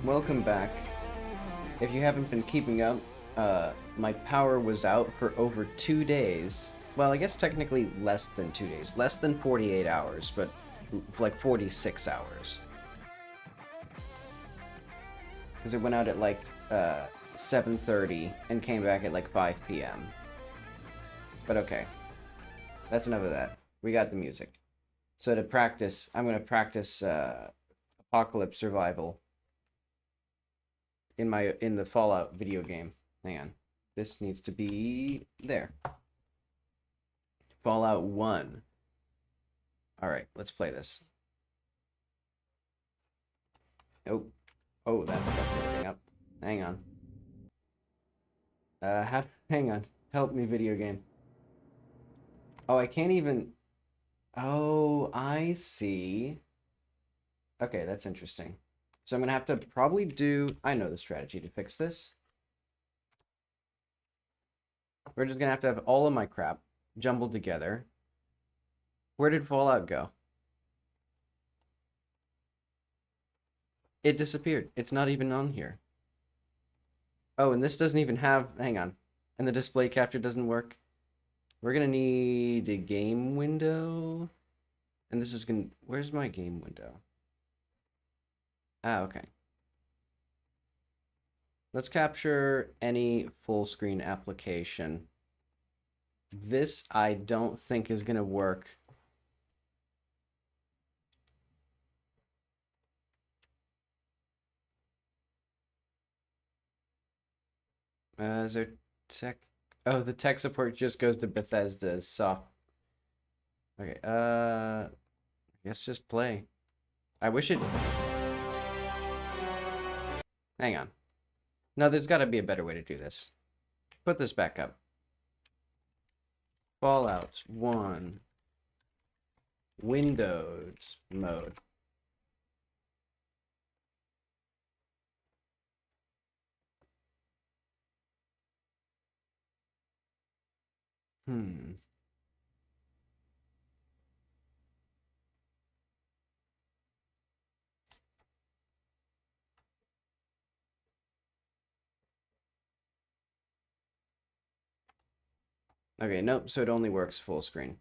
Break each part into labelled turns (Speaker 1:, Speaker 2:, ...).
Speaker 1: welcome back. If you haven't been keeping up, my power was out for over 2 days. Well, I guess technically less than 2 days. Less than 48 hours, but like 46 hours. Because it went out at like 7:30 and came back at like 5 p.m. But okay. That's enough of that. We got the music. So to practice, I'm going to practice Apocalypse Survival in the Fallout video game. Hang on. This needs to be there. Fallout 1. Alright, let's play this. Oh, that fucked everything up. Hang on. Hang on. Help me, video game. Oh, I can't even... Oh, I see. Okay, that's interesting. So I'm going to have to probably do... I know the strategy to fix this. We're just going to have all of my crap jumbled together. Where did Fallout go? It disappeared. It's not even on here. Oh, and this doesn't even have... Hang on. And the display capture doesn't work. We're going to need a game window. And this is going to... Where's my game window? Ah, okay. Let's capture any full screen application. This I don't think is going to work. Is there tech? Oh, the tech support just goes to Bethesda's soft. Okay, I guess just play. I wish it... Hang on. No, there's got to be a better way to do this. Put this back up. Fallout 1. Windows mode. Okay, nope, so it only works full screen.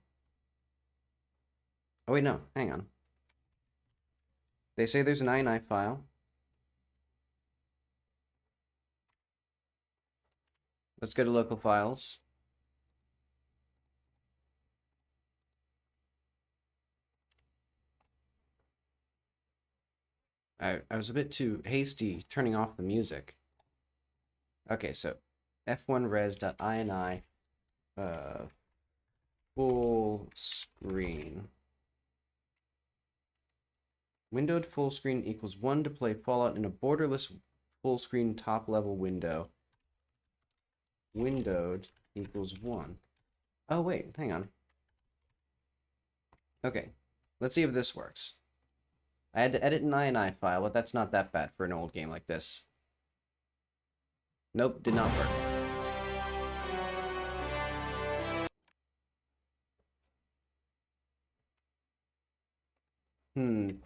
Speaker 1: Oh wait, no, hang on. They say there's an INI file. Let's go to local files. I was a bit too hasty turning off the music. Okay, so f1res.ini full screen. Windowed full screen equals 1 to play Fallout in a borderless full screen top level window. Windowed equals 1. Oh wait, hang on. Okay, let's see if this works. I had to edit an INI file, but that's not that bad for an old game like this. Nope, did not work.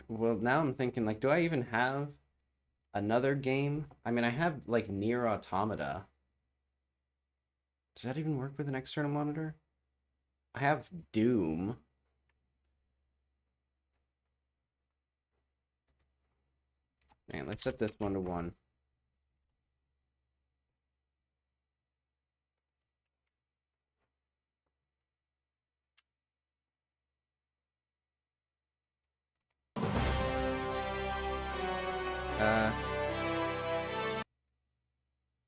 Speaker 1: Well, now I'm thinking, like, do I even have another game? I mean, I have, like, Nier Automata. Does that even work with an external monitor? I have Doom. Man, let's set this 1 to 1.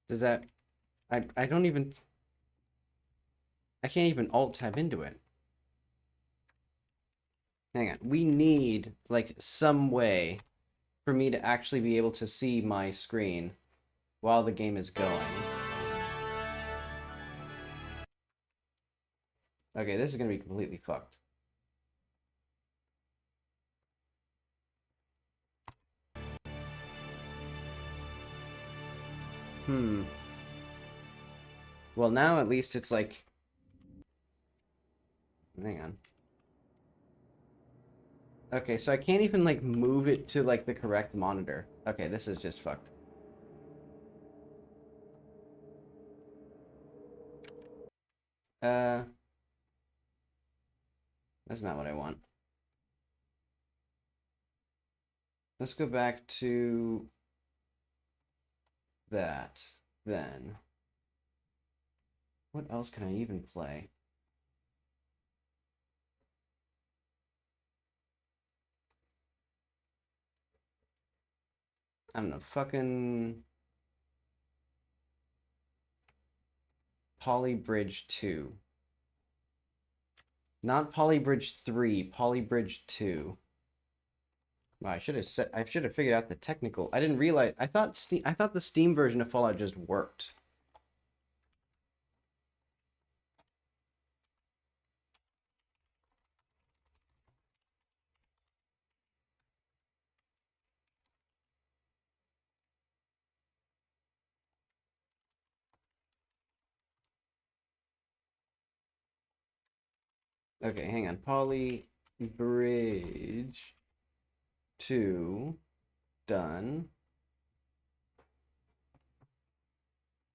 Speaker 1: Does that... I don't even... I can't even alt-tab into it. Hang on. We need, like, some way for me to actually be able to see my screen while the game is going. Okay, this is going to be completely fucked. Well, now at least it's like... Hang on. Okay, so I can't even, like, move it to, like, the correct monitor. Okay, this is just fucked. That's not what I want. Let's go back to that, then. What else can I even play? I don't know, fucking PolyBridge 2. Not PolyBridge 3, PolyBridge 2. Wow, I should have figured out the technical. I didn't realize. I thought the Steam version of Fallout just worked. Okay, hang on. PolyBridge 2 done.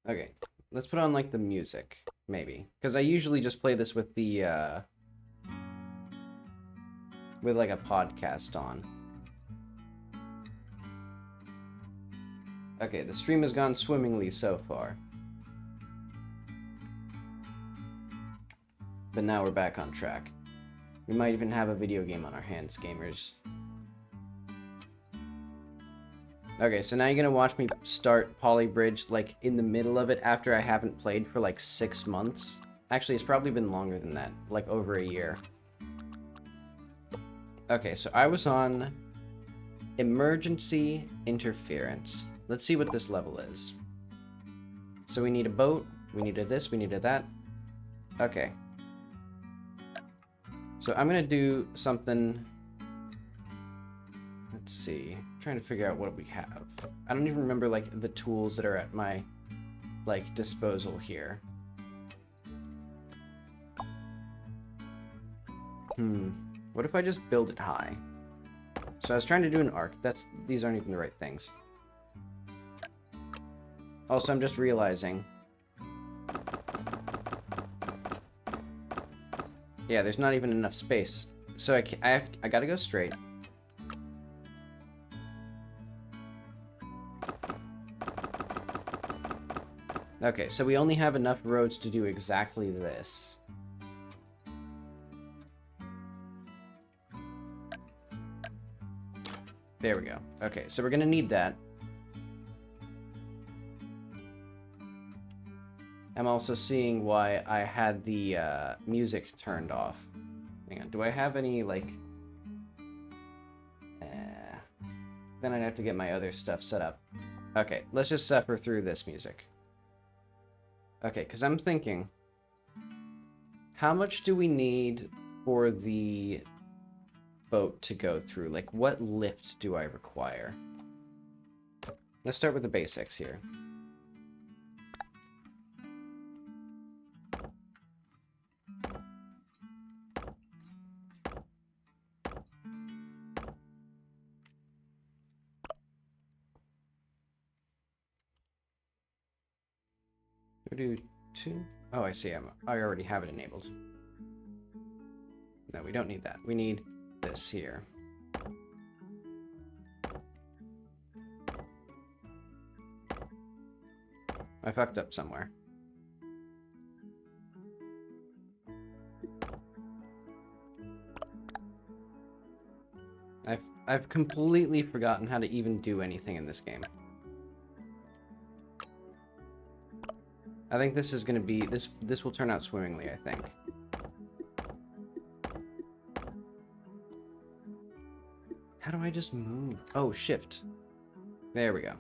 Speaker 1: Okay, let's put on like the music, maybe, because I usually just play this with the with like a podcast on. Okay, the stream has gone swimmingly so far. But now we're back on track. We might even have a video game on our hands, gamers. Okay, so now you're gonna watch me start PolyBridge, like, in the middle of it after I haven't played for, like, 6 months. Actually, it's probably been longer than that, like, over a year. Okay, so I was on Emergency Interference. Let's see what this level is. So we need a boat, we need a this, we need a that. Okay. So I'm gonna do something... Let's see. I'm trying to figure out what we have. I don't even remember, like, the tools that are at my, like, disposal here. What if I just build it high? So I was trying to do an arc. These aren't even the right things. Also, I'm just realizing... Yeah, there's not even enough space. So I gotta go straight. Okay, so we only have enough roads to do exactly this. There we go. Okay, so we're gonna need that. I'm also seeing why I had the music turned off. Hang on, do I have any, like... Then I'd have to get my other stuff set up. Okay, let's just suffer through this music. Okay, because I'm thinking... How much do we need for the boat to go through? Like, what lift do I require? Let's start with the basics here. Do 2. Oh, I see. I already have it enabled. No, we don't need that. We need this here. I fucked up somewhere. I've completely forgotten how to even do anything in this game. I think this is gonna be this will turn out swimmingly, I think. How do I just move? Oh, shift. There we go.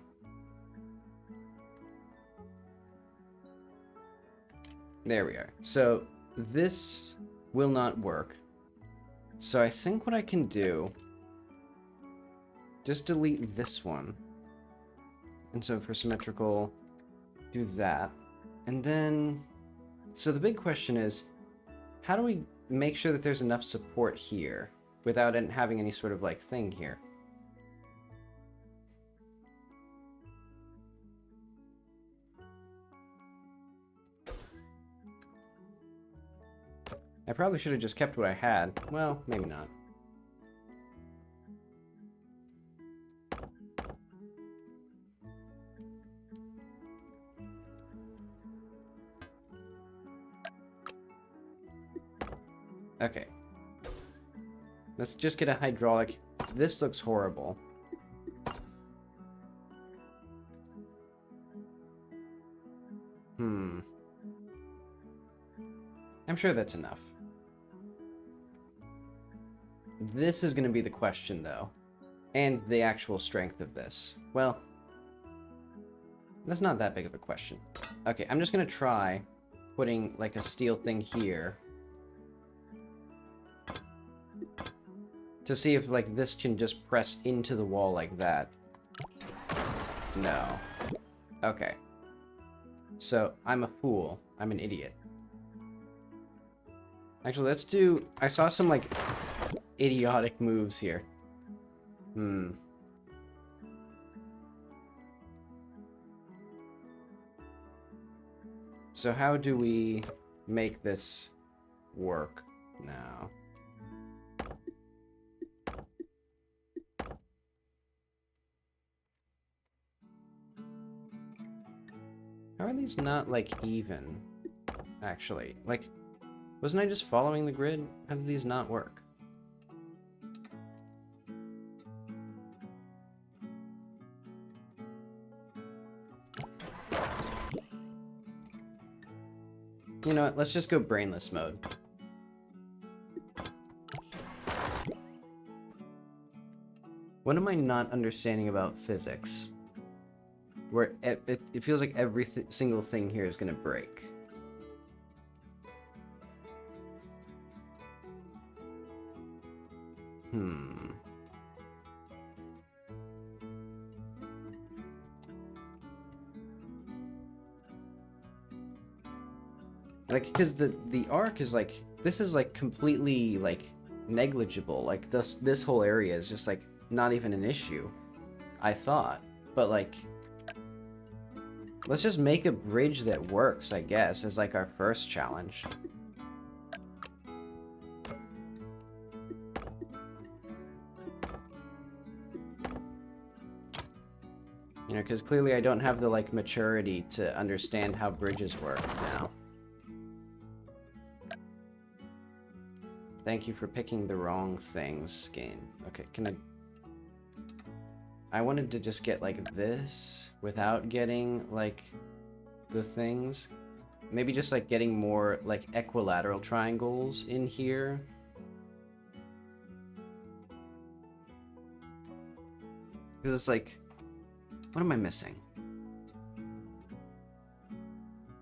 Speaker 1: There we are. So this will not work. So I think what I can do, just delete this one. And so for symmetrical, do that. And then, so the big question is, how do we make sure that there's enough support here without it having any sort of, like, thing here? I probably should have just kept what I had. Well, maybe not. Okay. Let's just get a hydraulic. This looks horrible. I'm sure that's enough. This is going to be the question, though. And the actual strength of this. Well, that's not that big of a question. Okay, I'm just going to try putting, like, a steel thing here. To see if, like, this can just press into the wall like that. No. Okay. So, I'm a fool. I'm an idiot. Actually, let's do... I saw some, like, idiotic moves here. So how do we make this work now? How are these not, like, even? Actually, like, wasn't I just following the grid? How do these not work? You know what, let's just go brainless mode. What am I not understanding about physics? Where it feels like every single thing here is gonna break. Like, because the arc is, like, this is, like, completely, like, negligible. Like, this whole area is just, like, not even an issue, I thought. But, like, let's just make a bridge that works, I guess, as, like, our first challenge. You know, because clearly I don't have the, like, maturity to understand how bridges work now. Thank you for picking the wrong things, game. Okay, can I wanted to just get, like, this without getting, like, the things. Maybe just, like, getting more, like, equilateral triangles in here. Because it's like, what am I missing?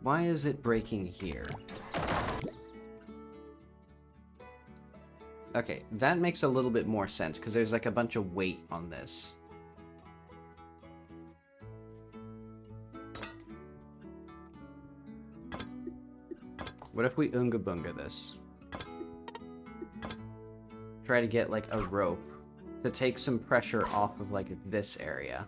Speaker 1: Why is it breaking here? Okay, that makes a little bit more sense, because there's, like, a bunch of weight on this. What if we Oonga Boonga this? Try to get, like, a rope to take some pressure off of, like, this area.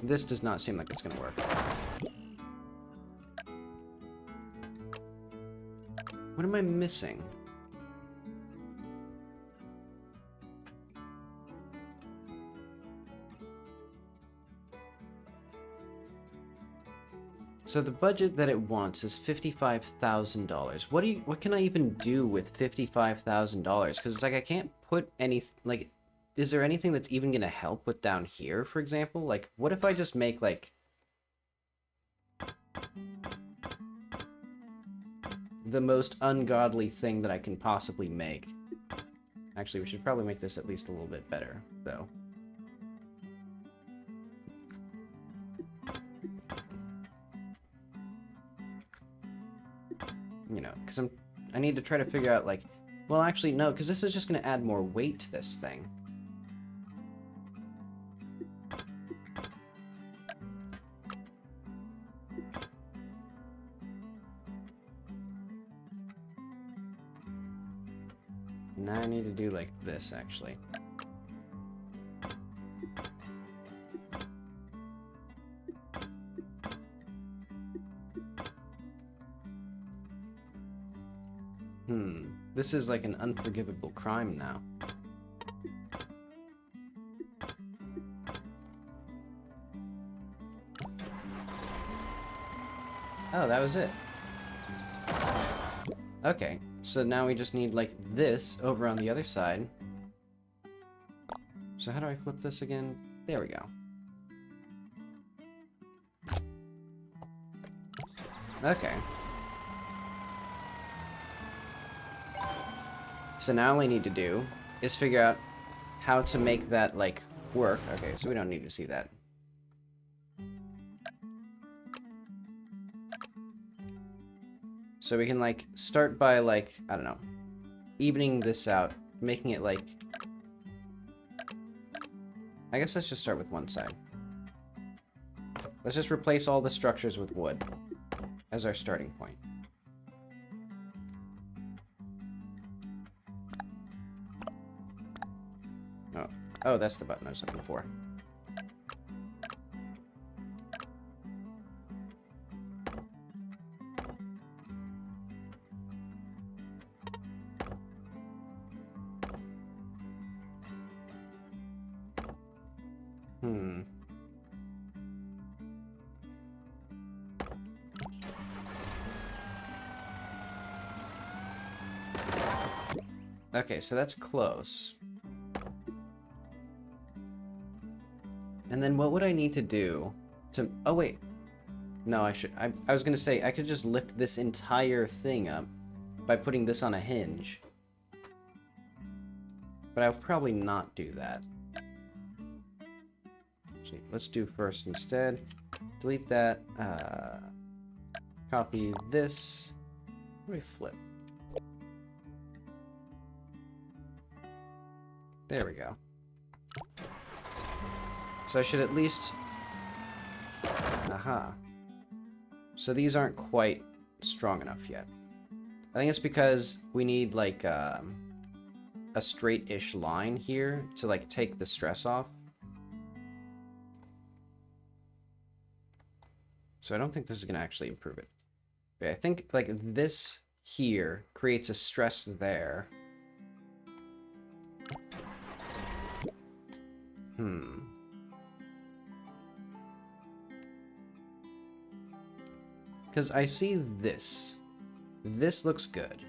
Speaker 1: This does not seem like it's gonna work. What am I missing? So the budget that it wants is $55,000. What can I even do with $55,000? Because it's like I can't put any, like, is there anything that's even gonna help with down here, for example? Like, what if I just make, like, the most ungodly thing that I can possibly make? Actually, we should probably make this at least a little bit better, though. You know, because I need to try to figure out, like, well, actually, no, because this is just going to add more weight to this thing. Now I need to do, like, this, actually. This is like an unforgivable crime now. Oh, that was it. Okay, so now we just need, like, this over on the other side. So how do I flip this again? There we go. Okay. So now all I need to do is figure out how to make that, like, work. Okay, so we don't need to see that. So we can, like, start by, like, I don't know, evening this out, making it, like... I guess let's just start with one side. Let's just replace all the structures with wood as our starting point. Oh, that's the button I was looking for. Okay, so that's close. And then what would I need to do to... Oh, wait. No, I was gonna say, I could just lift this entire thing up by putting this on a hinge. But I'll probably not do that. Actually, let's do first instead. Delete that. Copy this. What do we flip? There we go. So I should at least... Aha. So these aren't quite strong enough yet. I think it's because we need, like, a straight-ish line here to, like, take the stress off. So I don't think this is going to actually improve it. But I think, like, this here creates a stress there. Because I see this. This looks good.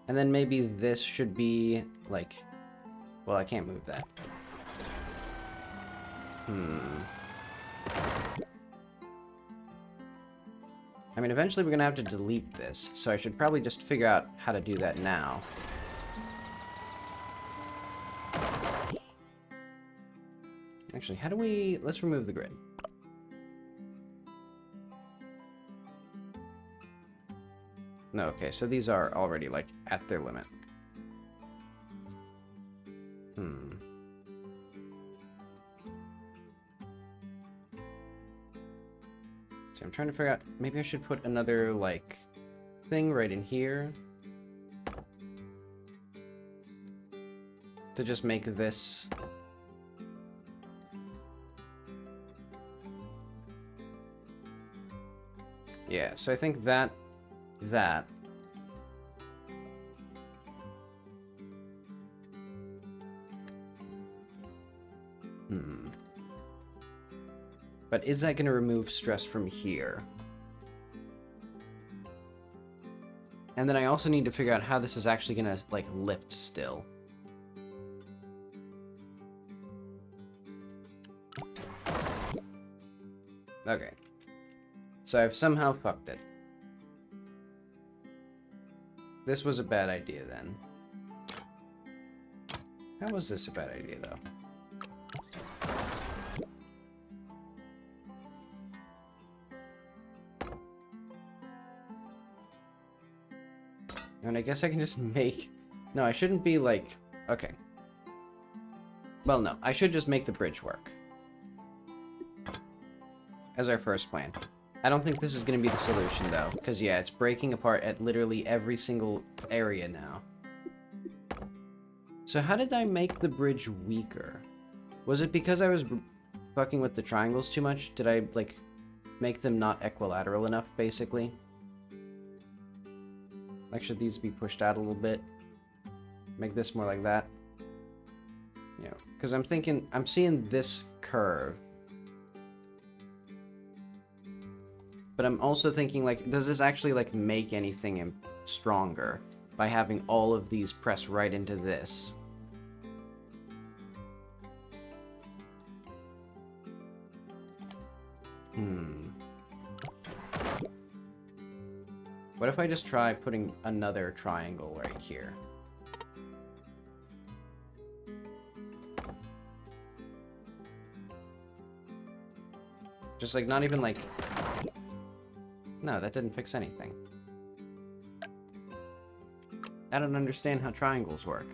Speaker 1: And then maybe this should be, like... Well, I can't move that. I mean, eventually we're going to have to delete this, so I should probably just figure out how to do that now. Actually, how do we... Let's remove the grid. No, okay, so these are already, like, at their limit. So I'm trying to figure out... Maybe I should put another, like, thing right in here. To just make this... Yeah, so I think that... But is that going to remove stress from here? And then I also need to figure out how this is actually going to, like, lift still. Okay. So I've somehow fucked it. This was a bad idea then. How was this a bad idea though? And I guess I can just make... No, I shouldn't be like... Okay. Well, no. I should just make the bridge work. As our first plan. I don't think this is going to be the solution, though. Because, yeah, it's breaking apart at literally every single area now. So how did I make the bridge weaker? Was it because I was fucking with the triangles too much? Did I, like, make them not equilateral enough, basically? Like, should these be pushed out a little bit? Make this more like that. You know, because I'm thinking, I'm seeing this curve. But I'm also thinking, like, does this actually, like, make anything stronger by having all of these press right into this? What if I just try putting another triangle right here? Just, like, not even, like... No, that didn't fix anything. I don't understand how triangles work.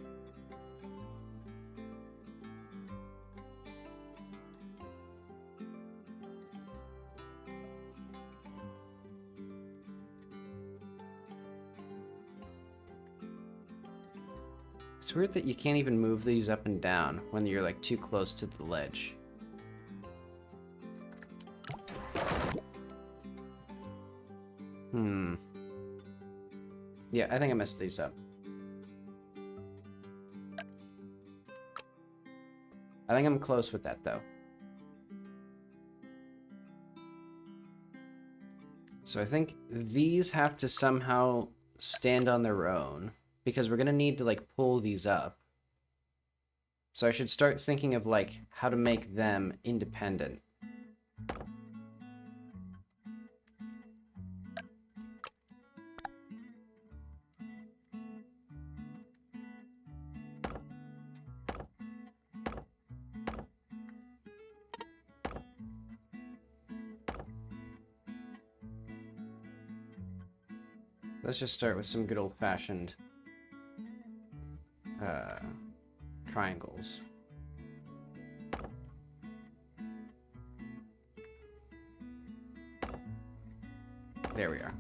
Speaker 1: It's weird that you can't even move these up and down when you're, like, too close to the ledge. Yeah, I think I messed these up. I think I'm close with that, though. So I think these have to somehow stand on their own, because we're going to need to, like, pull these up. So I should start thinking of, like, how to make them independent. Let's just start with some good old-fashioned triangles. There we are.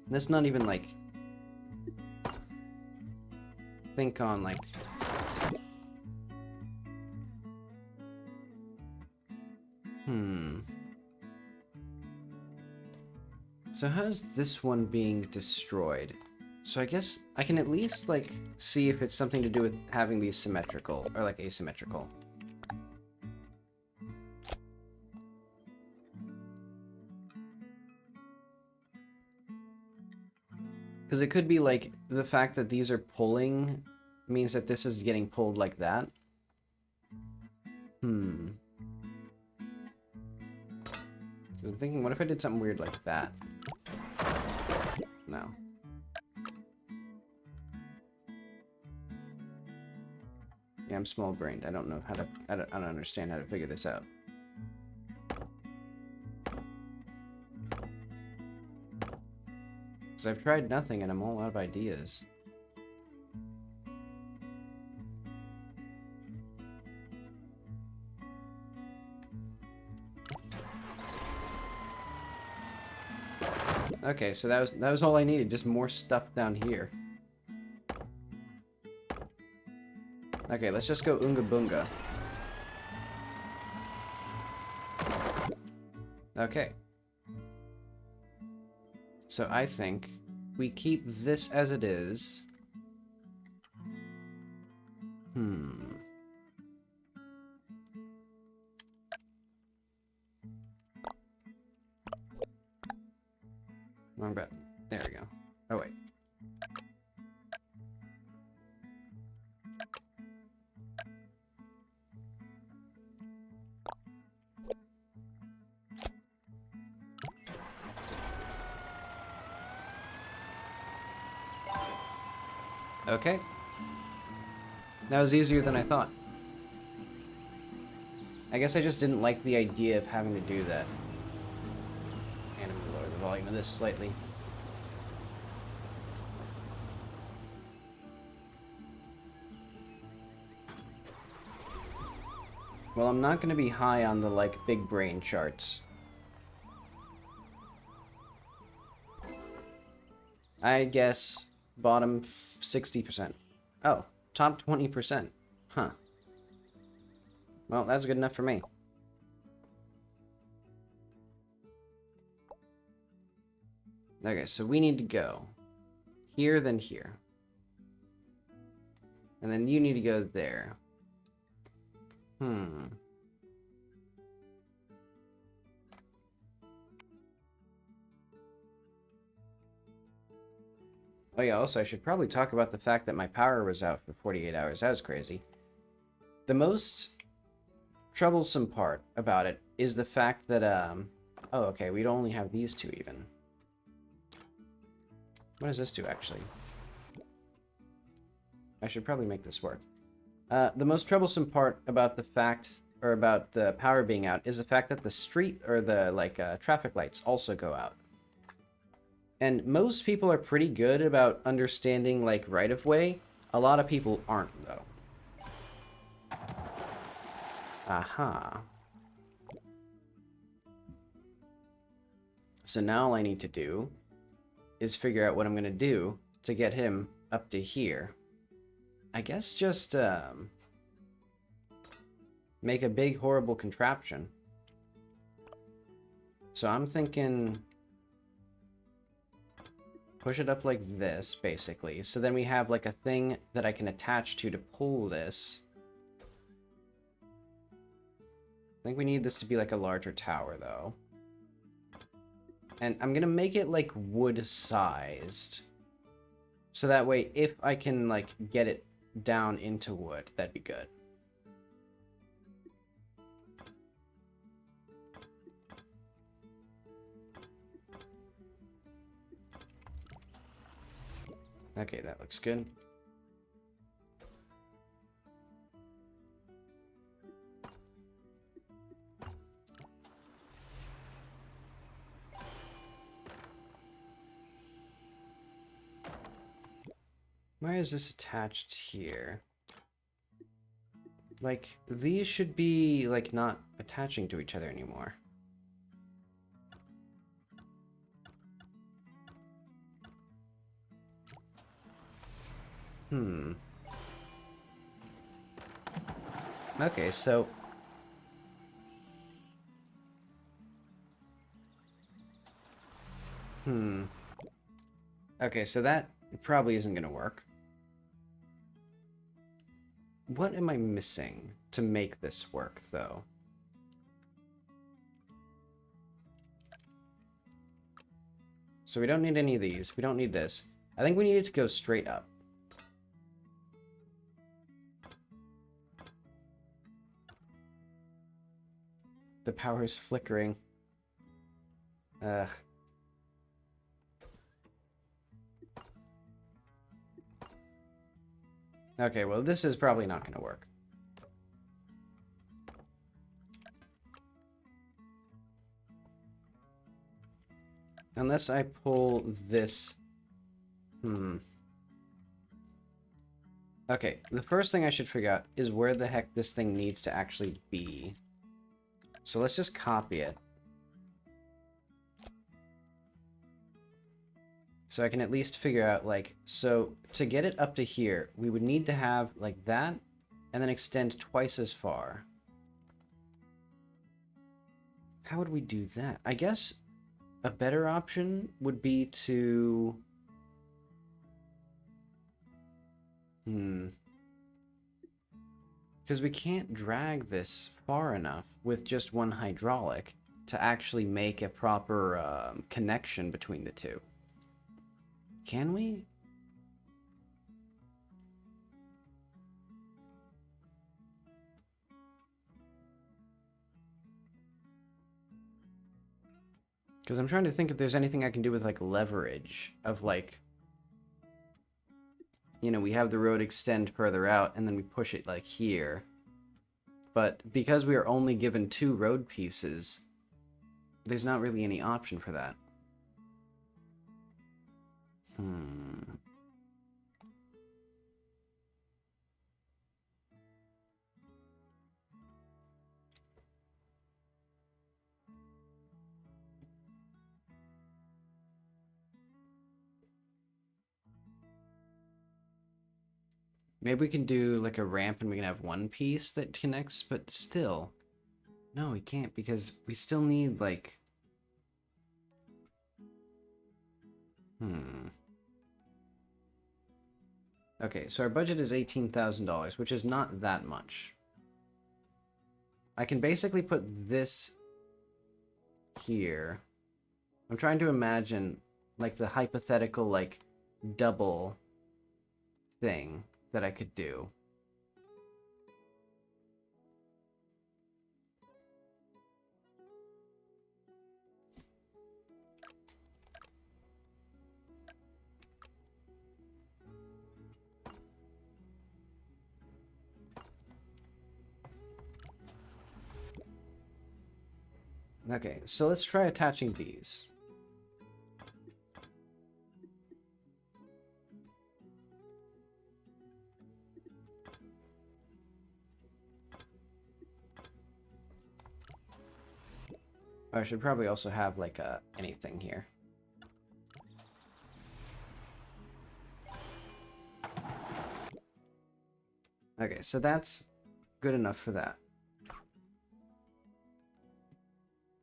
Speaker 1: That's not even, like... Think on, like... So how's this one being destroyed? So I guess I can at least, like, see if it's something to do with having these symmetrical, or, like, asymmetrical. Because it could be, like, the fact that these are pulling means that this is getting pulled like that. So I'm thinking, what if I did something weird like that? No. Yeah, I'm small-brained. I don't know how to... I don't understand how to figure this out. Because I've tried nothing and I'm all out of ideas. Okay, so that was all I needed, just more stuff down here. Okay, let's just go Oonga Boonga. Okay. So I think we keep this as it is. Wrong button. There we go. Oh, wait. Okay. That was easier than I thought. I guess I just didn't like the idea of having to do that. And I'm gonna lower the volume of this slightly. Well, I'm not gonna be high on the, like, big brain charts. I guess bottom 60%. Oh, top 20%. Huh. Well, that's good enough for me. Okay, so we need to go here, then here. And then you need to go there. Oh yeah, also I should probably talk about the fact that my power was out for 48 hours. That was crazy. The most troublesome part about it is the fact that, oh, okay, we'd only have these two even. What does this do, actually? I should probably make this work. The most troublesome part about the fact, or about the power being out, is the fact that the street, or the, like, traffic lights also go out. And most people are pretty good about understanding, like, right-of-way. A lot of people aren't, though. Aha. So now all I need to do is figure out what I'm going to do to get him up to here. I guess just, make a big, horrible contraption. So I'm thinking... push it up like this, basically. So then we have, like, a thing that I can attach to pull this. I think we need this to be, like, a larger tower, though. And I'm gonna make it, like, wood-sized. So that way, if I can, like, get it down into wood, that'd be good. Okay, that looks good. Why is this attached here? Like, these should be, like, not attaching to each other anymore. Okay, so... Okay, so that probably isn't gonna work. What am I missing to make this work, though? So we don't need any of these. We don't need this. I think we need it to go straight up. The power's flickering. Ugh. Okay, well, this is probably not going to work. Unless I pull this... Okay, the first thing I should figure out is where the heck this thing needs to actually be. So let's just copy it. So I can at least figure out, like, so to get it up to here, we would need to have, like, that, and then extend twice as far. How would we do that? I guess a better option would be to... Because we can't drag this far enough with just one hydraulic to actually make a proper connection between the two. Can we? Because I'm trying to think if there's anything I can do with, like, leverage of, like... You know, we have the road extend further out, and then we push it, like, here. But because we are only given 2 road pieces, there's not really any option for that. Maybe we can do, like, a ramp and we can have one piece that connects, but still. No, we can't, because we still need, like... Hmm. Okay, so our budget is $18,000, which is not that much. I can basically put this here. I'm trying to imagine, like, the hypothetical, like, double thing that I could do. Okay, so let's try attaching these. I should probably also have, like, anything here. Okay, so that's good enough for that.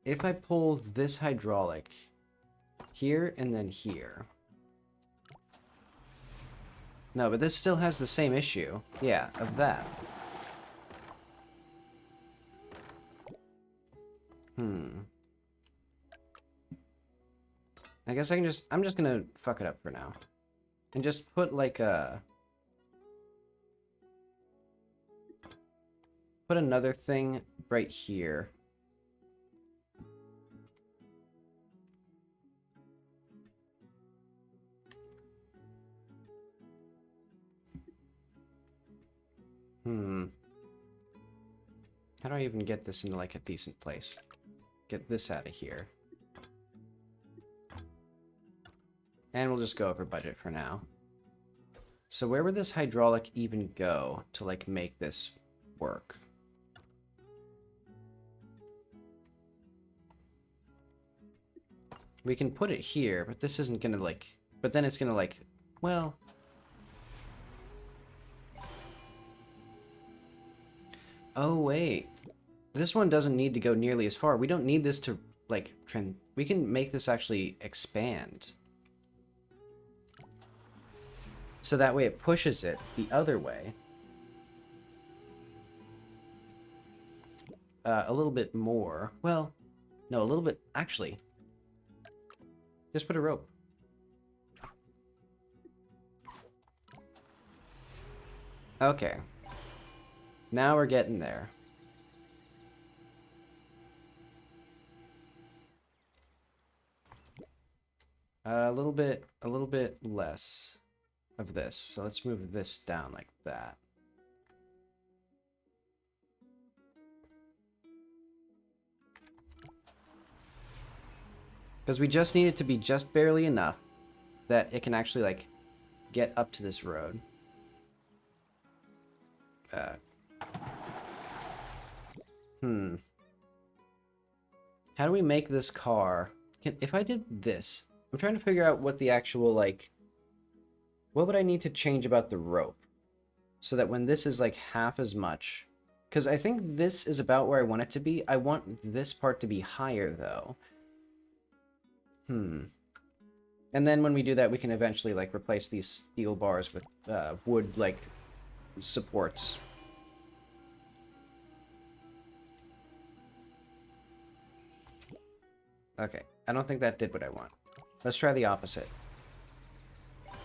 Speaker 1: If I pull this hydraulic here and then here... No, but this still has the same issue. Yeah, of that. I guess I'm just gonna fuck it up for now. And just put like put another thing right here. How do I even get this into like a decent place? Get this out of here. And we'll just go over budget for now. So where would this hydraulic even go to like make this work? We can put it here, but this isn't gonna like... But then it's gonna like... Well... Oh, wait. This one doesn't need to go nearly as far. We don't need this to, like, we can make this actually expand. So that way it pushes it the other way. A little bit more. Well, no, a little bit... Actually, just put a rope. Okay. Now we're getting there. A little bit less of this. So let's move this down like that. Because we just need it to be just barely enough that it can actually, like, get up to this road. How do we make this car... If I did this... I'm trying to figure out what the actual, like... What would I need to change about the rope? So that when this is, like, half as much... Because I think this is about where I want it to be. I want this part to be higher, though. And then when we do that, we can eventually, like, replace these steel bars with wood, like, supports. Okay, I don't think that did what I want. Let's try the opposite. I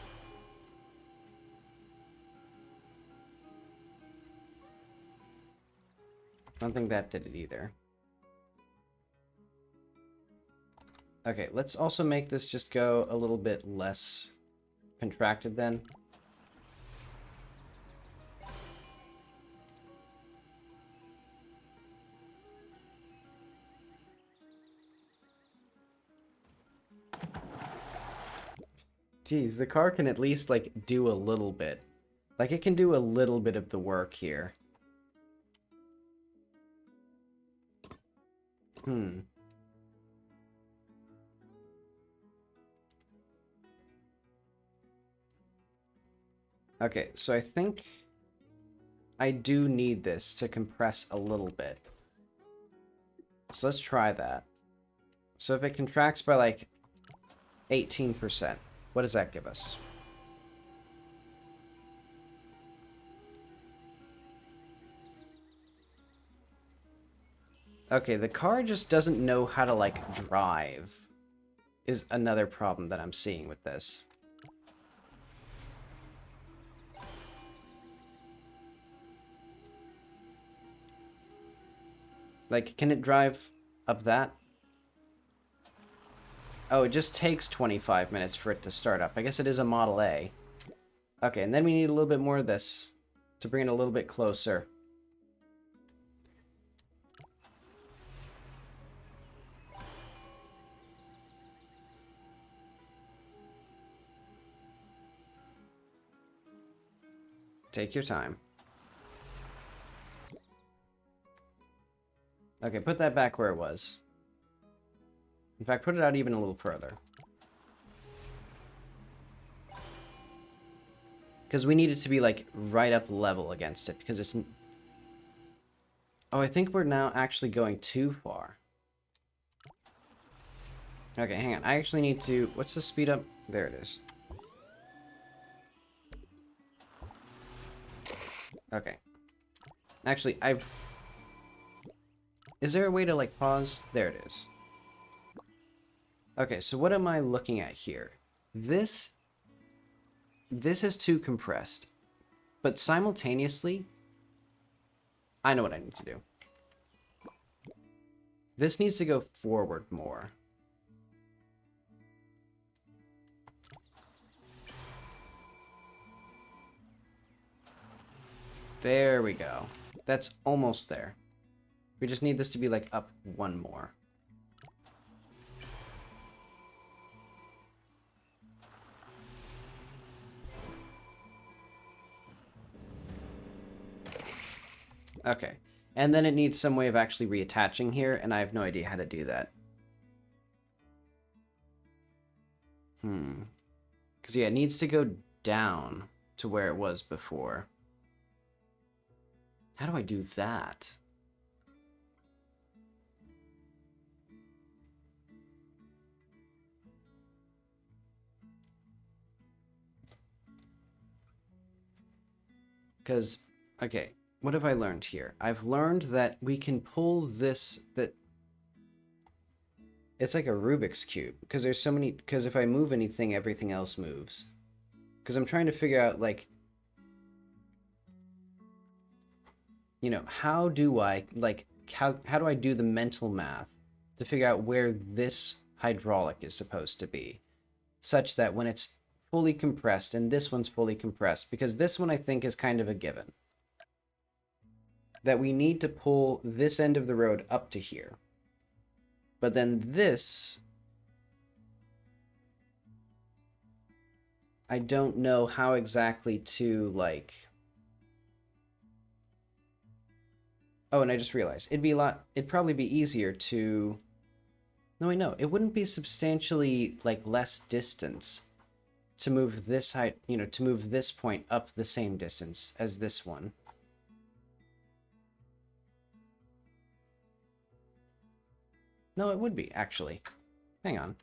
Speaker 1: don't think that did it either. Okay, let's also make this just go a little bit less contracted then. Jeez, the car can at least, like, do a little bit. Like, it can do a little bit of the work here. Okay, so I think I do need this to compress a little bit. So let's try that. So if it contracts by, like, 18%, What does that give us? Okay, the car just doesn't know how to, like, drive, is another problem that I'm seeing with this. Like, can it drive up that? Oh, it just takes 25 minutes for it to start up. I guess it is a Model A. Okay, and then we need a little bit more of this to bring it a little bit closer. Take your time. Okay, put that back where it was. In fact, put it out even a little further. Because we need it to be, like, right up level against it, because it's... Oh, I think we're now actually going too far. Okay, hang on. I actually need to... What's the speed up? There it is. Okay. Actually, Is there a way to, like, pause? There it is. Okay, so what am I looking at here? This is too compressed. But simultaneously, I know what I need to do. This needs to go forward more. There we go. That's almost there. We just need this to be, like, up one more. Okay. And then it needs some way of actually reattaching here, and I have no idea how to do that. Because, yeah, it needs to go down to where it was before. How do I do that? Because, okay, what have I learned here? I've learned that we can pull this, that it's like a Rubik's Cube. Because there's so many, because if I move anything, everything else moves. Because I'm trying to figure out, like, you know, how do I, like, how do I do the mental math to figure out where this hydraulic is supposed to be, such that when it's fully compressed and this one's fully compressed, because this one I think is kind of a given, that we need to pull this end of the road up to here. But then this, I don't know how exactly to, like... Oh, and I just realized, it'd probably be easier to... No, wait, no, it wouldn't be substantially, like, less distance to move this height, you know, to move this point up the same distance as this one. No, it would be, actually. Hang on.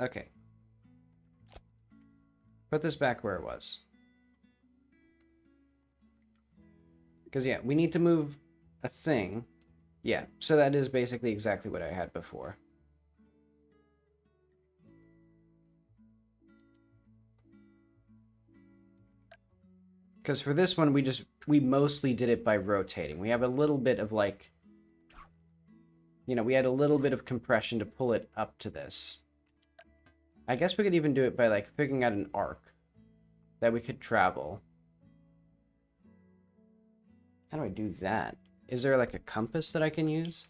Speaker 1: Okay. Put this back where it was. Because, yeah, we need to move a thing. Yeah, so that is basically exactly what I had before. Because for this one, we mostly did it by rotating. We have a little bit of, like... You know, we had a little bit of compression to pull it up to this. I guess we could even do it by, like, figuring out an arc that we could travel. How do I do that? Is there, like, a compass that I can use?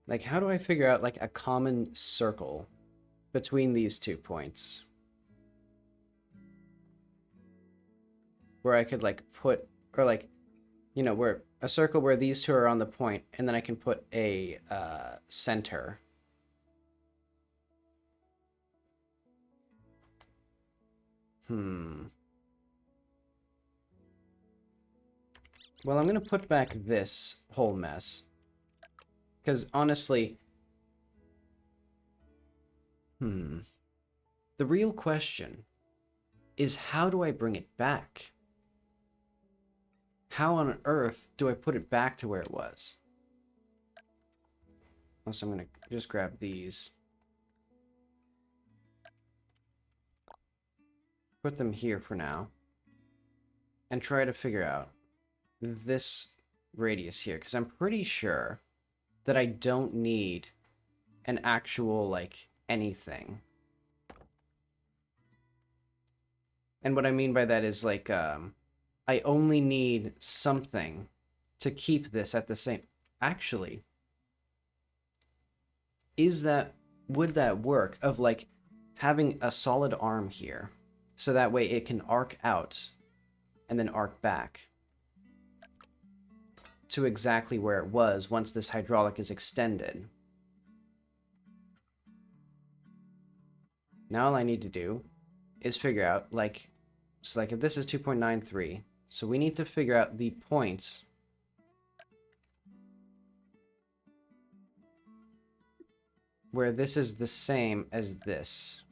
Speaker 1: Like, how do I figure out, like, a common circle between these 2 points? Where I could, like, put, or, like, you know, where a circle where these 2 are on the point, and then I can put a center. Well, I'm going to put back this whole mess. Because honestly... The real question is, how do I bring it back? How on earth do I put it back to where it was? Also, I'm going to just grab these. Put them here for now. And try to figure out this radius here. Because I'm pretty sure that I don't need an actual, like, anything. And what I mean by that is, like, I only need something to keep this at the same... Actually, would that work of, like, having a solid arm here, so that way it can arc out and then arc back to exactly where it was once this hydraulic is extended? Now all I need to do is figure out, like... So, like, if this is 2.93, so we need to figure out the points where this is the same as this.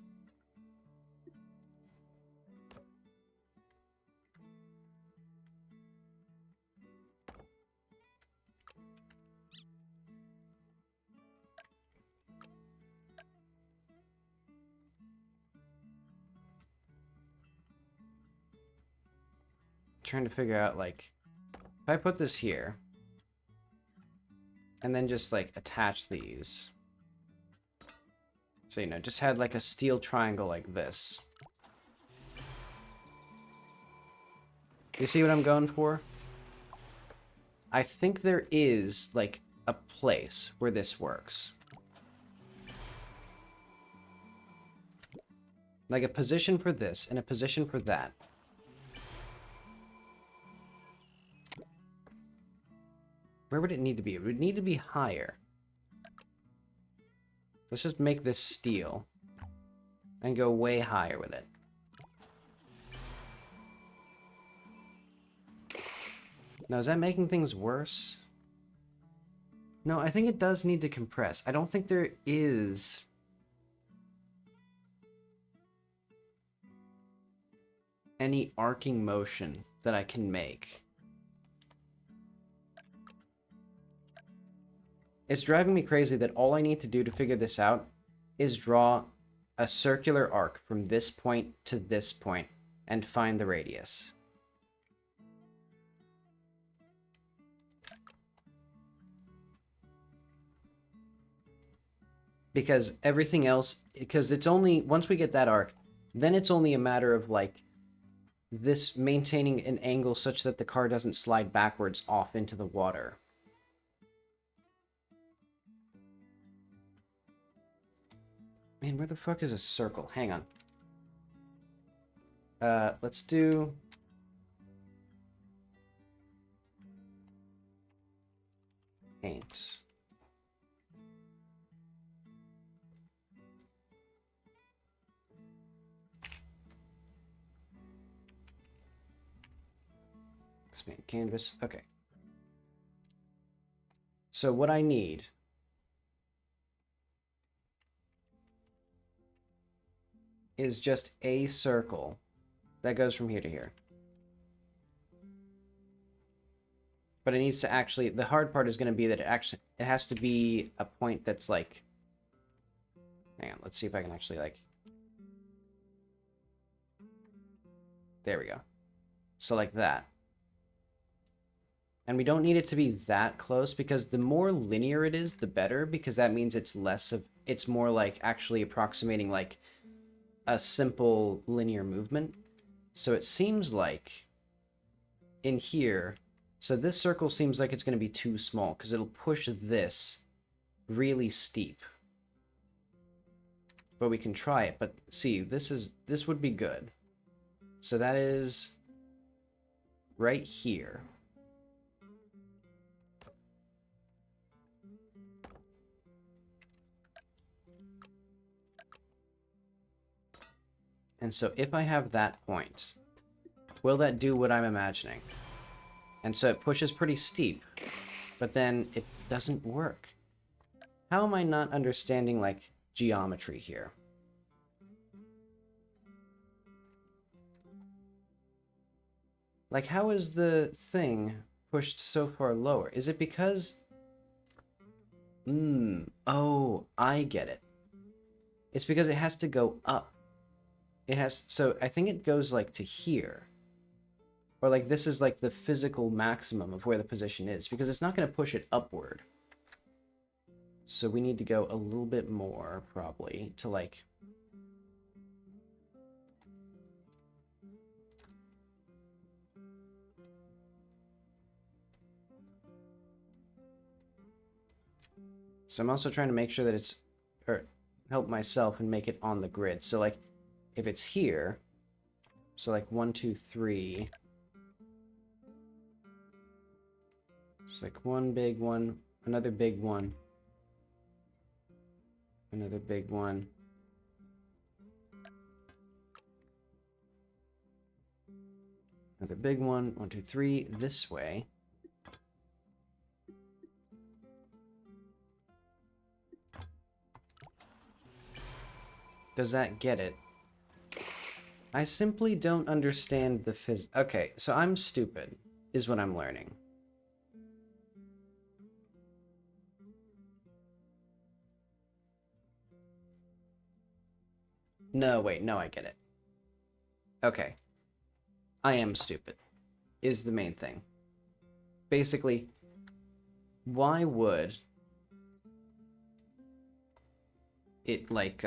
Speaker 1: Trying to figure out, like, if I put this here and then just, like, attach these, so, you know, just had like a steel triangle like this. You see what I'm going for? I think there is, like, a place where this works. Like a position for this and a position for that. Where would it need to be? It would need to be higher. Let's just make this steel and go way higher with it. Now, is that making things worse? No, I think it does need to compress. I don't think there is any arcing motion that I can make. It's driving me crazy that all I need to do to figure this out is draw a circular arc from this point to this point and find the radius. Because everything else, because it's only, once we get that arc, then it's only a matter of, like, this maintaining an angle such that the car doesn't slide backwards off into the water. Man, where the fuck is a circle? Hang on. Let's do... paint. Expand canvas. Okay. So what I need is just a circle that goes from here to here. But it needs to actually, the hard part is going to be that it has to be a point that's like, hang on, let's see if I can actually, like, there we go. So like that. And we don't need it to be that close, because the more linear it is, the better, because that means it's less of, it's more like actually approximating like a simple linear movement. So it seems like in here, so this circle seems like it's going to be too small because it'll push this really steep. But we can try it. But see, this would be good. So that is right here. And so if I have that point, will that do what I'm imagining? And so it pushes pretty steep, but then it doesn't work. How am I not understanding, like, geometry here? Like, how is the thing pushed so far lower? Is it because... oh, I get it. It's because it has to go up. It has... So, I think it goes, like, to here. Or, like, this is, like, the physical maximum of where the position is. Because it's not going to push it upward. So, we need to go a little bit more, probably, to, like... So I'm also trying to make sure that it's, or help myself and make it on the grid. So like, if it's here, so like 1, 2, 3. It's like one big one, another big one, another big one. Another big one, 1, 2, 3, this way. Does that get it? I simply don't understand the Okay, so I'm stupid, is what I'm learning. No, wait, no, I get it. Okay. I am stupid, is the main thing. Basically, why would it, like,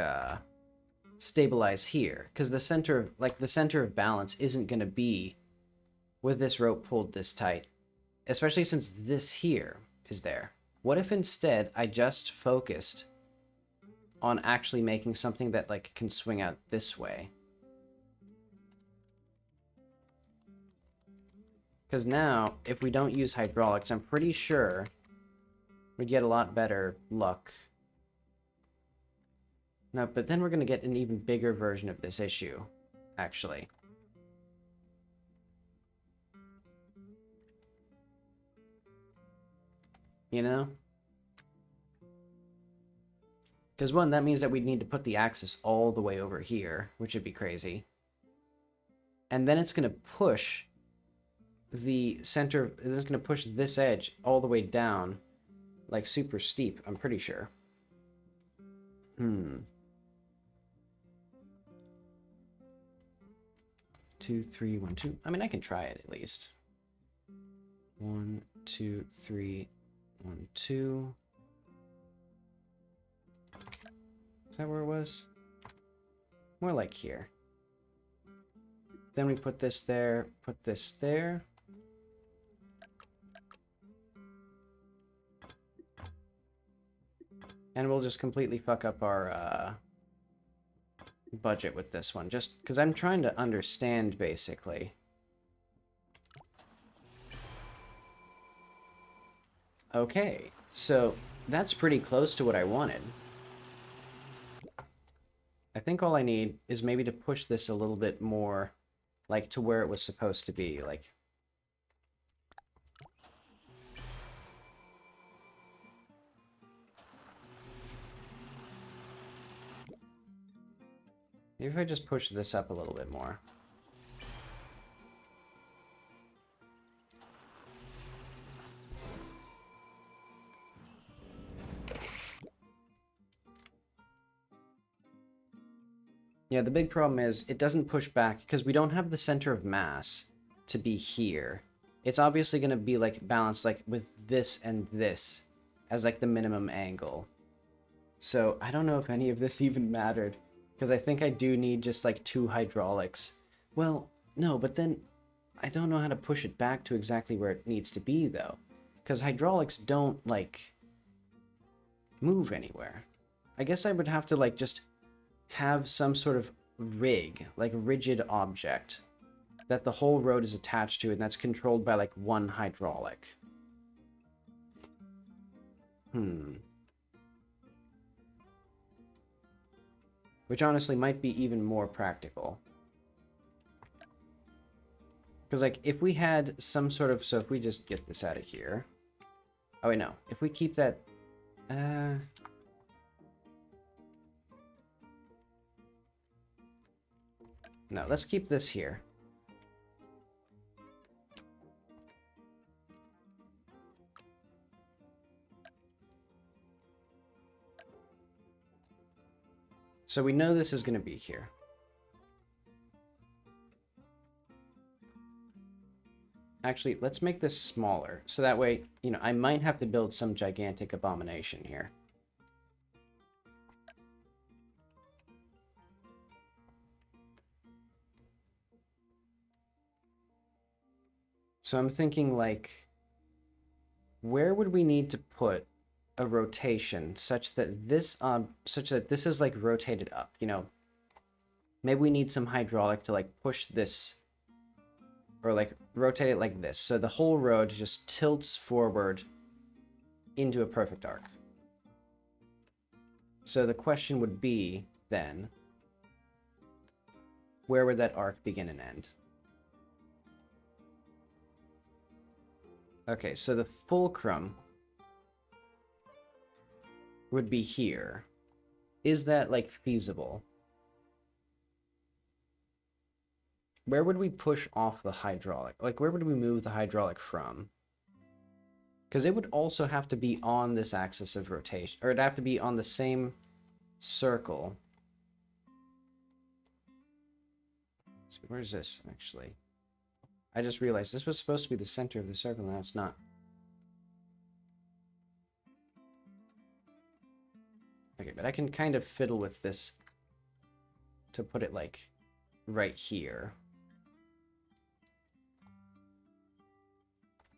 Speaker 1: stabilize here? Because the center of, like, the center of balance isn't going to be with this rope pulled this tight, especially since this here is there. What if instead I just focused on actually making something that, like, can swing out this way? Because now, if we don't use hydraulics, I'm pretty sure we'd get a lot better luck. No, but then we're going to get an even bigger version of this issue, actually. You know? Because one, that means that we'd need to put the axis all the way over here, which would be crazy. And then it's going to push the center, it's going to push this edge all the way down, like super steep, I'm pretty sure. 2, 3, 1, 2. I mean, I can try it at least. 1, 2, 3, 1, 2. Is that where it was? More like here. Then we put this there, put this there. And we'll just completely fuck up our budget with this one, just because I'm trying to understand, basically. Okay, so that's pretty close to what I wanted. I think all I need is maybe to push this a little bit more, like, to where it was supposed to be, like... Maybe if I just push this up a little bit more. Yeah, the big problem is it doesn't push back because we don't have the center of mass to be here. It's obviously going to be, like, balanced, like, with this and this as, like, the minimum angle. So I don't know if any of this even mattered. Because I think I do need just, like, 2 hydraulics. Well, no, but then I don't know how to push it back to exactly where it needs to be, though. Because hydraulics don't, like, move anywhere. I guess I would have to, like, just have some sort of rig, like, rigid object, that the whole road is attached to, and that's controlled by, like, 1 hydraulic. Which honestly might be even more practical. Because, like, if we had some sort of... So if we just get this out of here... Oh, wait, no. If we keep that... No, let's keep this here. So we know this is going to be here. Actually, let's make this smaller. So that way, you know, I might have to build some gigantic abomination here. So I'm thinking, like, where would we need to put a rotation such that this is like rotated up, you know? Maybe we need some hydraulic to like push this or like rotate it like this. So the whole road just tilts forward into a perfect arc. So the question would be then, where would that arc begin and end? Okay, so the fulcrum would be here. Is that, like, feasible? Where would we push off the hydraulic? Like, where would we move the hydraulic from? Because it would also have to be on this axis of rotation, or it'd have to be on the same circle. So where's this, actually? I just realized this was supposed to be the center of the circle, now it's not. Okay, but I can kind of fiddle with this to put it, like, right here.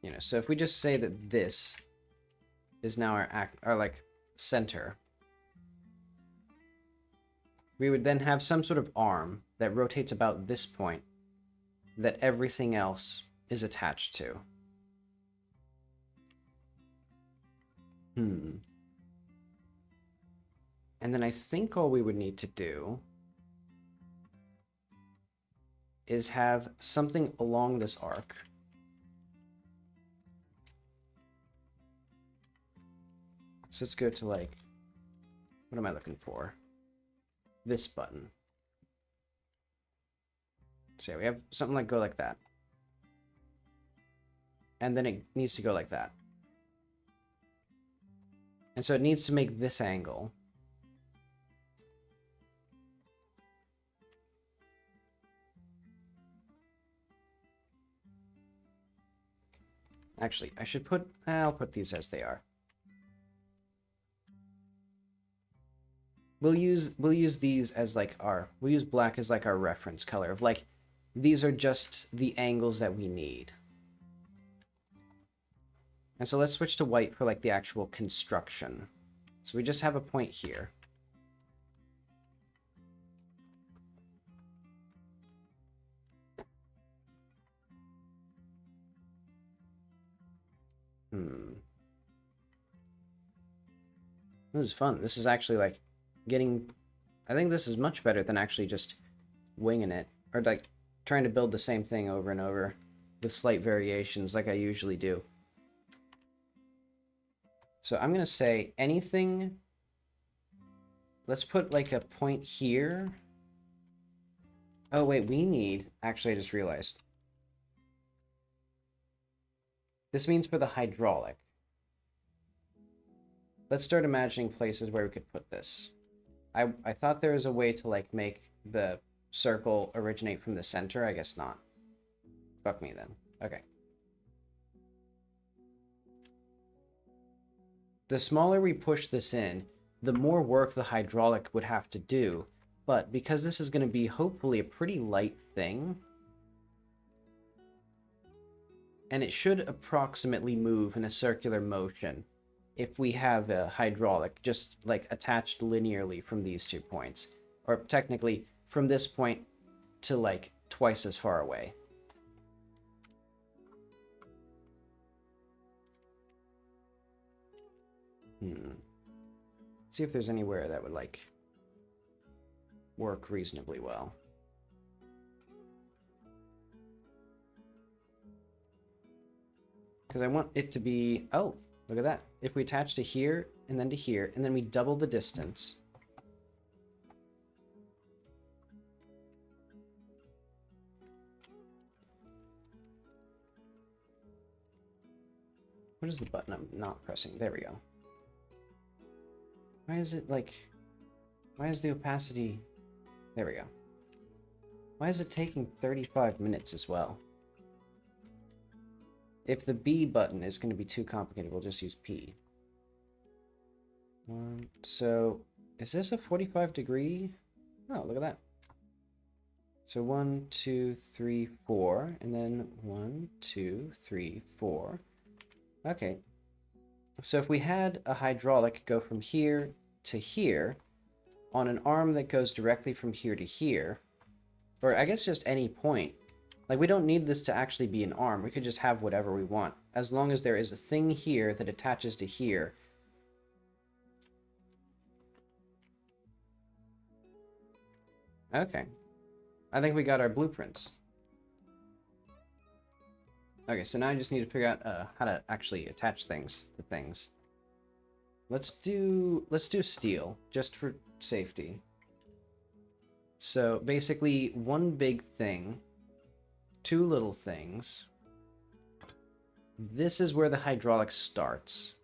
Speaker 1: You know, so if we just say that this is now our like, center, we would then have some sort of arm that rotates about this point that everything else is attached to. And then I think all we would need to do is have something along this arc. So let's go to, like, what am I looking for? This button. So yeah, we have something like go like that. And then it needs to go like that. And so it needs to make this angle. Actually, I should put... I'll put these as they are. We'll use these as, like, we'll use black as, like, our reference color of, like, these are just the angles that we need. And so let's switch to white for, like, the actual construction. So we just have a point here. This is fun. This is actually, like, getting... I think this is much better than actually just winging it. Or, like, trying to build the same thing over and over with slight variations like I usually do. So I'm going to say anything... Let's put, like, a point here. Oh, wait, we need... Actually, I just realized. This means for the hydraulic. Let's start imagining places where we could put this. I thought there was a way to, like, make the circle originate from the center. I guess not. Fuck me then. Okay. The smaller we push this in, the more work the hydraulic would have to do. But because this is going to be hopefully a pretty light thing, and it should approximately move in a circular motion if we have a hydraulic just, like, attached linearly from these 2 points. Or technically, from this point to, like, twice as far away. See if there's anywhere that would, like, work reasonably well. Because I want it to be... Oh, look at that. If we attach to here, and then to here, and then we double the distance... What is the button I'm not pressing? There we go. Why is it like... Why is the opacity... There we go. Why is it taking 35 minutes as well? If the B button is going to be too complicated, we'll just use P. So, is this a 45 degree? Oh, look at that. So 1, 2, 3, 4, and then 1, 2, 3, 4. Okay. So if we had a hydraulic go from here to here, on an arm that goes directly from here to here, or I guess just any point, like we don't need this to actually be an arm, we could just have whatever we want, as long as there is a thing here that attaches to here. Okay. I think we got our blueprints. Okay, so now I just need to figure out how to actually attach things to things. Let's do steel, just for safety. So basically, one big thing, two little things. This is where the hydraulic starts.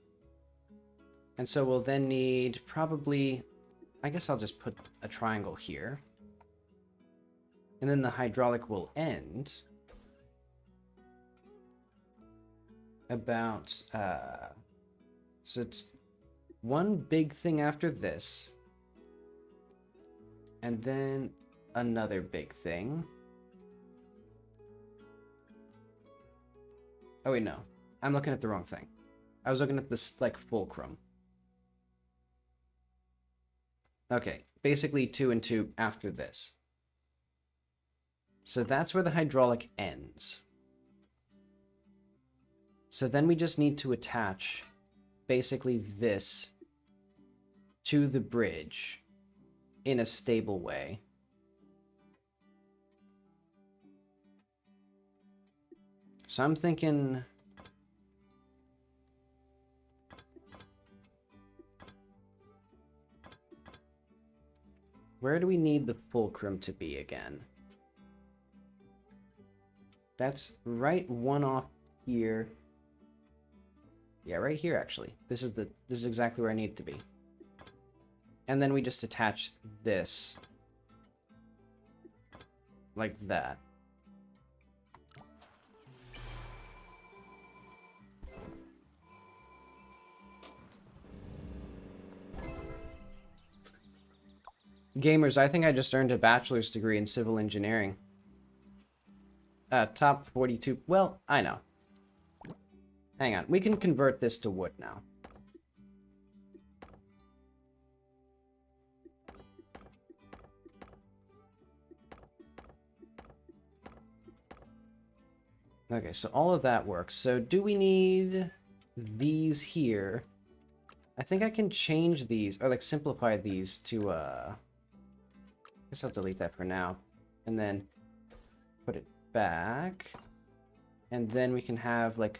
Speaker 1: And so we'll then need probably, I guess I'll just put a triangle here. And then the hydraulic will end about, so it's one big thing after this, and then another big thing. Oh wait, no. I'm looking at the wrong thing. I was looking at this, like, fulcrum. Okay, basically 2 and 2 after this. So that's where the hydraulic ends. So then we just need to attach basically this to the bridge in a stable way. So I'm thinking... Where do we need the fulcrum to be again? That's right one off here. Yeah, right here actually. This is exactly where I need it to be. And then we just attach this like that. Gamers, I think I just earned a bachelor's degree in civil engineering. Top 42. Well, I know. Hang on. We can convert this to wood now. Okay, so all of that works. So do we need these here? I think I can change these, or like simplify these to, I guess I'll delete that for now. And then put it back. And then we can have like,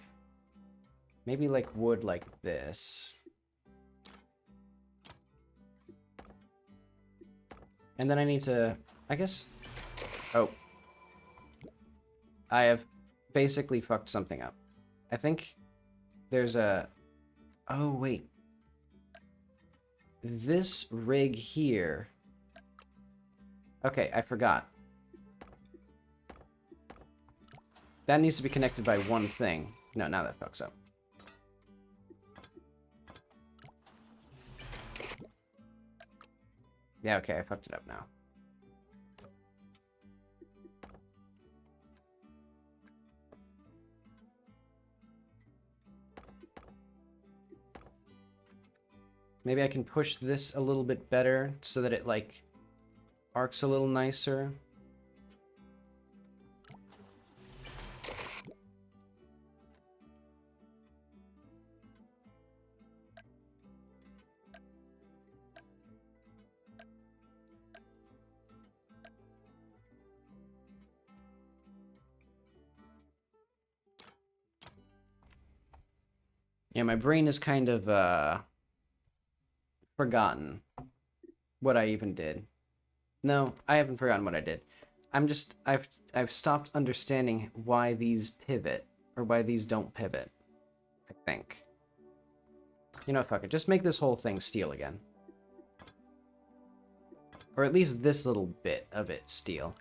Speaker 1: maybe like wood like this. And then I need to, I guess, oh. I have basically fucked something up. I think there's a, oh wait. This rig here. Okay, I forgot. That needs to be connected by one thing. No, now that fucks up. Yeah, okay, I fucked it up now. Maybe I can push this a little bit better so that it, like, arcs a little nicer. Yeah, my brain is kind of, forgotten what I even did. No, I haven't forgotten what I did. I've stopped understanding why these pivot, or why these don't pivot, I think. You know, fuck it. Just make this whole thing steel again. Or at least this little bit of it steel.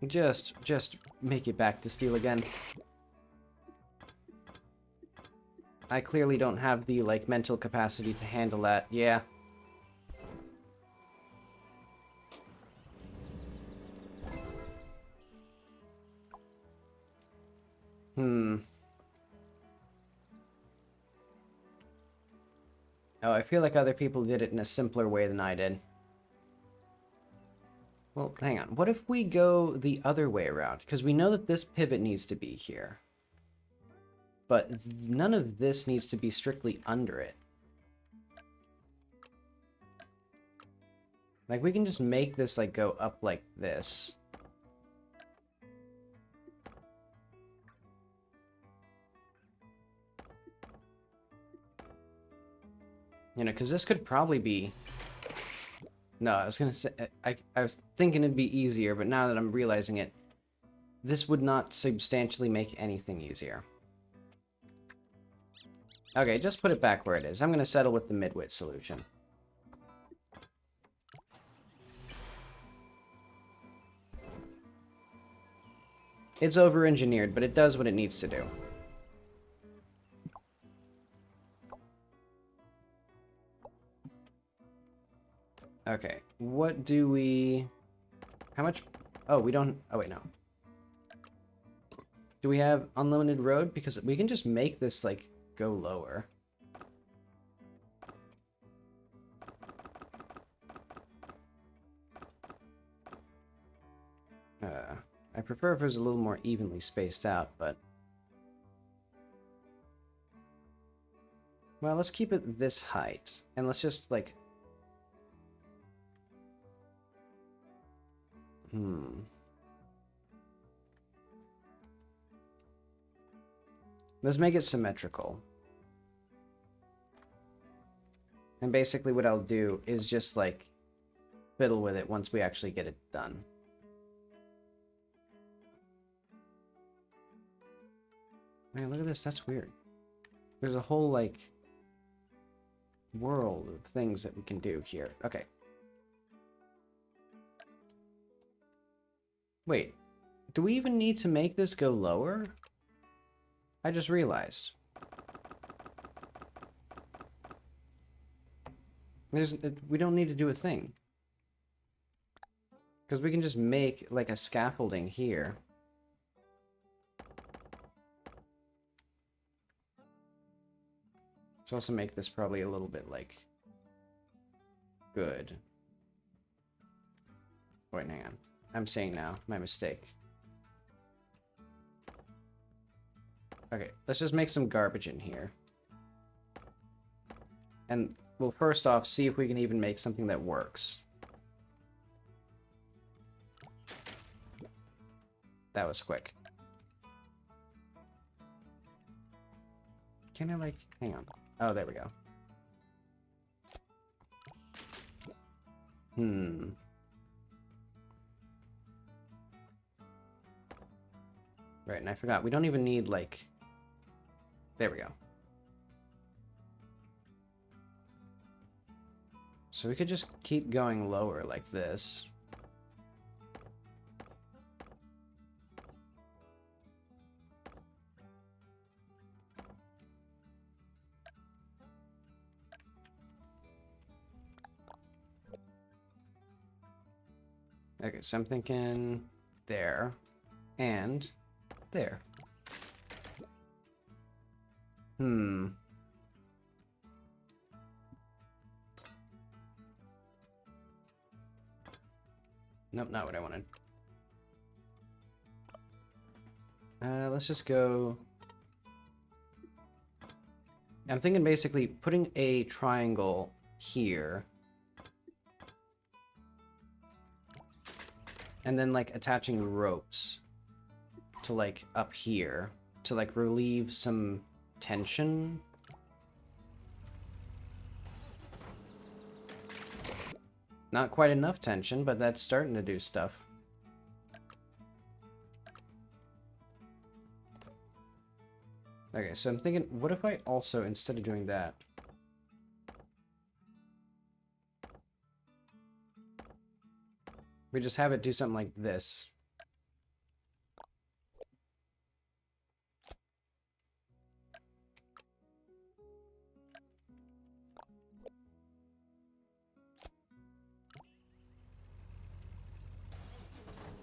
Speaker 1: Just make it back to steel again. I clearly don't have the, like, mental capacity to handle that. Yeah. Oh, I feel like other people did it in a simpler way than I did. Well, hang on. What if we go the other way around? Because we know that this pivot needs to be here. But none of this needs to be strictly under it. Like, we can just make this, like, go up like this. You know, because this could probably be... No, I was going to say... I was thinking it'd be easier, but now that I'm realizing it, this would not substantially make anything easier. Okay, just put it back where it is. I'm going to settle with the midwit solution. It's over-engineered, but it does what it needs to do. Okay, what do we... How much... Oh, we don't... Oh, wait, no. Do we have unlimited road? Because we can just make this, like, go lower. I prefer if it was a little more evenly spaced out, but... Well, let's keep it this height, and let's just, like... Let's make it symmetrical. And basically what I'll do is just, like, fiddle with it once we actually get it done. Man, look at this. That's weird. There's a whole, like, world of things that we can do here. Okay. Wait. Do we even need to make this go lower? I just realized. We don't need to do a thing. Because we can just make, like, a scaffolding here. Let's also make this probably a little bit, like, good. Wait, hang on. I'm saying now. My mistake. Okay, let's just make some garbage in here. And we'll first off see if we can even make something that works. That was quick. Can I, like... Hang on. Oh, there we go. Right, and I forgot. We don't even need, like... There we go. So we could just keep going lower like this. Okay, so I'm thinking there and there. Nope, not what I wanted. Let's just go... I'm thinking basically putting a triangle here And then, like, attaching ropes to, like, up here to, like, relieve some tension. Not quite enough tension, but that's starting to do stuff. Okay, so I'm thinking, what if I also, instead of doing that, we just have it do something like this.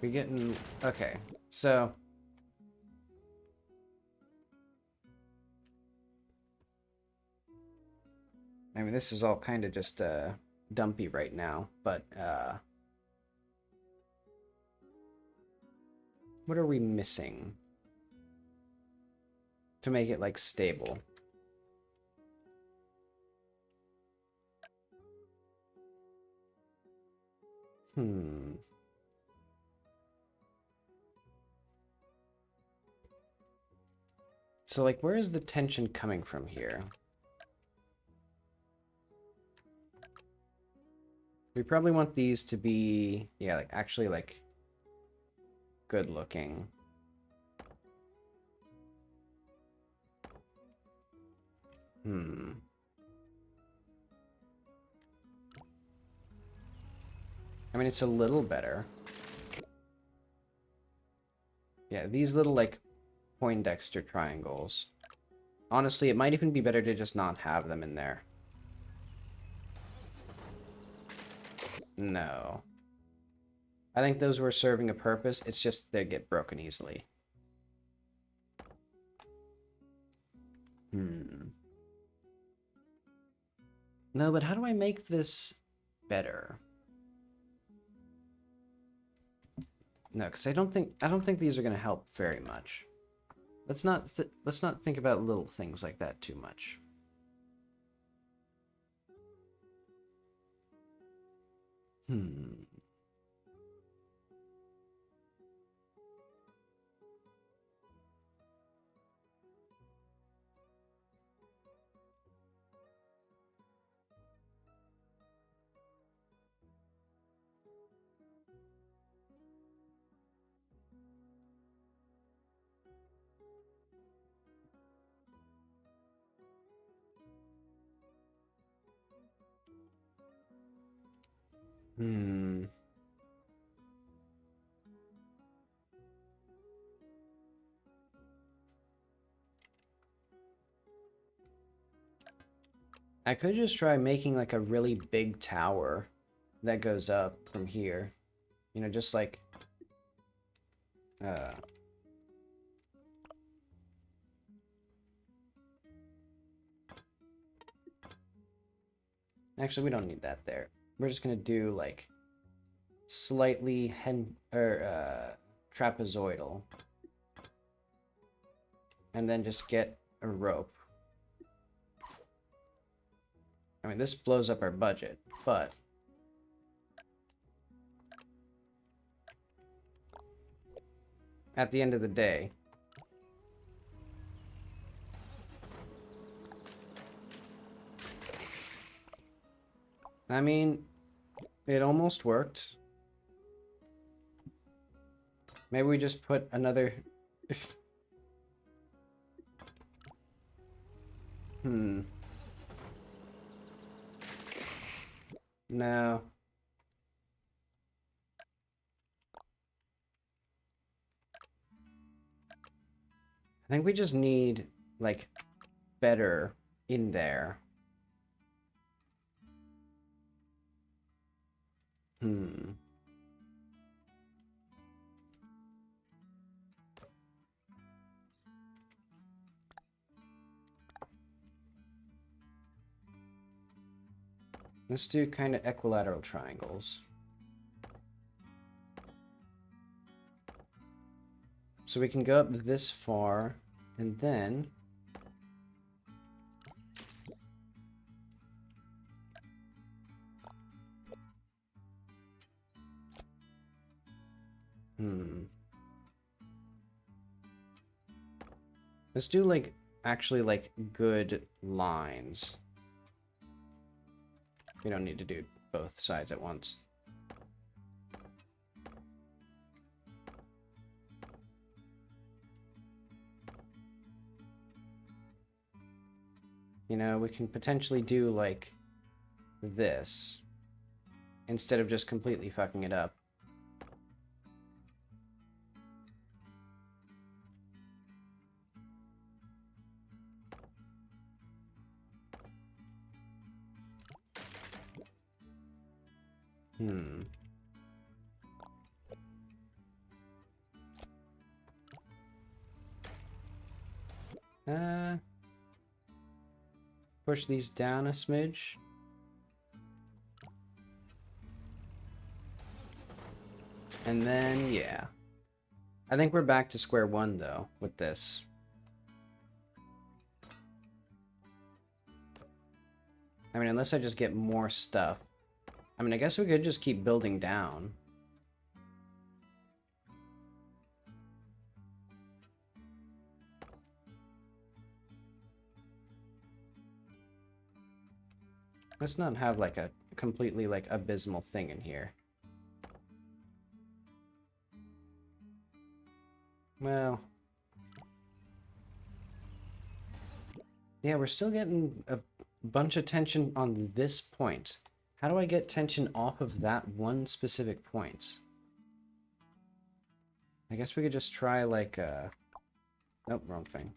Speaker 1: We're getting... Okay, so... I mean, this is all kind of just dumpy right now, but what are we missing to make it, like, stable? So, like, where is the tension coming from here? We probably want these to be, yeah, like, actually, like, good looking. I mean, it's a little better. Yeah, these little, like, Poindexter triangles. Honestly, it might even be better to just not have them in there. No. I think those were serving a purpose. It's just they get broken easily. No, but how do I make this better? No, because I don't think these are going to help very much. Let's not think about little things like that too much. I could just try making like a really big tower that goes up from here. You know, just like actually we don't need that there. We're just gonna do like slightly trapezoidal. And then just get a rope. I mean, this blows up our budget, but at the end of the day, I mean, it almost worked. Maybe we just put another... No. I think we just need, like, better in there. Let's do kind of equilateral triangles. So we can go up this far, and then... Let's do, like, actually, like, good lines. We don't need to do both sides at once. You know, we can potentially do, like, this, instead of just completely fucking it up. Push these down a smidge. And then, yeah. I think we're back to square one, though, with this. I mean, unless I just get more stuff. I mean, I guess we could just keep building down. Let's not have, like, a completely, like, abysmal thing in here. Well... yeah, we're still getting a bunch of tension on this point. How do I get tension off of that one specific point? I guess we could just try, like, nope, wrong thing.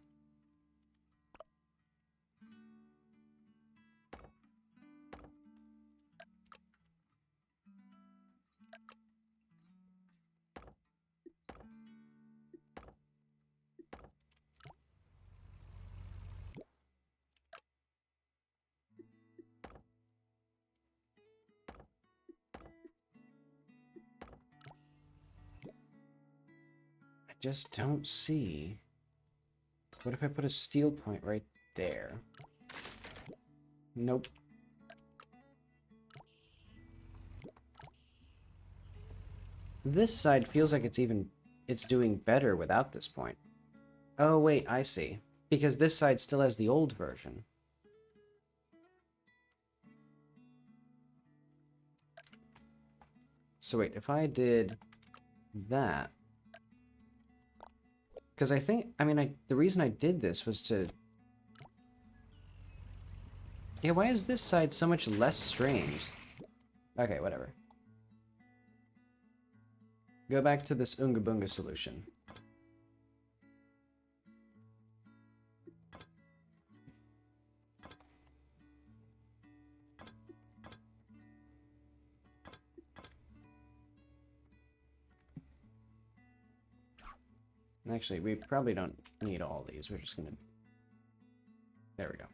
Speaker 1: Just don't see. What if I put a steel point right there? Nope. This side feels like it's doing better without this point. Oh wait, I see. Because this side still has the old version. So wait, if I did that... because I think, I mean, the reason I did this was to... yeah, why is this side so much less strange? Okay, whatever. Go back to this Oonga Boonga solution. Actually, we probably don't need all these. We're just gonna... there we go.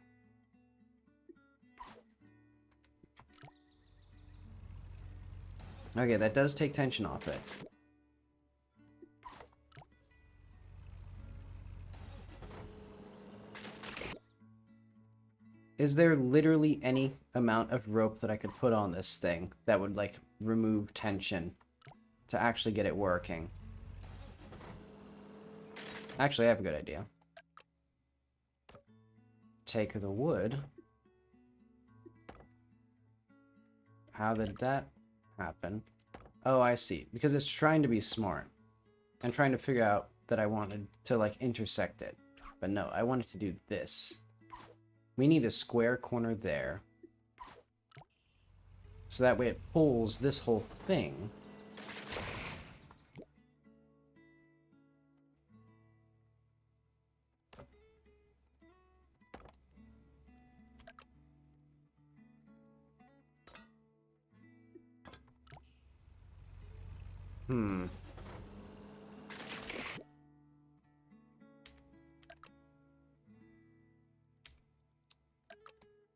Speaker 1: Okay, that does take tension off it. Is there literally any amount of rope that I could put on this thing that would, like, remove tension to actually get it working? Actually, I have a good idea. Take the wood. How did that happen? Oh, I see. Because it's trying to be smart. And trying to figure out that I wanted to, like, intersect it. But no, I wanted to do this. We need a square corner there. So that way it pulls this whole thing.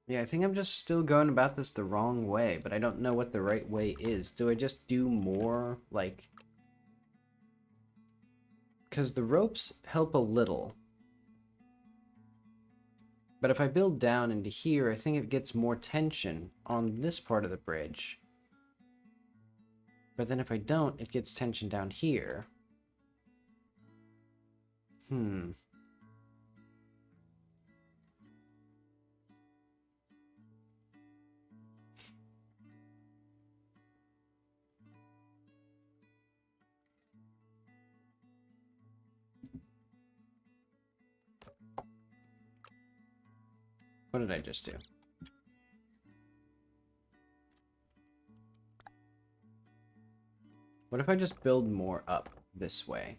Speaker 1: Yeah, I think I'm just still going about this the wrong way, but I don't know what the right way is. Do I just do more, like... because the ropes help a little. But if I build down into here, I think it gets more tension on this part of the bridge. But then if I don't, it gets tension down here. Hmm. What did I just do? What if I just build more up this way?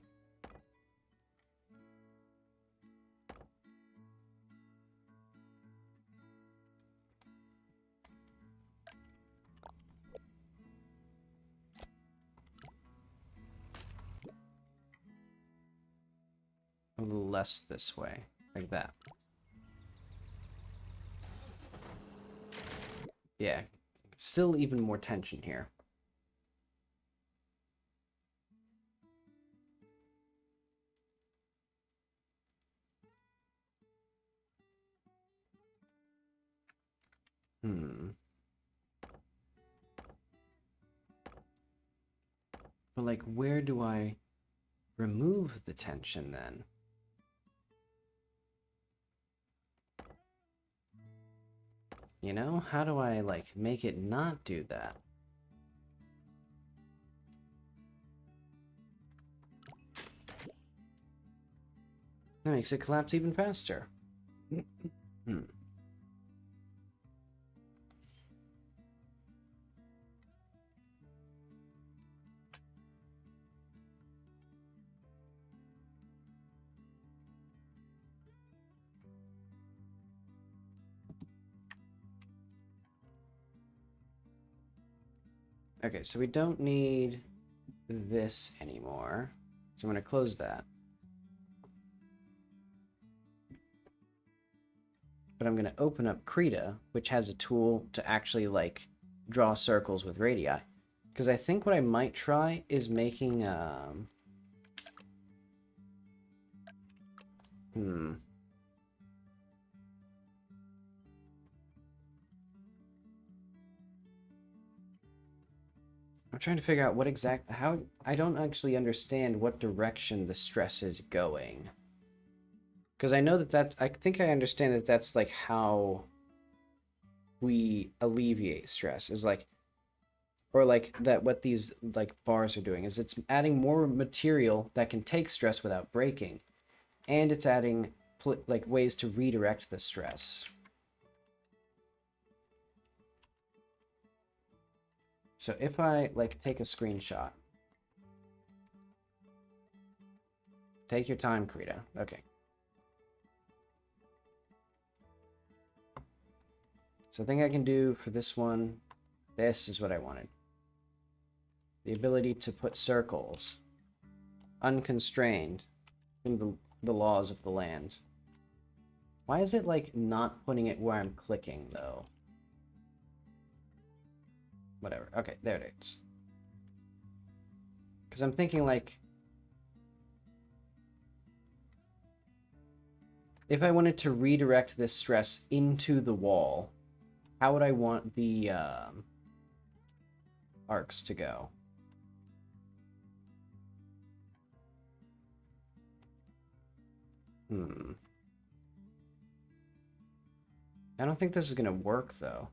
Speaker 1: A little less this way, like that. Yeah, still even more tension here. Hmm. But like, where do I remove the tension then? You know, how do I like make it not do that? That makes it collapse even faster. Hmm. Okay, so we don't need this anymore. So I'm going to close that. But I'm going to open up Krita, which has a tool to actually like draw circles with radii. Because I think what I might try is making I'm trying to figure out what how I don't actually understand what direction the stress is going. Because I know that I think I understand that that's like how we alleviate stress is like, or like that what these like bars are doing is it's adding more material that can take stress without breaking, and it's adding like ways to redirect the stress. So if I like take a screenshot, take your time, Krita. Okay. So I think I can do for this one, this is what I wanted. The ability to put circles, unconstrained, from the laws of the land. Why is it like not putting it where I'm clicking though? Whatever. Okay, there it is. Because I'm thinking like, if I wanted to redirect this stress into the wall, how would I want the arcs to go? I don't think this is going to work, though.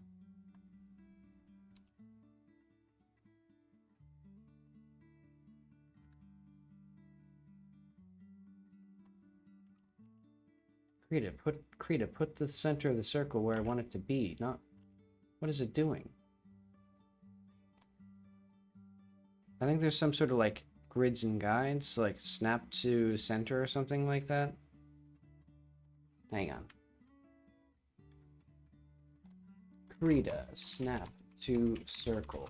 Speaker 1: Krita, put the center of the circle where I want it to be, not... What is it doing? I think there's some sort of, like, grids and guides, so, like, snap to center or something like that. Hang on. Krita, snap to circle.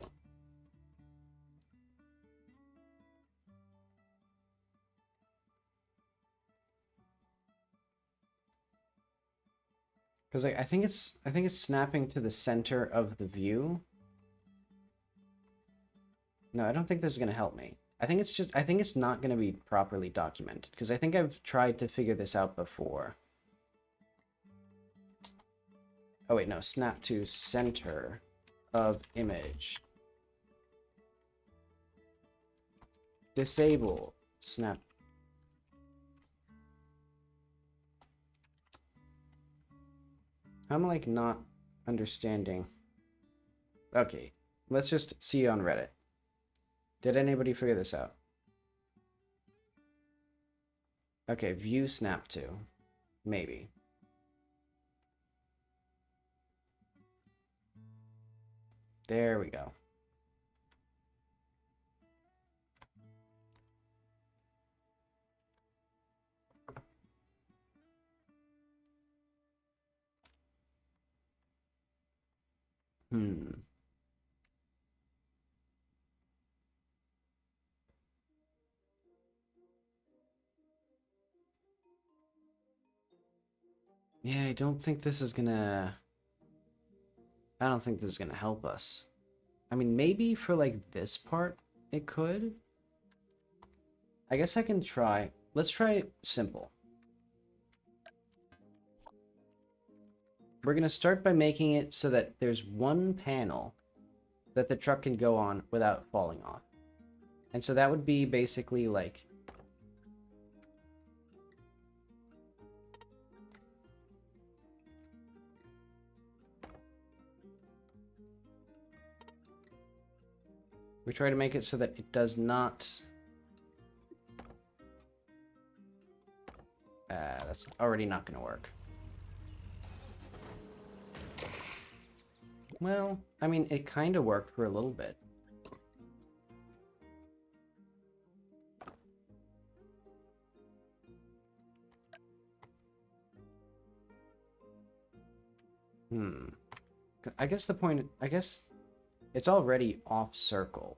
Speaker 1: Because like, I think it's snapping to the center of the view. No, I don't think this is gonna help me. I think it's not gonna be properly documented because I think I've tried to figure this out before. Oh wait, no, snap to center of image. Disable snap. I'm like not understanding. Okay, let's just see on Reddit. Did anybody figure this out? Okay, view snap to. Maybe. There we go. Yeah, I don't think this is gonna... I don't think this is gonna help us. I mean, maybe for, like, this part, it could. I guess I can try... Let's try simple. We're gonna start by making it so that there's one panel that the truck can go on without falling off. And so that would be basically, like... We try to make it so that it does not... that's already not going to work. Well, I mean, it kind of worked for a little bit. I guess the point... I guess it's already off circle.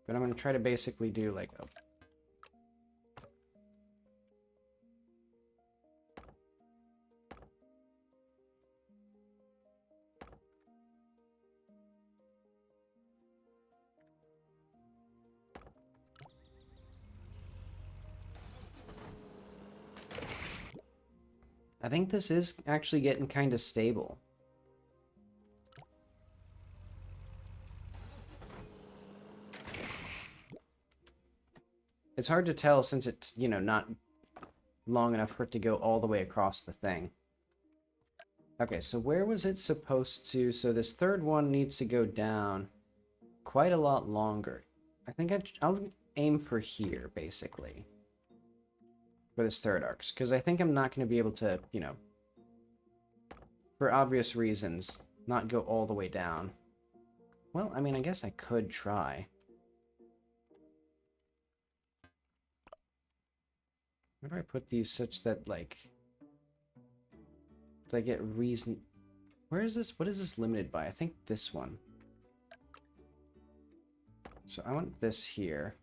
Speaker 1: But I'm going to try to basically do, like, a... I think this is actually getting kind of stable. It's hard to tell since it's, you know, not long enough for it to go all the way across the thing. Okay, so where was it supposed to... So this third one needs to go down quite a lot longer. I think I'll aim for here, basically. For this third arc, because I think I'm not going to be able to, you know, for obvious reasons, not go all the way down. Well, I mean, I guess I could try. Where do I put these such that, like, I get reason... Where is this? What is this limited by? I think this one. So I want this here.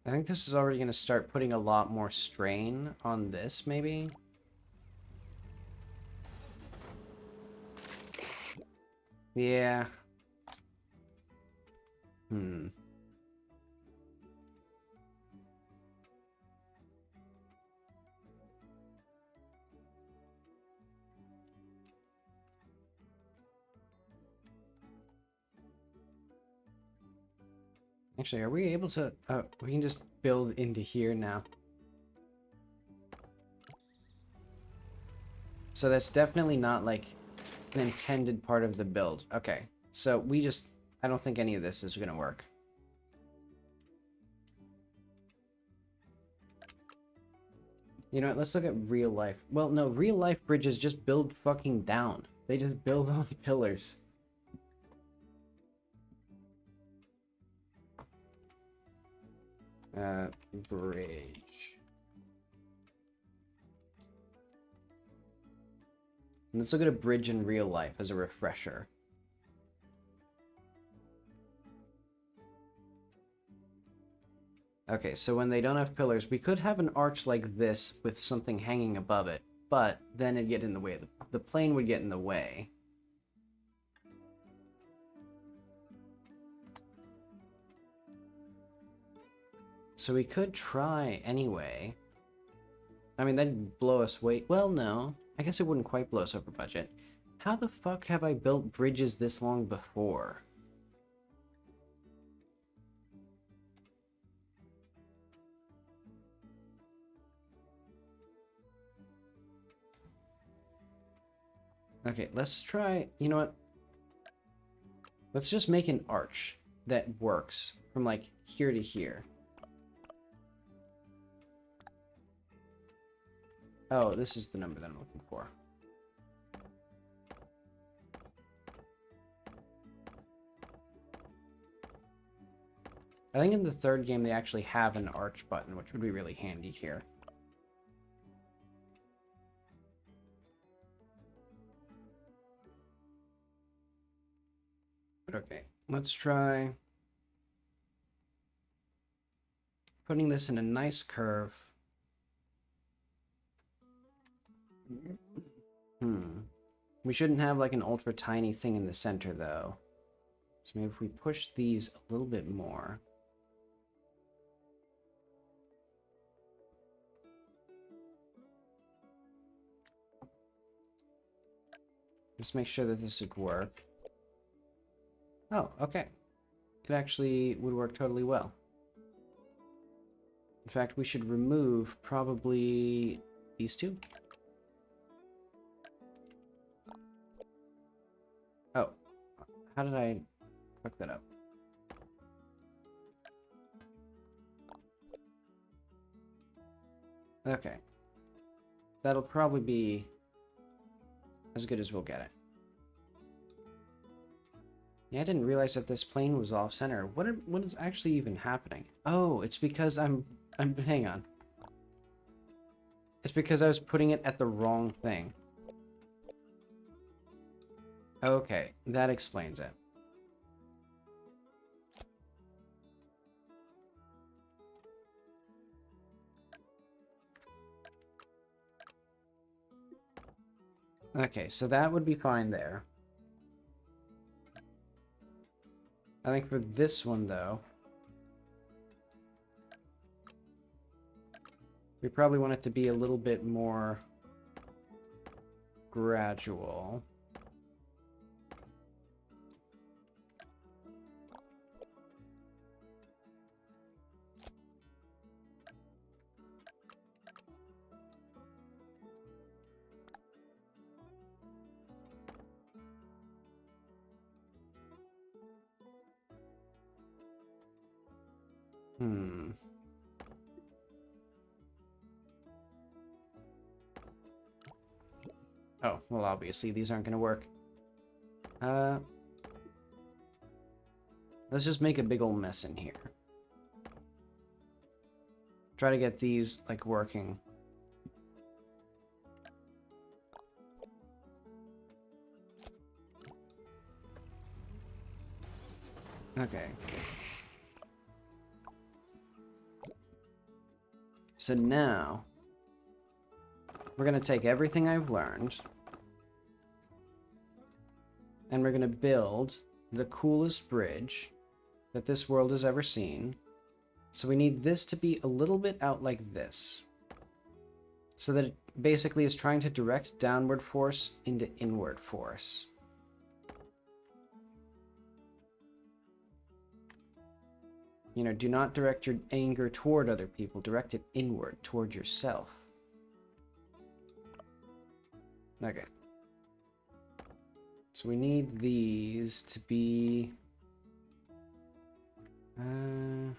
Speaker 1: I think this is already going to start putting a lot more strain on this, maybe? Yeah. Actually, are we able to... we can just build into here now. So that's definitely not, like, an intended part of the build. Okay, so we just... I don't think any of this is gonna work. You know what, let's look at real life. Well, no, real life bridges just build fucking down. They just build on pillars. Bridge. And let's look at a bridge in real life as a refresher. Okay, so when they don't have pillars, we could have an arch like this with something hanging above it, but then it'd get in the way. The plane would get in the way. So we could try anyway. I mean, that'd blow us way... Well, no. I guess it wouldn't quite blow us over budget. How the fuck have I built bridges this long before? Okay, let's try... You know what? Let's just make an arch that works from, like, here to here. Oh, this is the number that I'm looking for. I think in the third game they actually have an arch button, which would be really handy here. But okay, let's try putting this in a nice curve. We shouldn't have like an ultra tiny thing in the center though. So maybe if we push these a little bit more. Just make sure that this would work. Oh, okay. It actually would work totally well. In fact, we should remove probably these two. Oh, how did I fuck that up? Okay. That'll probably be as good as we'll get it. Yeah, I didn't realize that this plane was off center. What is actually even happening? Oh, it's because I'm hang on. It's because I was putting it at the wrong thing. Okay, that explains it. Okay, so that would be fine there. I think for this one, though, we probably want it to be a little bit more gradual. Oh, well, obviously these aren't going to work. Let's just make a big old mess in here. Try to get these, like, working. Okay. So now, we're going to take everything I've learned, and we're going to build the coolest bridge that this world has ever seen. So we need this to be a little bit out like this, so that it basically is trying to direct downward force into inward force. You know, do not direct your anger toward other people, direct it inward, toward yourself. Okay. So we need these to be... I'm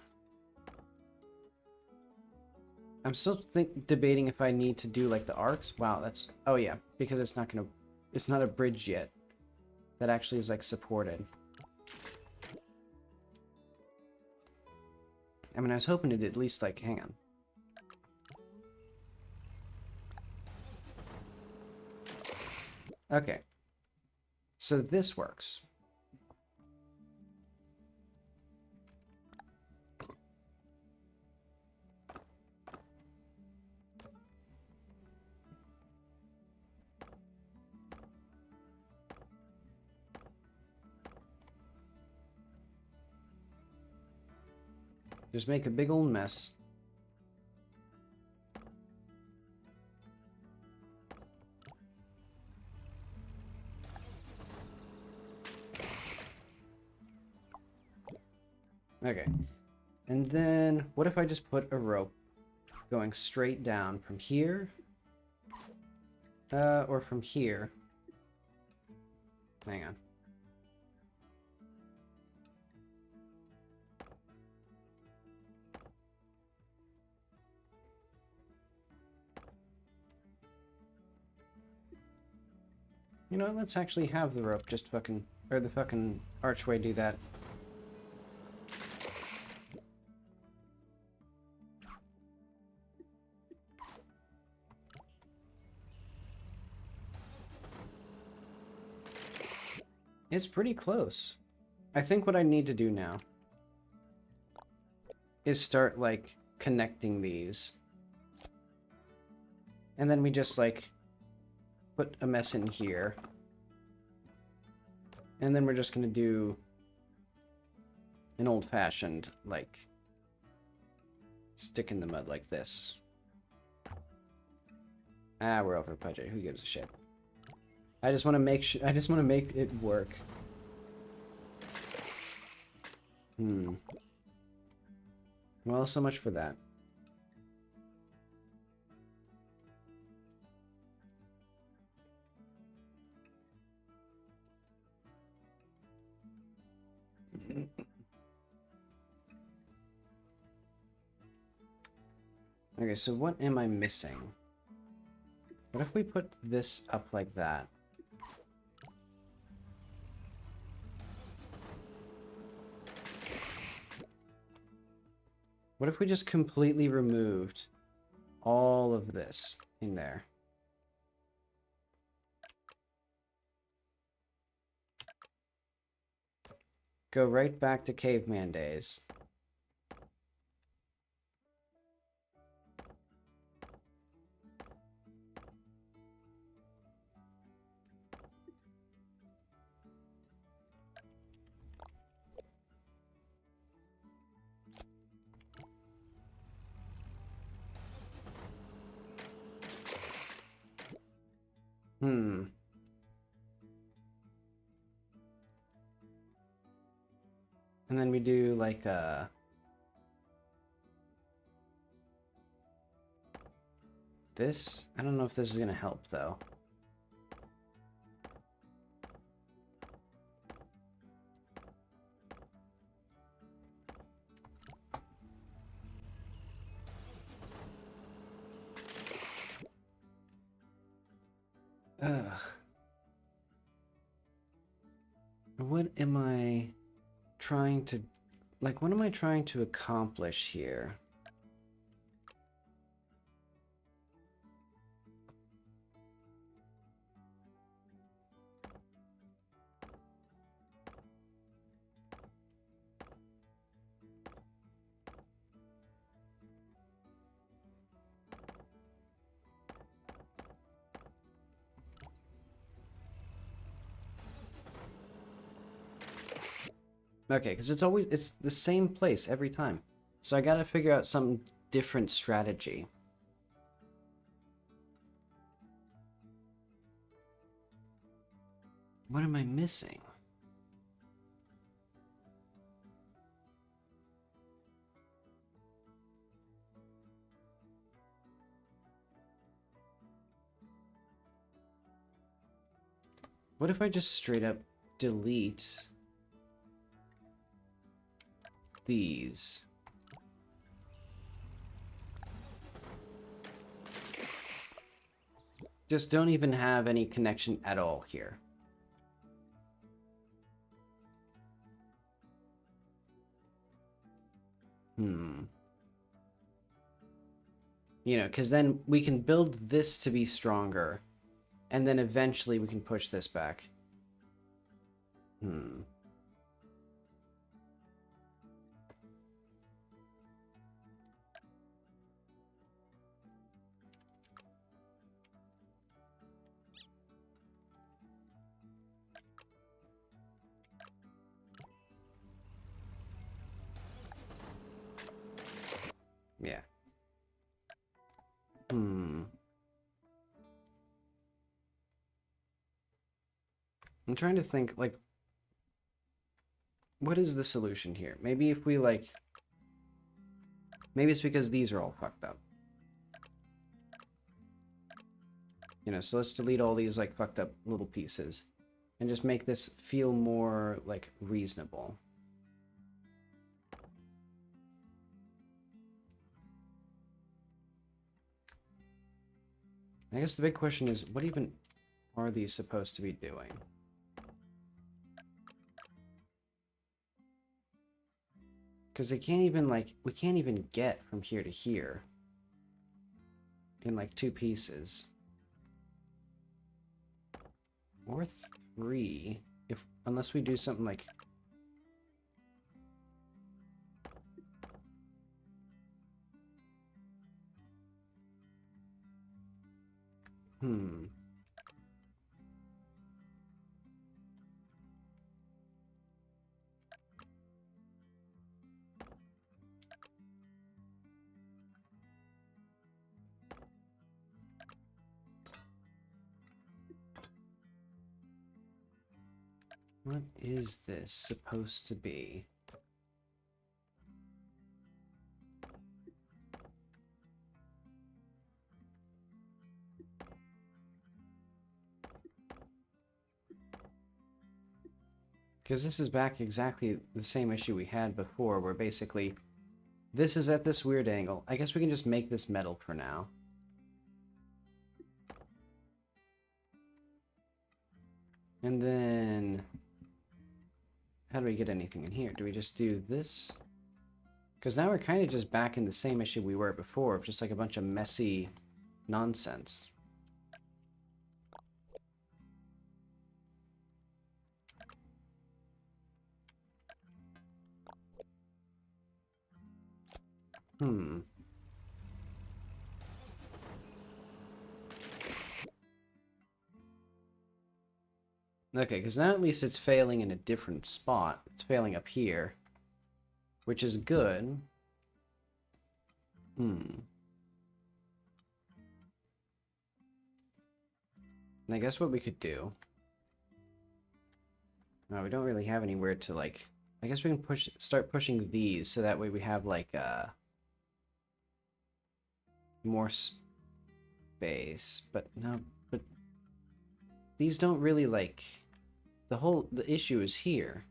Speaker 1: still debating if I need to do, like, the arcs. Wow, that's... Oh, yeah, because it's not gonna... It's not a bridge yet that actually is, like, supported. I mean, I was hoping it'd at least, like, hang on. Okay. So this works. Just make a big old mess. Okay. And then, what if I just put a rope going straight down from here? Or from here. Hang on. You know what, let's actually have the rope just fucking, or the fucking archway do that. It's pretty close. I think what I need to do now is start, like, connecting these. And then we just, like, put a mess in here. And then we're just gonna do an old-fashioned, like, stick in the mud like this. Ah, we're over budget. Who gives a shit? I just want to make sure. I just want to make it work. Well, so much for that. Okay, so what am I missing? What if we put this up like that? What if we just completely removed all of this in there? Go right back to caveman days. And then we do like this. I don't know if this is gonna help though. Ugh. What am I trying to, like, what am I trying to accomplish here? Okay, because it's the same place every time. So I gotta figure out some different strategy. What am I missing? What if I just straight up delete these? Just don't even have any connection at all here. You know, because then we can build this to be stronger, and then eventually we can push this back. Yeah. I'm trying to think, like, what is the solution here? Maybe if we, like... Maybe it's because these are all fucked up. You know, so let's delete all these, like, fucked up little pieces. And just make this feel more, like, reasonable. I guess the big question is, what even are these supposed to be doing? Because they can't even, like, we can't even get from here to here in, like, 2 pieces. Or 3, if unless we do something like... What is this supposed to be? Because this is back exactly the same issue we had before, where basically this is at this weird angle. I guess we can just make this metal for now. And then... how do we get anything in here? Do we just do this? Because now we're kind of just back in the same issue we were before, just like a bunch of messy nonsense. Okay, because now at least it's failing in a different spot. It's failing up here, which is good. And I guess what we could do... No, we don't really have anywhere to, like... I guess we can start pushing these, so that way we have, like, more space. But no, but these don't really, like... The issue is here.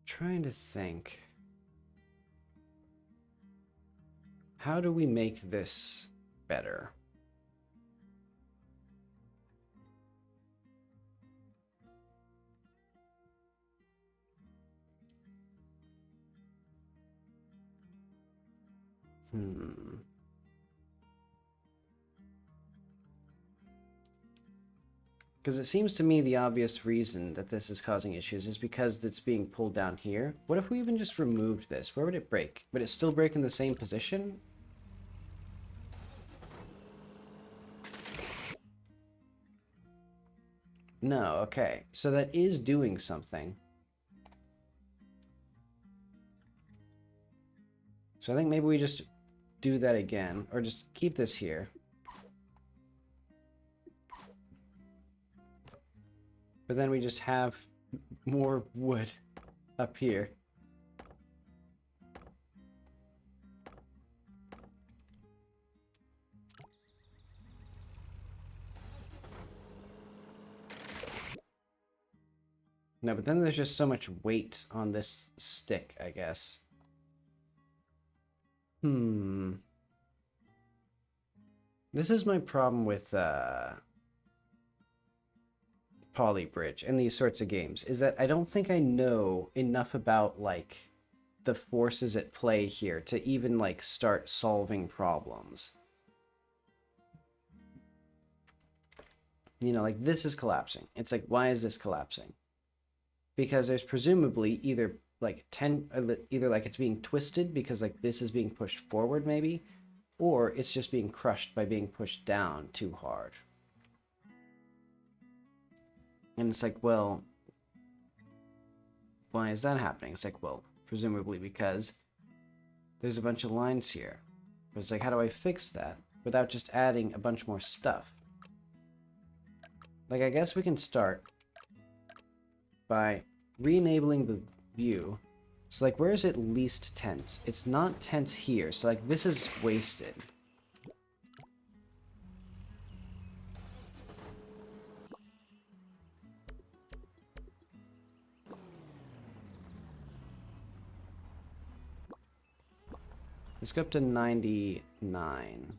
Speaker 1: Trying to think. How do we make this better? Because it seems to me the obvious reason that this is causing issues is because it's being pulled down here. What if we even just removed this? Where would it break? Would it still break in the same position? No, okay. So that is doing something. So I think maybe we just do that again, or just keep this here. But then we just have more wood up here. No, but then there's just so much weight on this stick, I guess. This is my problem with PolyBridge and these sorts of games is that I don't think I know enough about like the forces at play here to even like start solving problems. You know, like this is collapsing. It's like, why is this collapsing? Because there's presumably either like either like it's being twisted because like this is being pushed forward maybe, or it's just being crushed by being pushed down too hard. And it's like, well, why is that happening? It's like, well, presumably because there's a bunch of lines here. But it's like, how do I fix that without just adding a bunch more stuff? Like, I guess we can start by re-enabling the view. So, like, where is it least tense? It's not tense here. So, like, this is wasted. Let's go up to 99.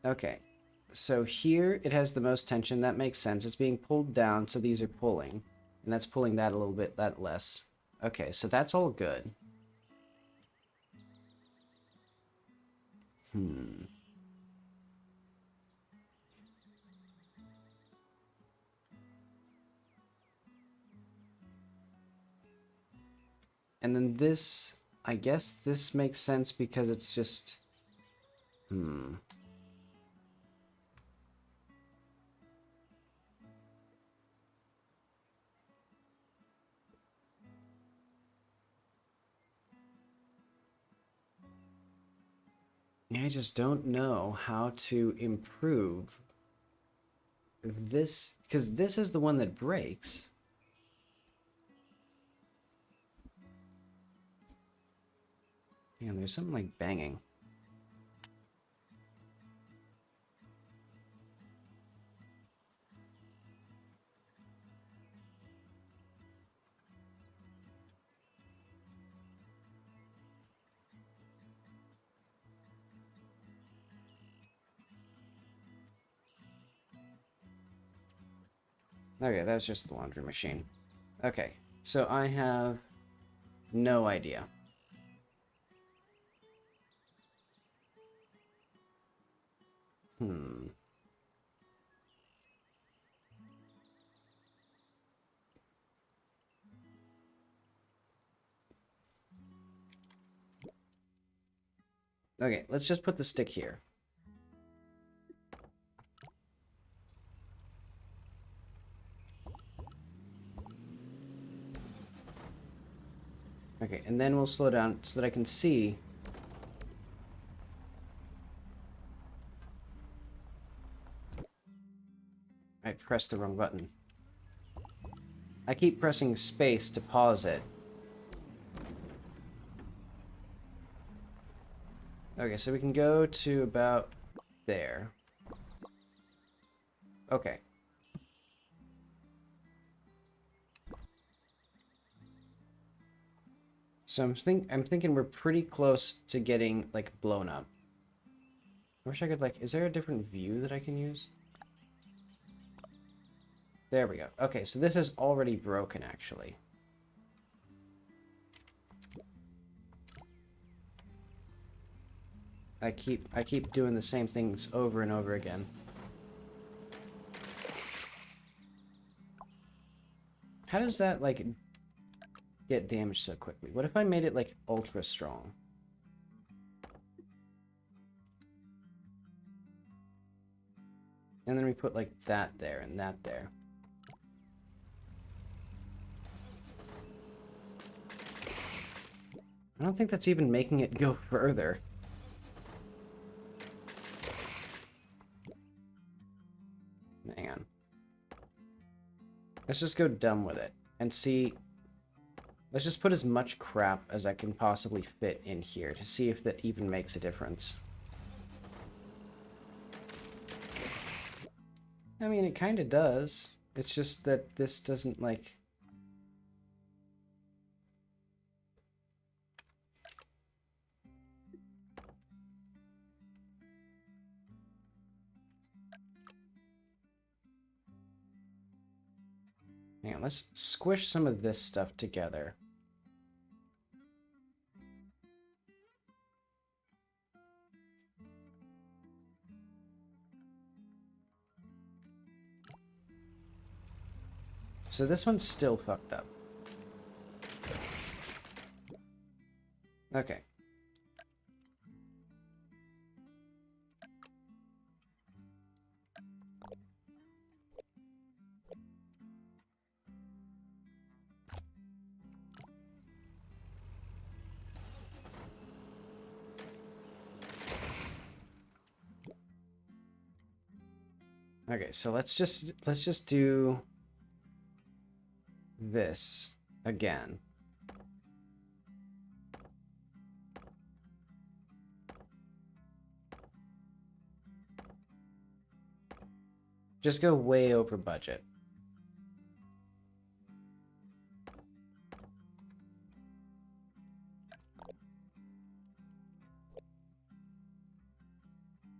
Speaker 1: Okay. So here it has the most tension. That makes sense. It's being pulled down, so these are pulling. And that's pulling that a little bit, that less. Okay, so that's all good. And then this, I guess this makes sense because it's just... I just don't know how to improve this, because this is the one that breaks. Man, there's something like banging. Okay, that's just the laundry machine. Okay, so I have no idea. Okay, let's just put the stick here. Okay, and then we'll slow down so that I can see. I pressed the wrong button. I keep pressing space to pause it. Okay, so we can go to about there. Okay. So I'm thinking we're pretty close to getting like blown up. I wish I could like, is there a different view that I can use? There we go. Okay, so this is already broken actually. I keep doing the same things over and over again. How does that like get damaged so quickly? What if I made it like ultra strong? And then we put like that there and that there. I don't think that's even making it go further. Hang on. Let's just go dumb with it and see. Let's just put as much crap as I can possibly fit in here to see if that even makes a difference. I mean, it kind of does. It's just that this doesn't, like... Hang on, let's squish some of this stuff together. So this one's still fucked up. Okay. Okay, so let's just do this again. Just go way over budget.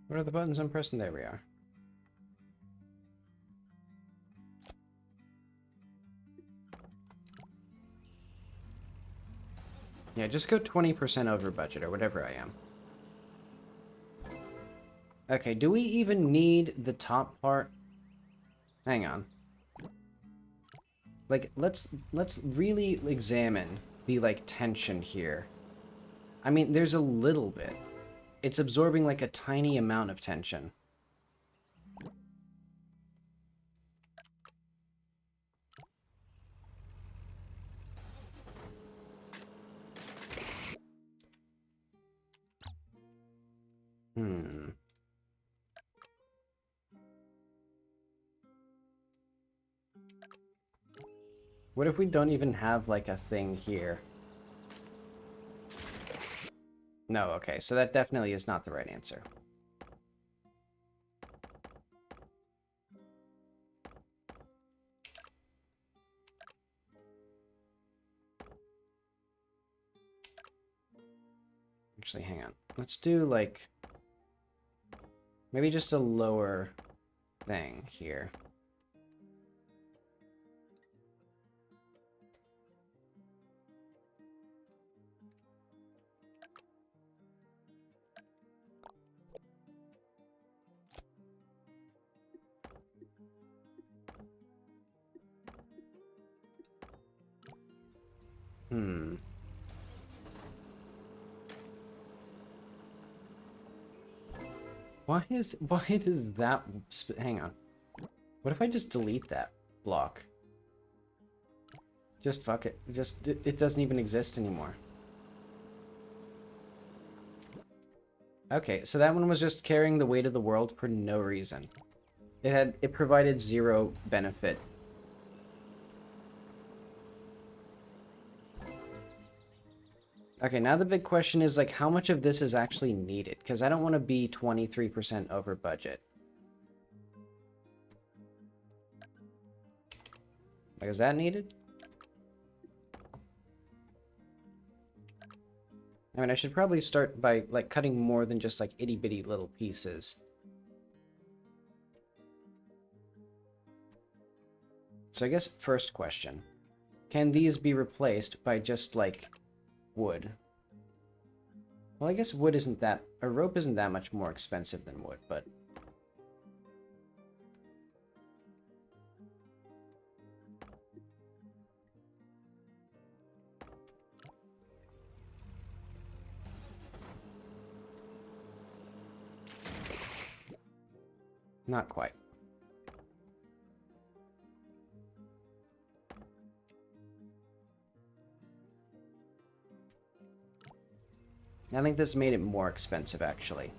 Speaker 1: What are the buttons I'm pressing? There we are. Yeah, just go 20% over budget or whatever I am. Okay, do we even need the top part? Hang on. Like, let's really examine the, like, tension here. I mean, there's a little bit. It's absorbing, like, a tiny amount of tension. What if we don't even have, like, a thing here? No, okay, so that definitely is not the right answer. Actually, hang on. Let's do, like, maybe just a lower thing here. Why does that... Hang on. What if I just delete that block? Just fuck it. It doesn't even exist anymore. Okay, so that one was just carrying the weight of the world for no reason. It provided zero benefit. Okay, now the big question is, like, how much of this is actually needed? Because I don't want to be 23% over budget. Like, is that needed? I mean, I should probably start by, like, cutting more than just, like, itty-bitty little pieces. So I guess first question. Can these be replaced by just, like, wood? Well, I guess wood isn't that... A rope isn't that much more expensive than wood, but... Not quite. I think this made it more expensive, actually.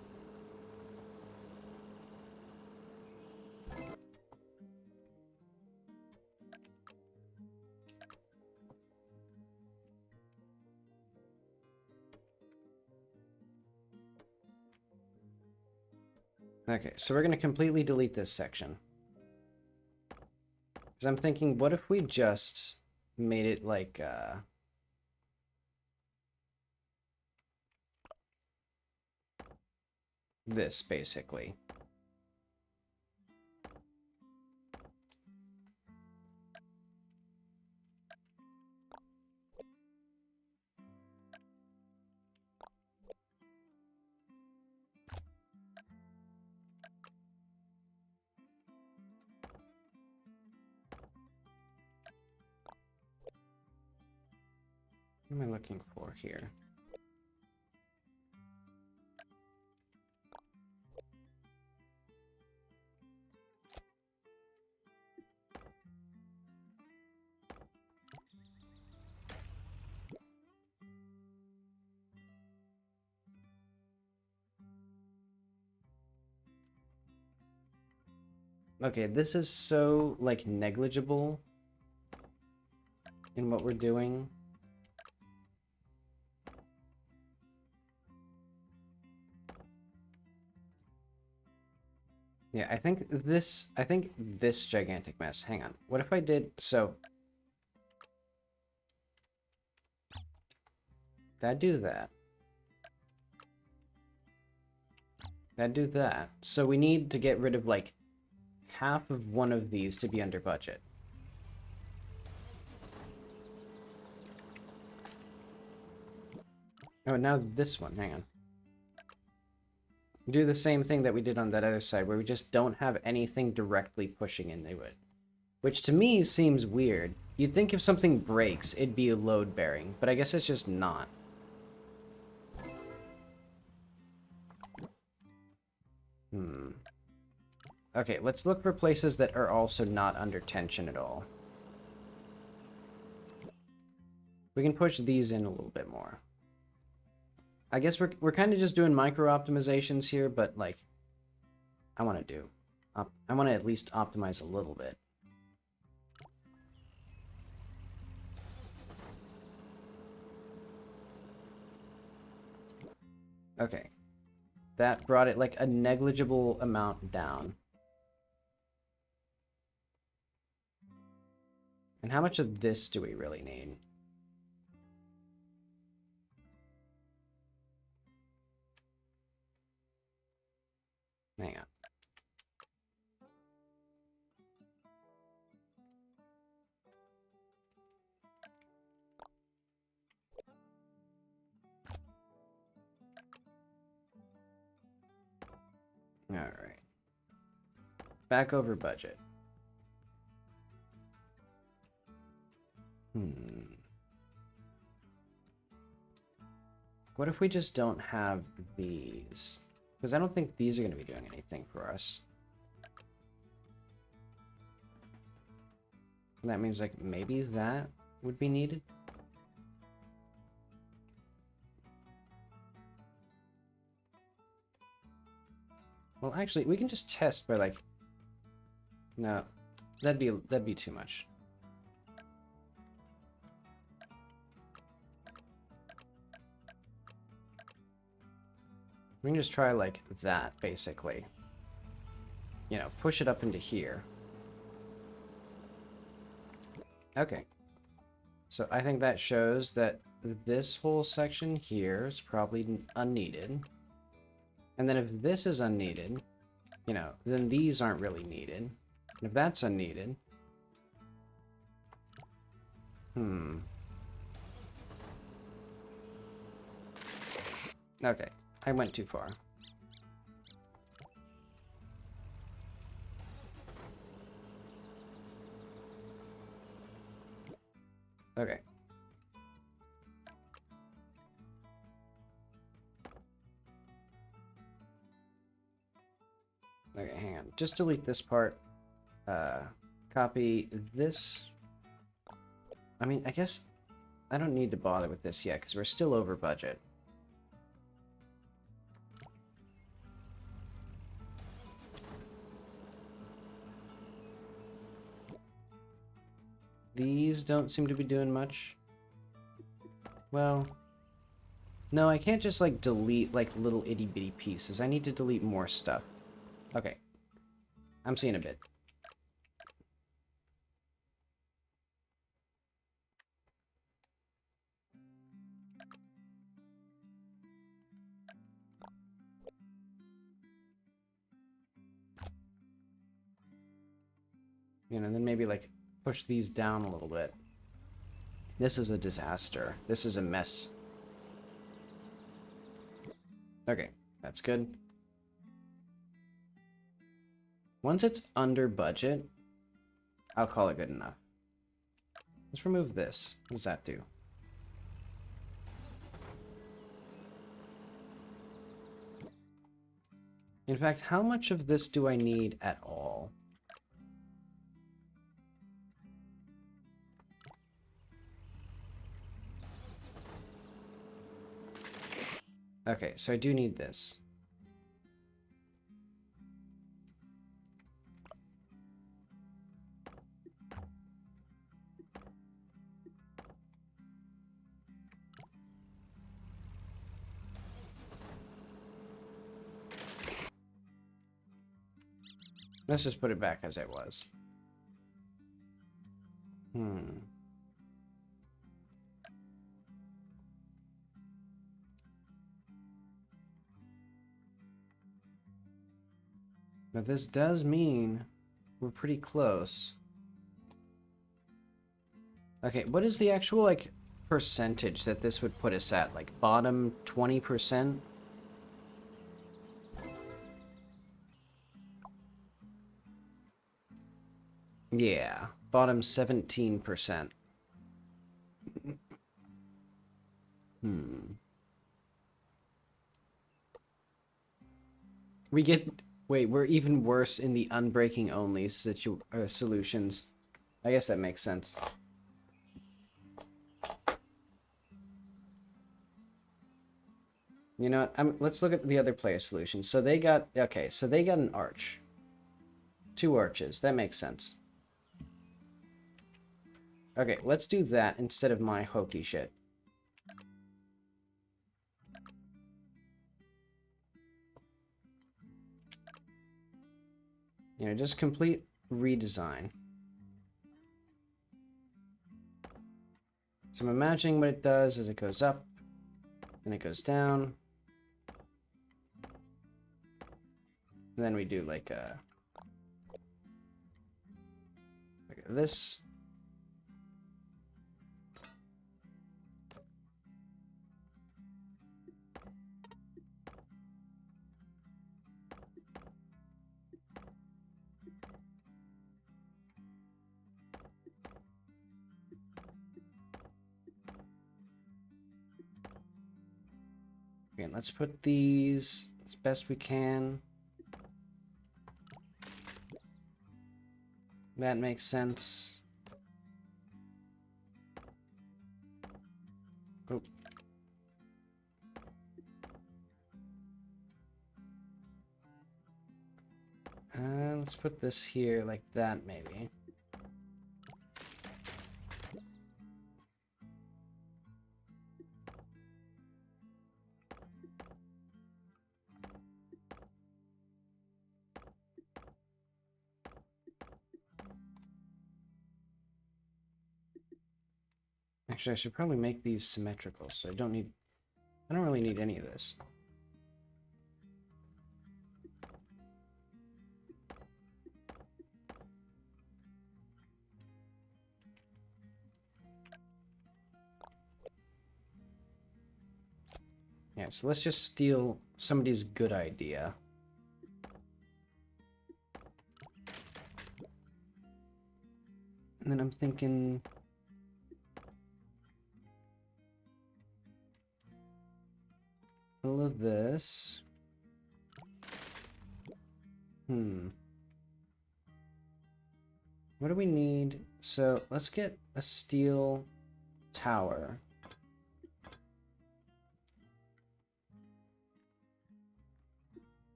Speaker 1: Okay, so we're going to completely delete this section. Because I'm thinking, what if we just made it like, this, basically. What am I looking for here? Okay, this is so, like, negligible in what we're doing. Yeah, I think this gigantic mess. Hang on. What if I did, so that'd do that. That'd do that. So we need to get rid of, like, half of one of these to be under budget. Oh, now this one. Hang on. Do the same thing that we did on that other side, where we just don't have anything directly pushing into it. Which to me seems weird. You'd think if something breaks, it'd be load-bearing, but I guess it's just not. Okay, let's look for places that are also not under tension at all. We can push these in a little bit more. I guess we're kind of just doing micro optimizations here, but like, I want to at least optimize a little bit. Okay, that brought it like a negligible amount down. And how much of this do we really need? Hang on. All right. Back over budget. What if we just don't have these? Because I don't think these are going to be doing anything for us. And that means, like, maybe that would be needed? Well, actually, we can just test by, like... No, that'd be too much. We can just try, like, that, basically. You know, push it up into here. Okay. So I think that shows that this whole section here is probably unneeded. And then if this is unneeded, you know, then these aren't really needed. And if that's unneeded... Okay, I went too far. Okay. Okay, hang on. Just delete this part. Copy this. I mean, I guess I don't need to bother with this yet, because we're still over budget. These don't seem to be doing much. Well, no, I can't just, like, delete, like, little itty-bitty pieces. I need to delete more stuff. Okay. I'm seeing a bit. You know, then maybe, like, push these down a little bit. This is a disaster. This is a mess. Okay, that's good. Once it's under budget, I'll call it good enough. Let's remove this. What does that do? In fact, how much of this do I need at all? Okay, so I do need this. Let's just put it back as it was. But this does mean we're pretty close. Okay, what is the actual, like, percentage that this would put us at? Like, bottom 20%? Yeah, bottom 17%. We get... Wait, we're even worse in the unbreaking only solutions. I guess that makes sense. You know what? Let's look at the other player solutions. So they got... Okay, so they got an arch. 2 arches. That makes sense. Okay, let's do that instead of my hokey shit. You know, just complete redesign. So I'm imagining what it does is it goes up, then it goes down. And then we do like this. Okay, let's put these as best we can. That makes sense. Oh. Let's put this here like that, maybe. Actually, I should probably make these symmetrical, so I don't really need any of this. Yeah, so let's just steal somebody's good idea. And then I'm thinking... all of this. What do we need? So let's get a steel tower.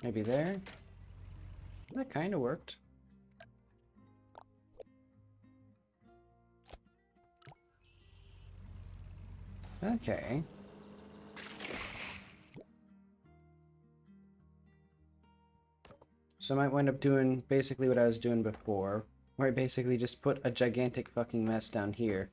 Speaker 1: Maybe there? That kind of worked. Okay. So I might wind up doing basically what I was doing before, where I basically just put a gigantic fucking mess down here.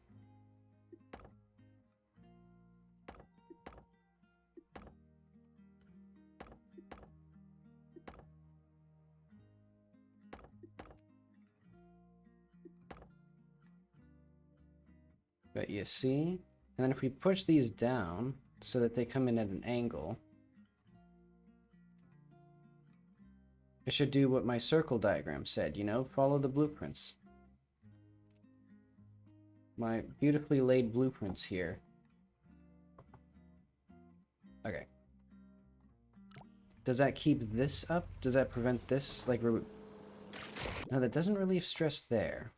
Speaker 1: But you see? And then if we push these down so that they come in at an angle, I should do what my circle diagram said, you know, follow the blueprints. My beautifully laid blueprints here. Okay. Does that keep this up? Does that prevent this, like, no, that doesn't relieve stress there.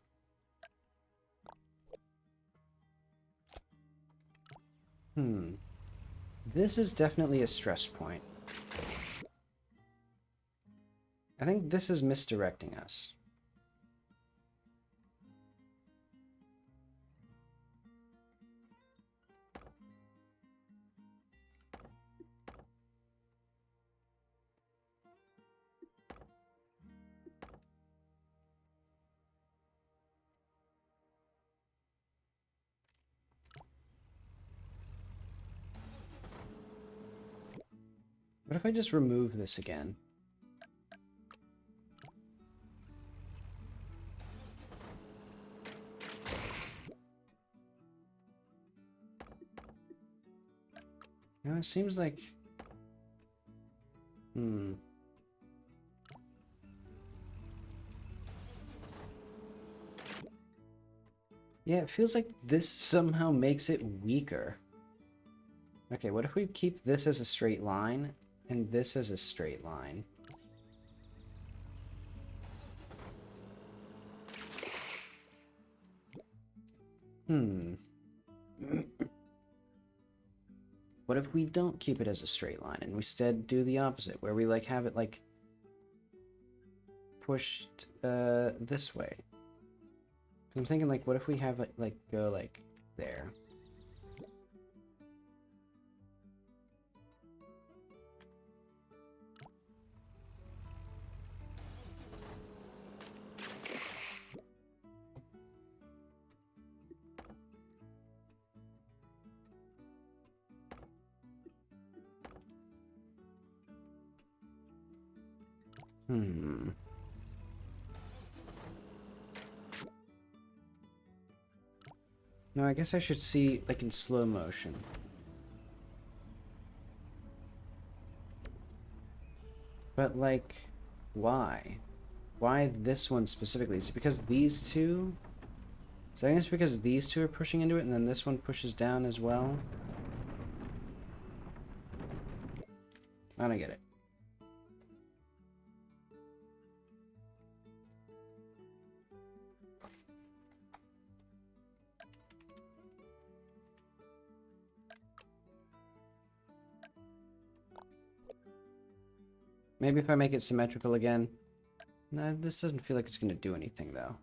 Speaker 1: This is definitely a stress point. I think this is misdirecting us. What if I just remove this again? No, it seems like... Yeah, it feels like this somehow makes it weaker. Okay, what if we keep this as a straight line, and this as a straight line? What if we don't keep it as a straight line, and we instead do the opposite, where we, like, have it, like, pushed, this way? I'm thinking, like, what if we have it, like, go, like, there? No, I guess I should see, like, in slow motion. But, like, why? Why this one specifically? Is it because these two? So I guess because these two are pushing into it, and then this one pushes down as well? I don't get it. Maybe if I make it symmetrical again. Nah, this doesn't feel like it's going to do anything, though.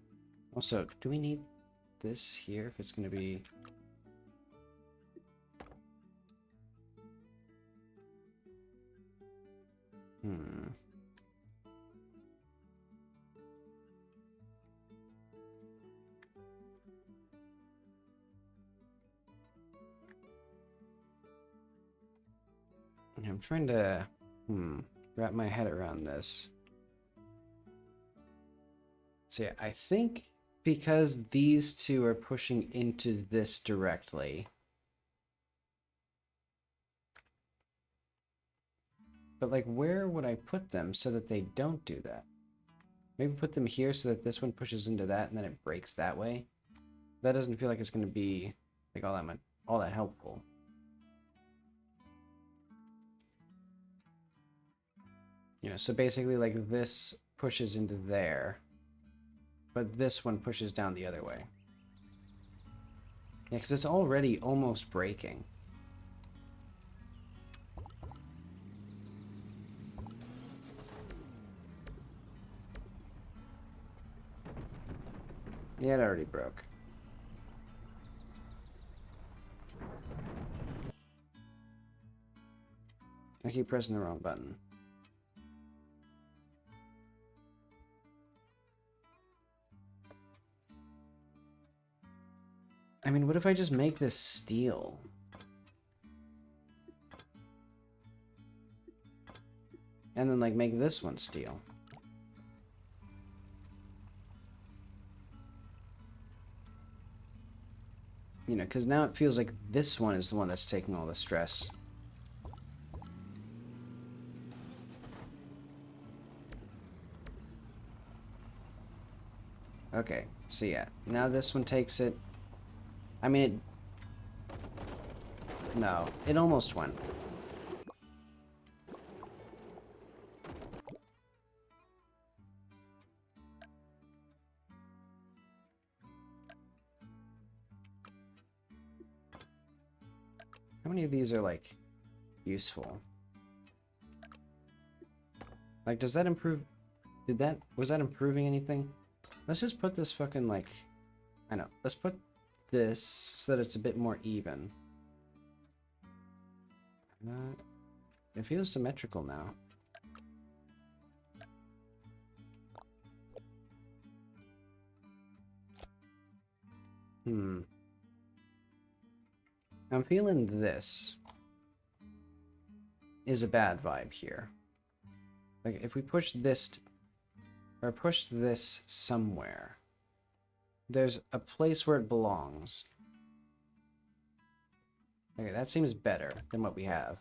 Speaker 1: Also, do we need this here if it's going to be... I'm trying to... wrap my head around this. So yeah, I think because these two are pushing into this directly. But, like, where would I put them so that they don't do that? Maybe put them here so that this one pushes into that and then it breaks that way. That doesn't feel like it's going to be, like, all that helpful. You know, so basically, like, this pushes into there, but this one pushes down the other way. Yeah, because it's already almost breaking. Yeah, it already broke. I keep pressing the wrong button. I mean, what if I just make this steel? And then, like, make this one steel. You know, because now it feels like this one is the one that's taking all the stress. Okay, so yeah, now this one takes it. I mean, no, it almost went. How many of these are, like, useful? Like, does that improve? Was that improving anything? Let's just put this fucking, like, I know. Let's put this so that it's a bit more even. It feels symmetrical now. I'm feeling this is a bad vibe here. Like, if we push this, or push this somewhere, there's a place where it belongs. Okay, that seems better than what we have.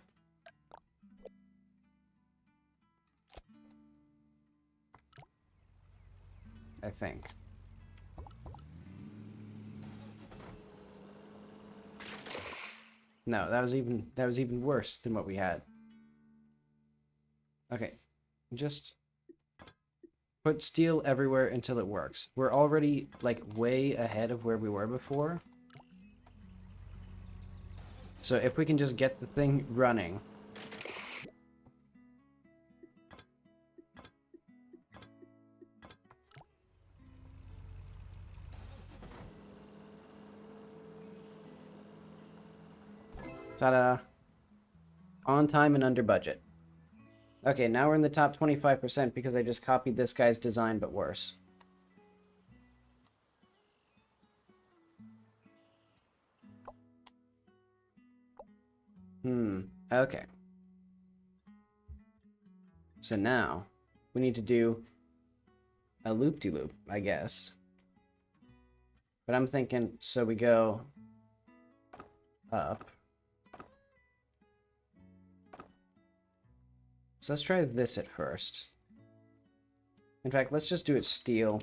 Speaker 1: I think. No, that was even worse than what we had. Okay, just put steel everywhere until it works. We're already, like, way ahead of where we were before. So if we can just get the thing running. Ta-da! On time and under budget. Okay, now we're in the top 25% because I just copied this guy's design, but worse. Okay. So now, we need to do a loop-de-loop, I guess. But I'm thinking, so we go up. So let's try this at first. In fact, let's just do it steel.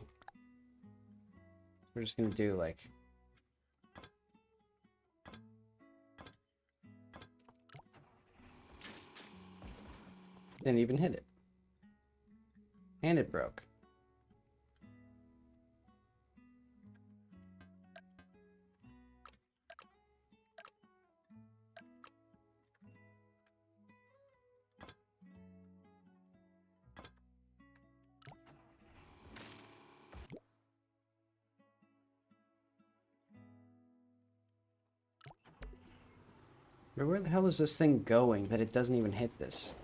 Speaker 1: We're just gonna do, like... Didn't even hit it. And it broke. But where the hell is this thing going that it doesn't even hit this?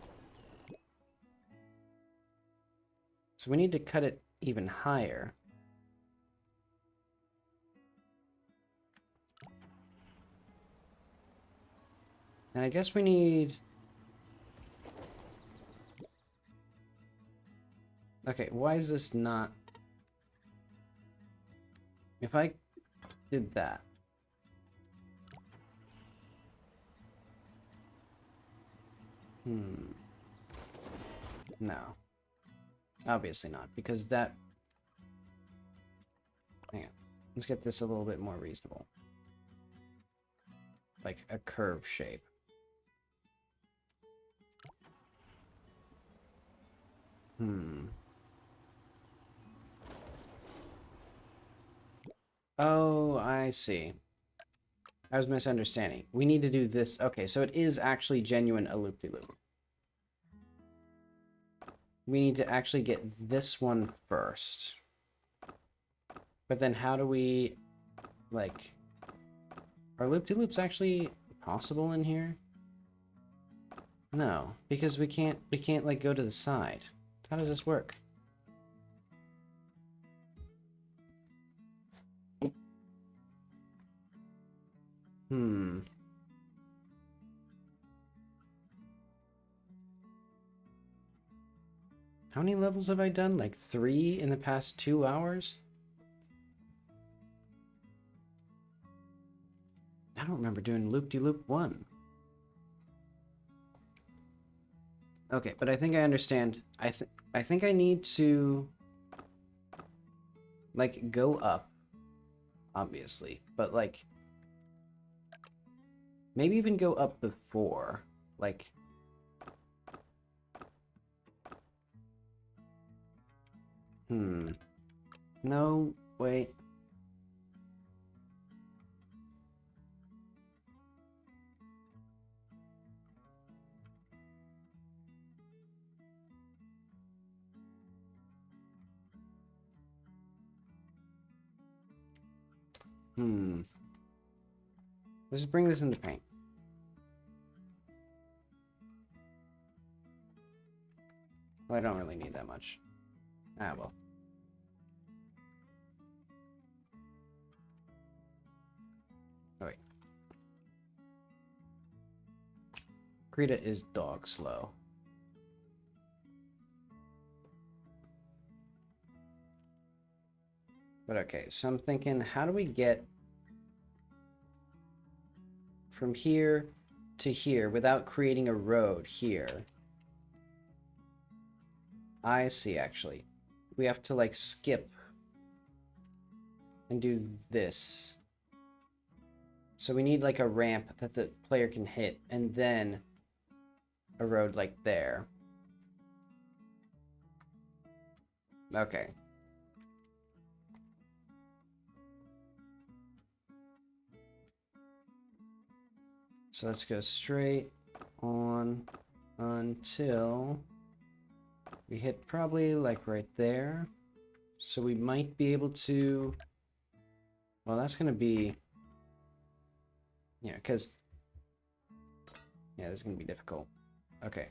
Speaker 1: So we need to cut it even higher. And I guess we need... Okay, why is this not... If I did that... No. Obviously not, because that... Hang on. Let's get this a little bit more reasonable. Like a curve shape. Oh, I see. I was misunderstanding. We need to do this. Okay, so it is actually genuine a loop-de-loop. We need to actually get this one first. But then how do we, like... Are loop-de-loops actually possible in here? No, because we can't, like, go to the side. How does this work? How many levels have I done? Like 3 in the past 2 hours? I don't remember doing loop-de-loop 1. Okay, but I think I understand. I think I need to... Like, go up, obviously, but like, maybe even go up before, like, no, wait. Let's just bring this into paint. Well, I don't really need that much. Ah, well. Oh, wait. Krita is dog slow. But okay, so I'm thinking, how do we get from here to here without creating a road here? I see, actually. We have to, like, skip and do this. So we need, like, a ramp that the player can hit, and then a road, like, there. Okay. So let's go straight on until we hit probably, like, right there. So we might be able to... Well, that's going to be... Yeah, because... Yeah, this is going to be difficult. Okay.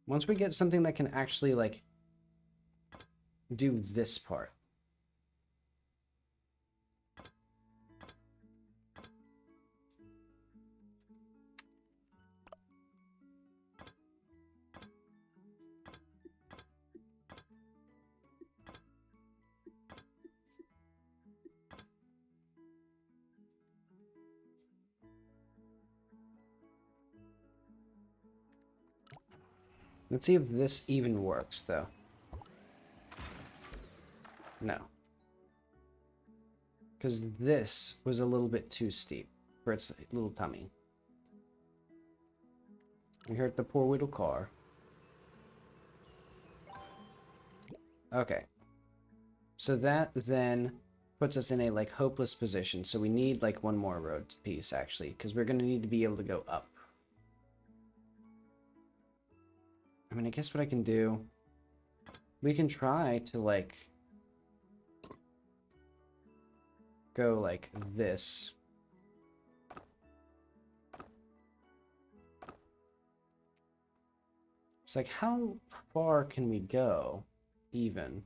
Speaker 1: Once we get something that can actually, like, do this part. Let's see if this even works, though. No. Because this was a little bit too steep for its little tummy. We hurt the poor little car. Okay. So that then puts us in a, like, hopeless position. So we need, like, one more road piece, actually. Because we're going to need to be able to go up. I mean, I guess what I can do... We can try to, like... go like this. It's like, how far can we go, even?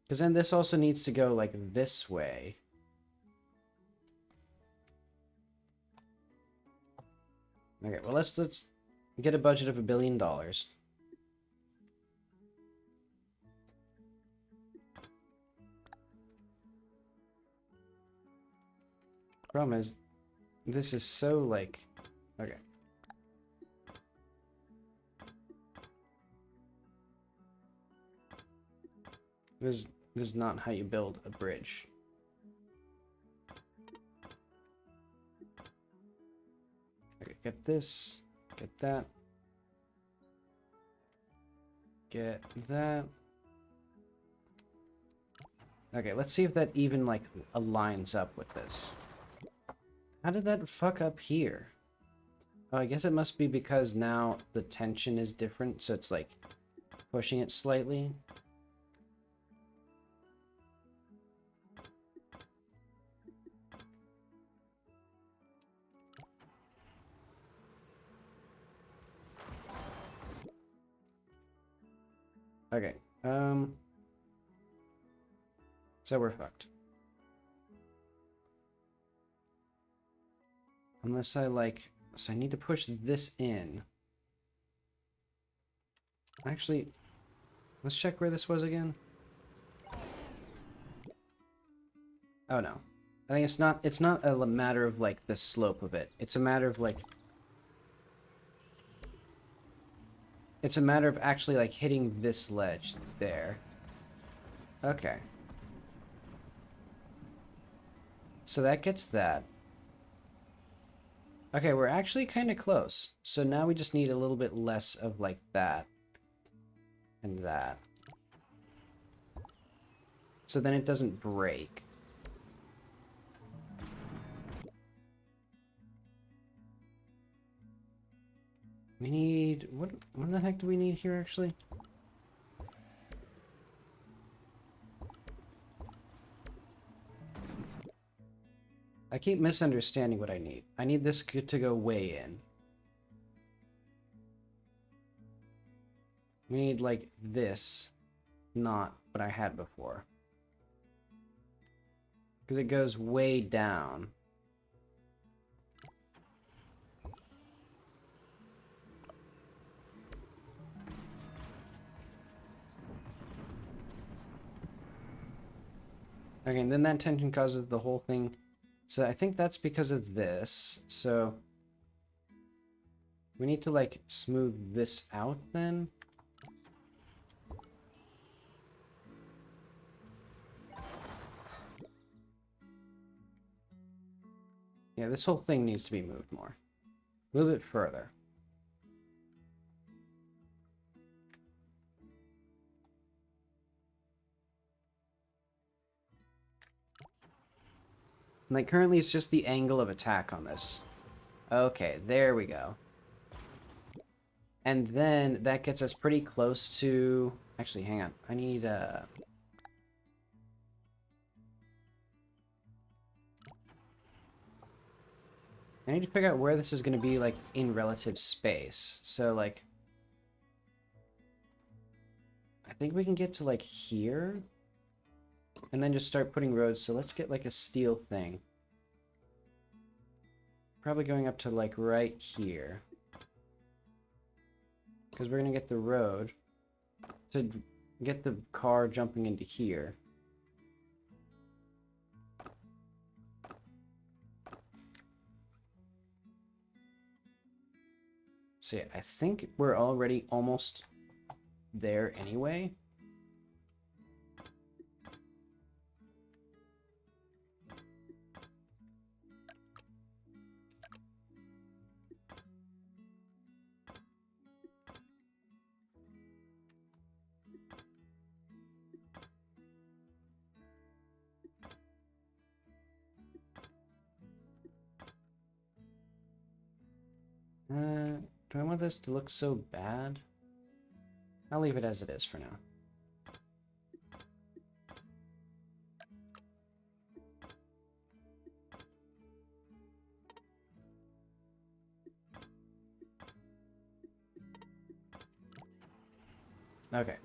Speaker 1: Because then this also needs to go, like, this way. Okay, well, let's get a budget of $1 billion. Problem is, this is so, like... Okay. This is not how you build a bridge. Okay, get this, get that, get that. Okay, let's see if that even, like, aligns up with this. How did that fuck up here? Oh, I guess it must be because now the tension is different, so it's, like, pushing it slightly. Okay, so we're fucked. Unless I, like... So I need to push this in. Actually, let's check where this was again. Oh, no. I think it's not a matter of, like, the slope of it. It's a matter of, like... It's a matter of actually, like, hitting this ledge there. Okay. So that gets that. Okay, we're actually kind of close. So now we just need a little bit less of, like, that. And that. So then it doesn't break. We need... What the heck do we need here, actually? I keep misunderstanding what I need. I need this to go way in. We need, like, this. Not what I had before. Because it goes way down. Okay, and then that tension causes the whole thing. So I think that's because of this. So we need to, like, smooth this out then. Yeah, this whole thing needs to be moved more. Move it further. Like, currently it's just the angle of attack on this. Okay, there we go. And then that gets us pretty close to... Actually, hang on. I need, I need to figure out where this is going to be, like, in relative space. So, like... I think we can get to, like, here. And then just start putting roads. So let's get, like, a steel thing. Probably going up to, like, right here. Because we're going to get the road to get the car jumping into here. So yeah, I think we're already almost there anyway. Do I want this to look so bad? I'll leave it as it is for now. Okay.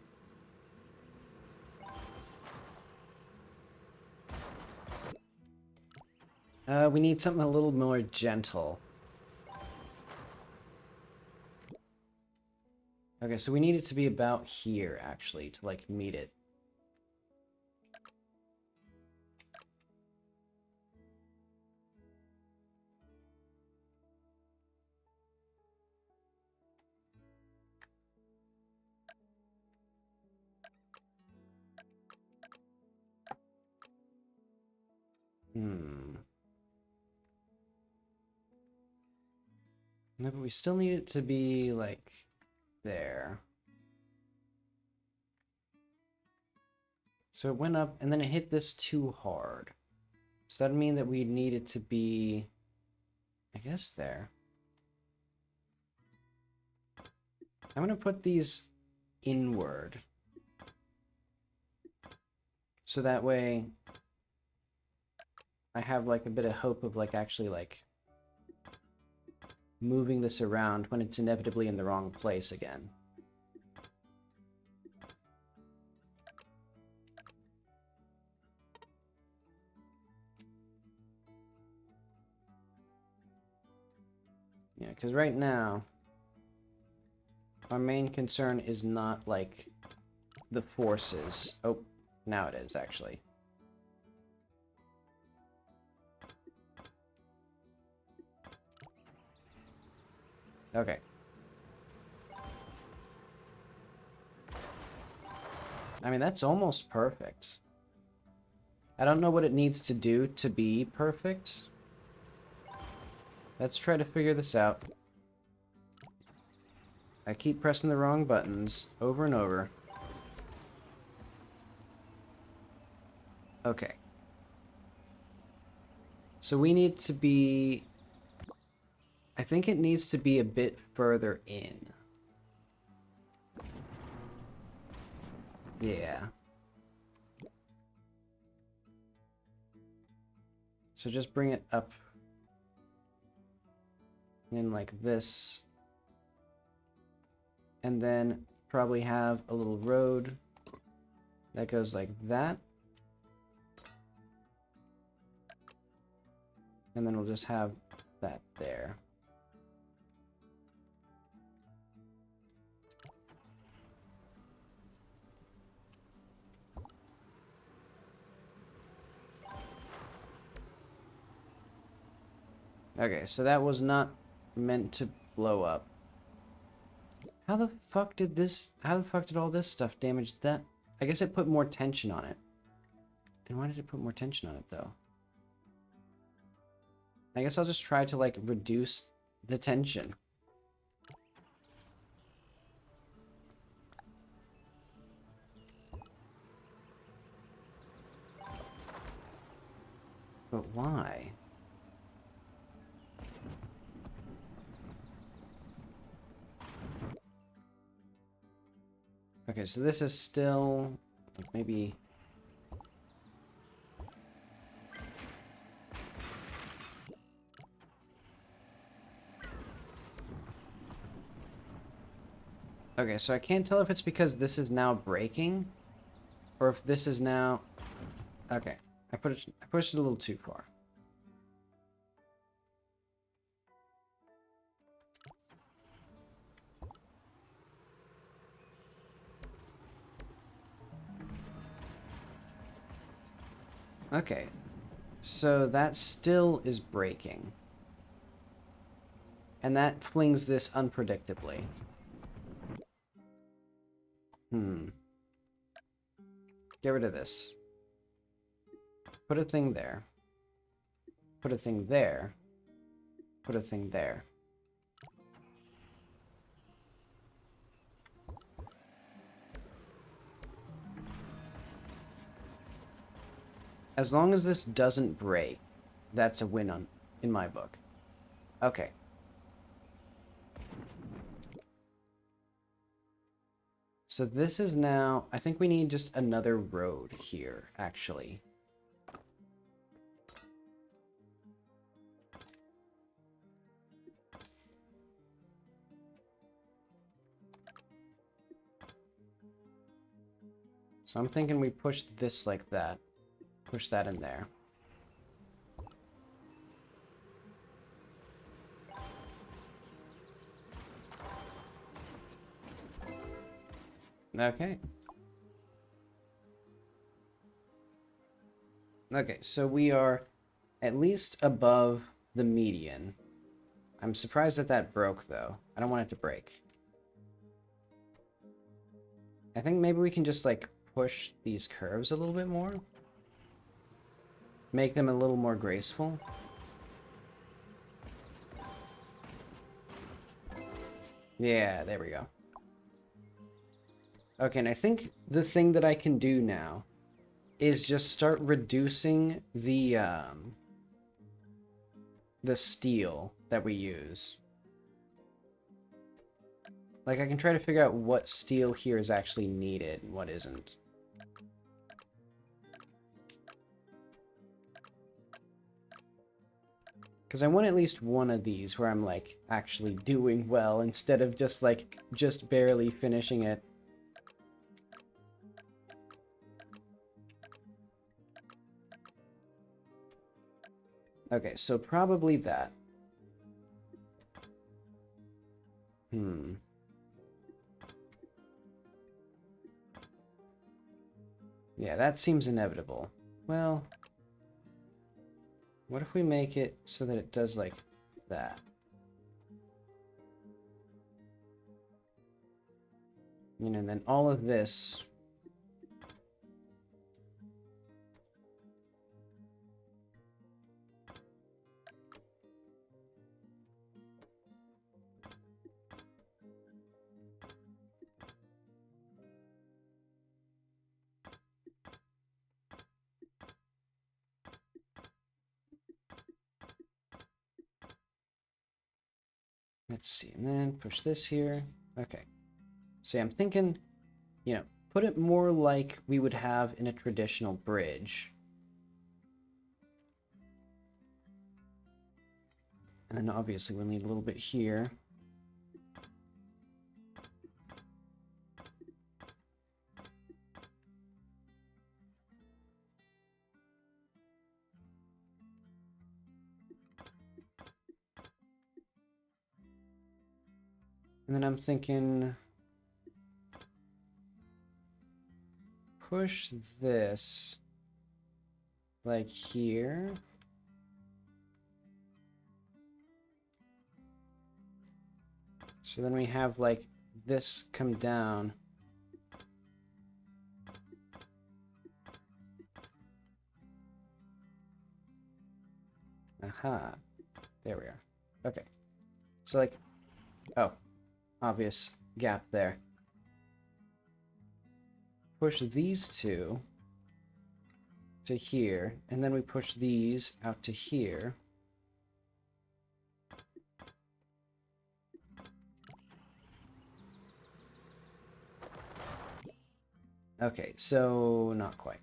Speaker 1: We need something a little more gentle. Okay, so we need it to be about here, actually, to, like, meet it. No, but we still need it to be, like, there. So it went up, and then it hit this too hard. So that'd mean that we need it to be, I guess, there. I'm gonna put these inward. So that way I have, like, a bit of hope of, like, actually, like, moving this around when it's inevitably in the wrong place again. Yeah, because right now, our main concern is not, like, the forces. Oh, now it is, actually. Okay. I mean, that's almost perfect. I don't know what it needs to do to be perfect. Let's try to figure this out. I keep pressing the wrong buttons over and over. Okay. So we need to be... I think it needs to be a bit further in. Yeah. So just bring it up in like this. And then probably have a little road that goes like that. And then we'll just have that there. Okay, so that was not meant to blow up. How the fuck did all this stuff damage that? I guess it put more tension on it. And why did it put more tension on it, though? I guess I'll just try to, like, reduce the tension. But why? Okay, so this is still, like, maybe... Okay, so I can't tell if it's because this is now breaking, or if this is now... Okay, I pushed it a little too far. Okay, so that still is breaking. And that flings this unpredictably. Get rid of this. Put a thing there. Put a thing there. Put a thing there. As long as this doesn't break, that's a win in my book. Okay. So this is now... I think we need just another road here, actually. So I'm thinking we push this like that. Push that in there. Okay. Okay, so we are at least above the median. I'm surprised that that broke, though. I don't want it to break. I think maybe we can just, like, push these curves a little bit more. Make them a little more graceful. Yeah, there we go. Okay, and I think the thing that I can do now is just start reducing the steel that we use. Like, I can try to figure out what steel here is actually needed and what isn't. Because I want at least one of these where I'm, like, actually doing well instead of just, like, just barely finishing it. Okay, so probably that. Yeah, that seems inevitable. Well, what if we make it so that it does like that? You know, and then all of this Let's see, and then push this here. Okay. See, I'm thinking, you know, put it more like we would have in a traditional bridge. And then obviously we'll need a little bit here. And then I'm thinking, push this like here. So then we have like this come down. Aha. There we are. Okay. So like, oh, obvious gap there. Push these two to here, and then we push these out to here. Okay, so not quite.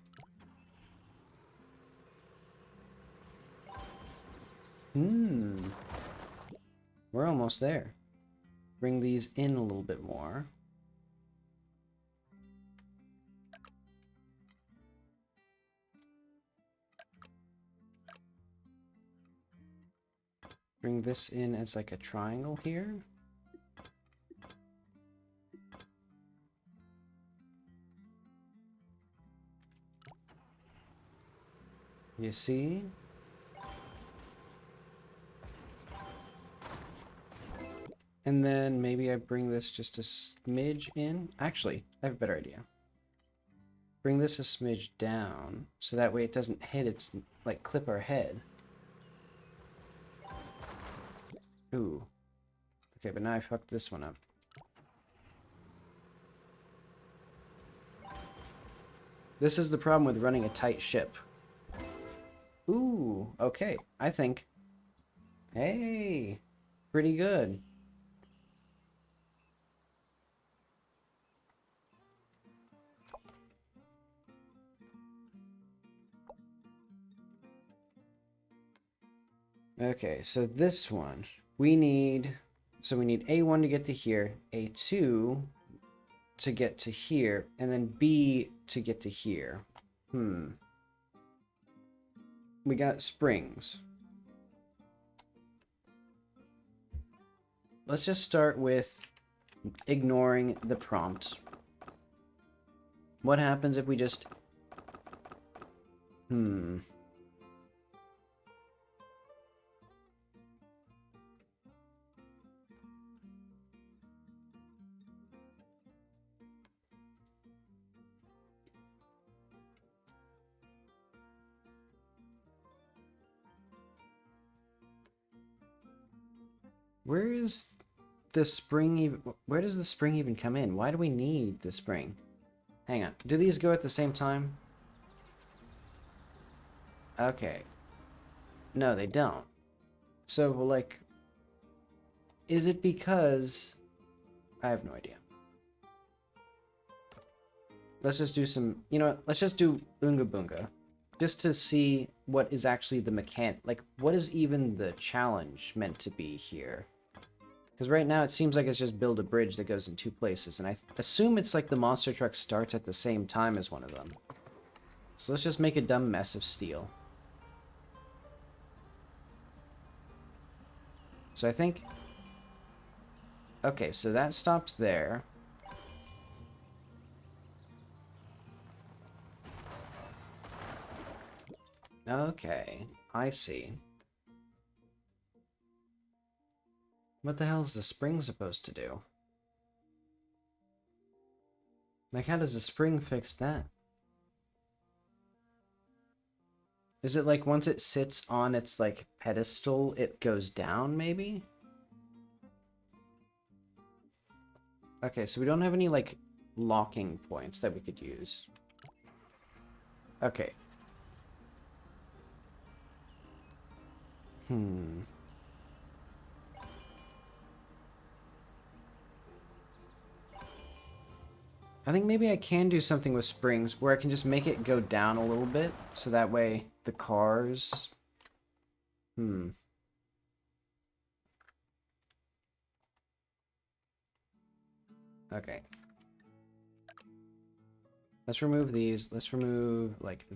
Speaker 1: We're almost there. Bring these in a little bit more. Bring this in as like a triangle here. You see? And then maybe I bring this just a smidge in. Actually, I have a better idea. Bring this a smidge down, so that way it doesn't hit its, like, clip our head. Ooh. Okay, but now I fucked this one up. This is the problem with running a tight ship. Ooh, okay. I think... Hey! Pretty good. Okay, so this one, we need A1 to get to here, A2 to get to here, and then B to get to here. We got springs. Let's just start with ignoring the prompt. What happens if we just... Where is the spring even... Where does the spring even come in? Why do we need the spring? Hang on. Do these go at the same time? Okay. No, they don't. So, like... Is it because... I have no idea. Let's just do some... You know what? Let's just do Oonga Boonga. Just to see what is actually the mechanic... Like, what is even the challenge meant to be here? Because right now it seems like it's just build a bridge that goes in two places. And I assume it's like the monster truck starts at the same time as one of them. So let's just make a dumb mess of steel. So I think... Okay, so that stops there. Okay, I see. What the hell is the spring supposed to do? Like, how does the spring fix that? Is it like once it sits on its, like, pedestal, it goes down, maybe? Okay, so we don't have any, like, locking points that we could use. Okay. I think maybe I can do something with springs where I can just make it go down a little bit, so that way the cars... Okay. Let's remove these. Let's remove, like,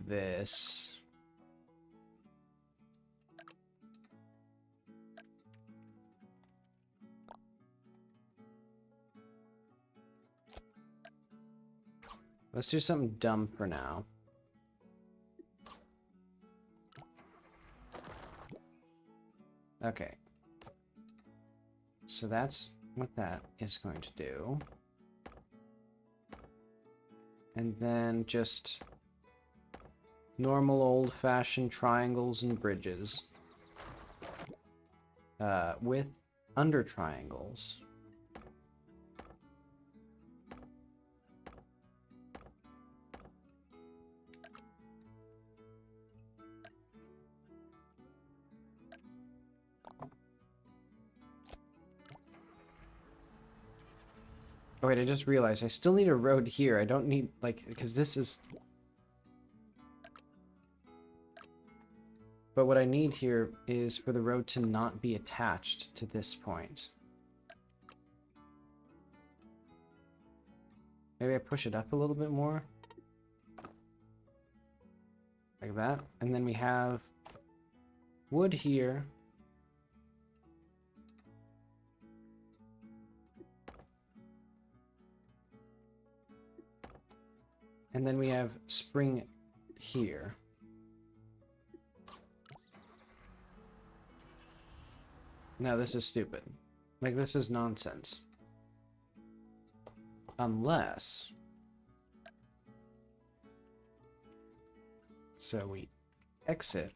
Speaker 1: this. Let's do something dumb for now. Okay. So that's what that is going to do. And then just normal old-fashioned triangles and bridges. With under triangles. Oh wait, I just realized I still need a road here. I don't need, like, because this is... But what I need here is for the road to not be attached to this point. Maybe I push it up a little bit more. Like that. And then we have wood here. And then we have spring here. No, this is stupid. Like, this is nonsense. Unless... So we exit.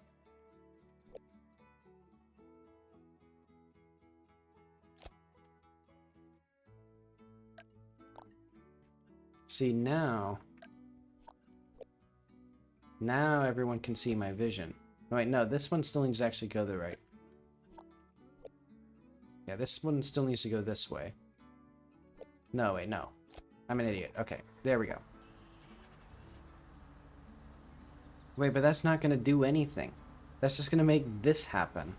Speaker 1: See, now everyone can see my vision. Oh, wait, no, this one still needs to actually go the right. Yeah, this one still needs to go this way. No, wait, no. I'm an idiot. Okay, there we go. Wait, but that's not going to do anything. That's just going to make this happen.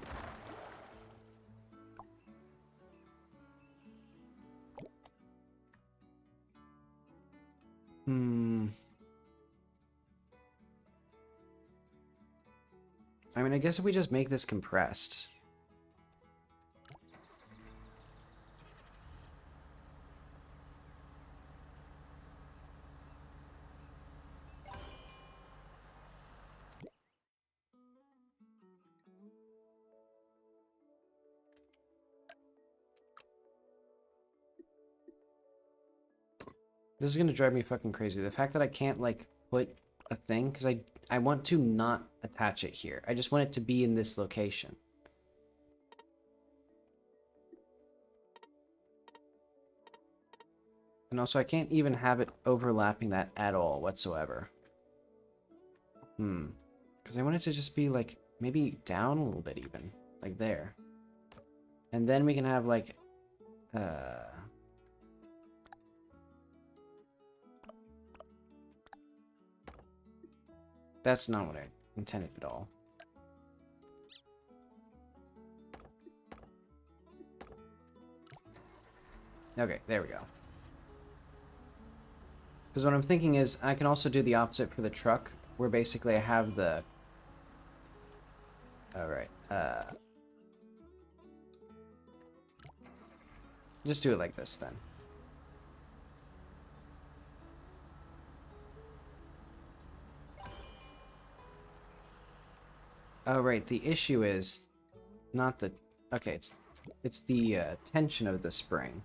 Speaker 1: I mean, I guess if we just make this compressed. This is gonna drive me fucking crazy. The fact that I can't, like, put a thing, because I want to not attach it here. I just want it to be in this location. And also, I can't even have it overlapping that at all whatsoever. Because I want it to just be, like, maybe down a little bit even. Like there. And then we can have, like, that's not what I intended at all. Okay, there we go. Because what I'm thinking is, I can also do the opposite for the truck, where basically I have the... Alright, just do it like this, then. Oh, right, the issue is not the... Okay, it's the tension of the spring.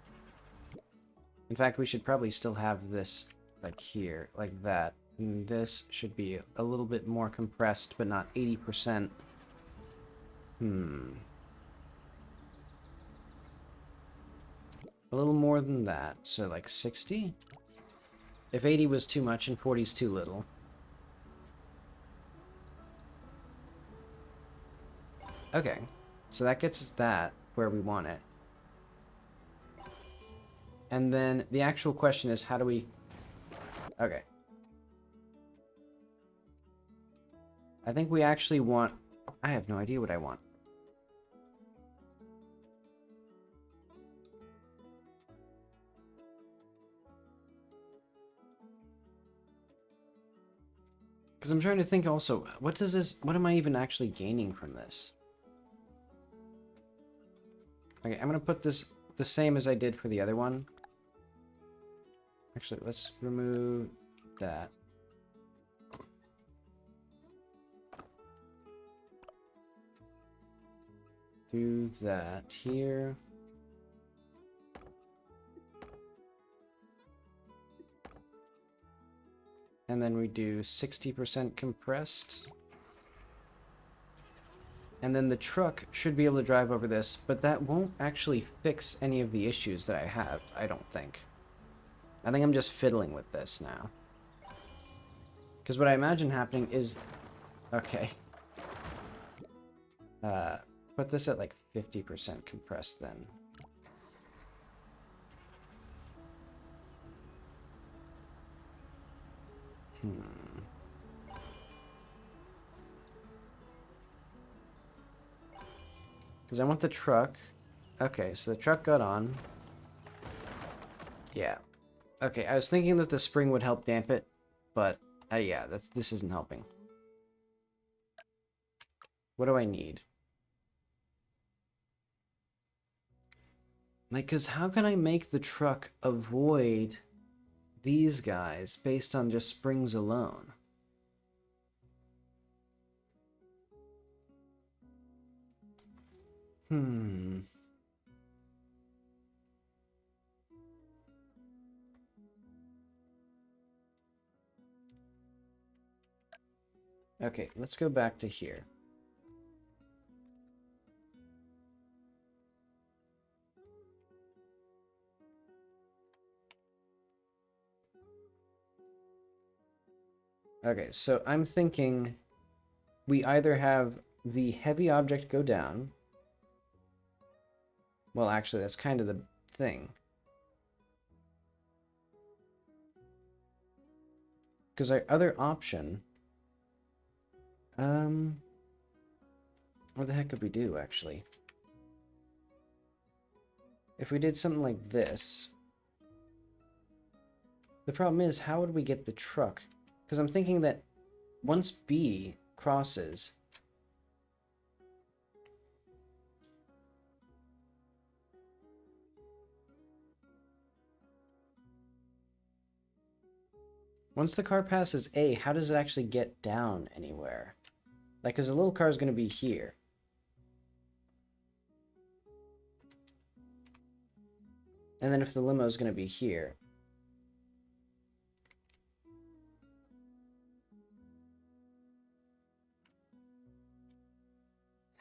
Speaker 1: In fact, we should probably still have this, like, here, like that. And this should be a little bit more compressed, but not 80%. A little more than that, so like 60? If 80 was too much and 40 is too little. Okay, so that gets us that where we want it. And then the actual question is, how do we Okay. I think we actually want... I have no idea what I want. Because I'm trying to think also, what am I even actually gaining from this? Okay, I'm going to put this the same as I did for the other one. Actually, let's remove that. Do that here. And then we do 60% compressed. And then the truck should be able to drive over this, but that won't actually fix any of the issues that I have, I don't think. I think I'm just fiddling with this now. Because what I imagine happening is... Okay. Put this at like 50% compressed then. Because I want the truck... Okay, so the truck got on. Yeah. Okay, I was thinking that the spring would help damp it, but yeah, this isn't helping. What do I need? Like, because how can I make the truck avoid these guys based on just springs alone? Okay, let's go back to here. Okay, so I'm thinking we either have the heavy object go down. Well, actually, that's kind of the thing. Because our other option... What the heck could we do, actually? If we did something like this... The problem is, how would we get the truck? Because I'm thinking that once B crosses... Once the car passes A, how does it actually get down anywhere? Like, because the little car is going to be here. And then if the limo is going to be here.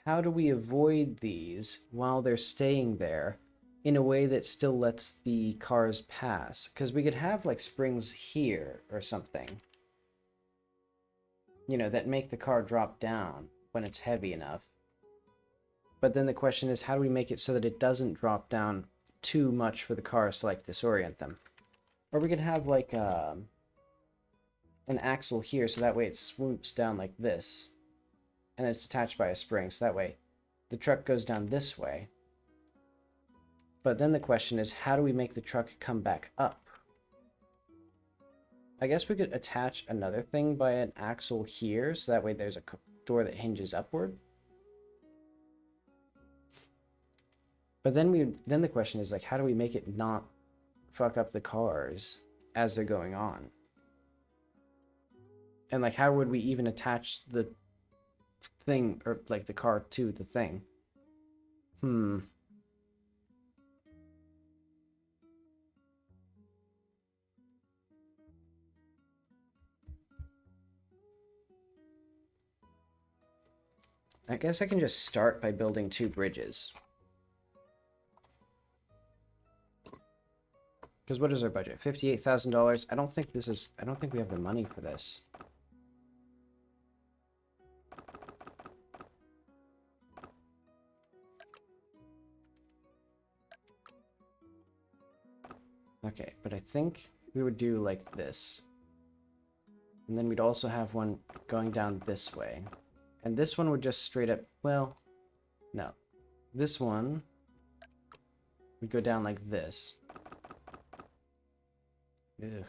Speaker 1: How do we avoid these while they're staying there in a way that still lets the cars pass? Because we could have, like, springs here or something. You know, that make the car drop down when it's heavy enough. But then the question is, how do we make it so that it doesn't drop down too much for the cars to, like, disorient them? Or we could have, like, an axle here, so that way it swoops down like this. And it's attached by a spring, so that way the truck goes down this way. But then the question is, how do we make the truck come back up? I guess we could attach another thing by an axle here, so that way there's a door that hinges upward. But then the question is, like, how do we make it not fuck up the cars as they're going on? And, like, how would we even attach the thing, or, like, the car to the thing? I guess I can just start by building 2 bridges. Because what is our budget? $58,000. I don't think we have the money for this. Okay, but I think we would do like this. And then we'd also have one going down this way. And this one would just straight up, well, no. This one would go down like this. Ugh.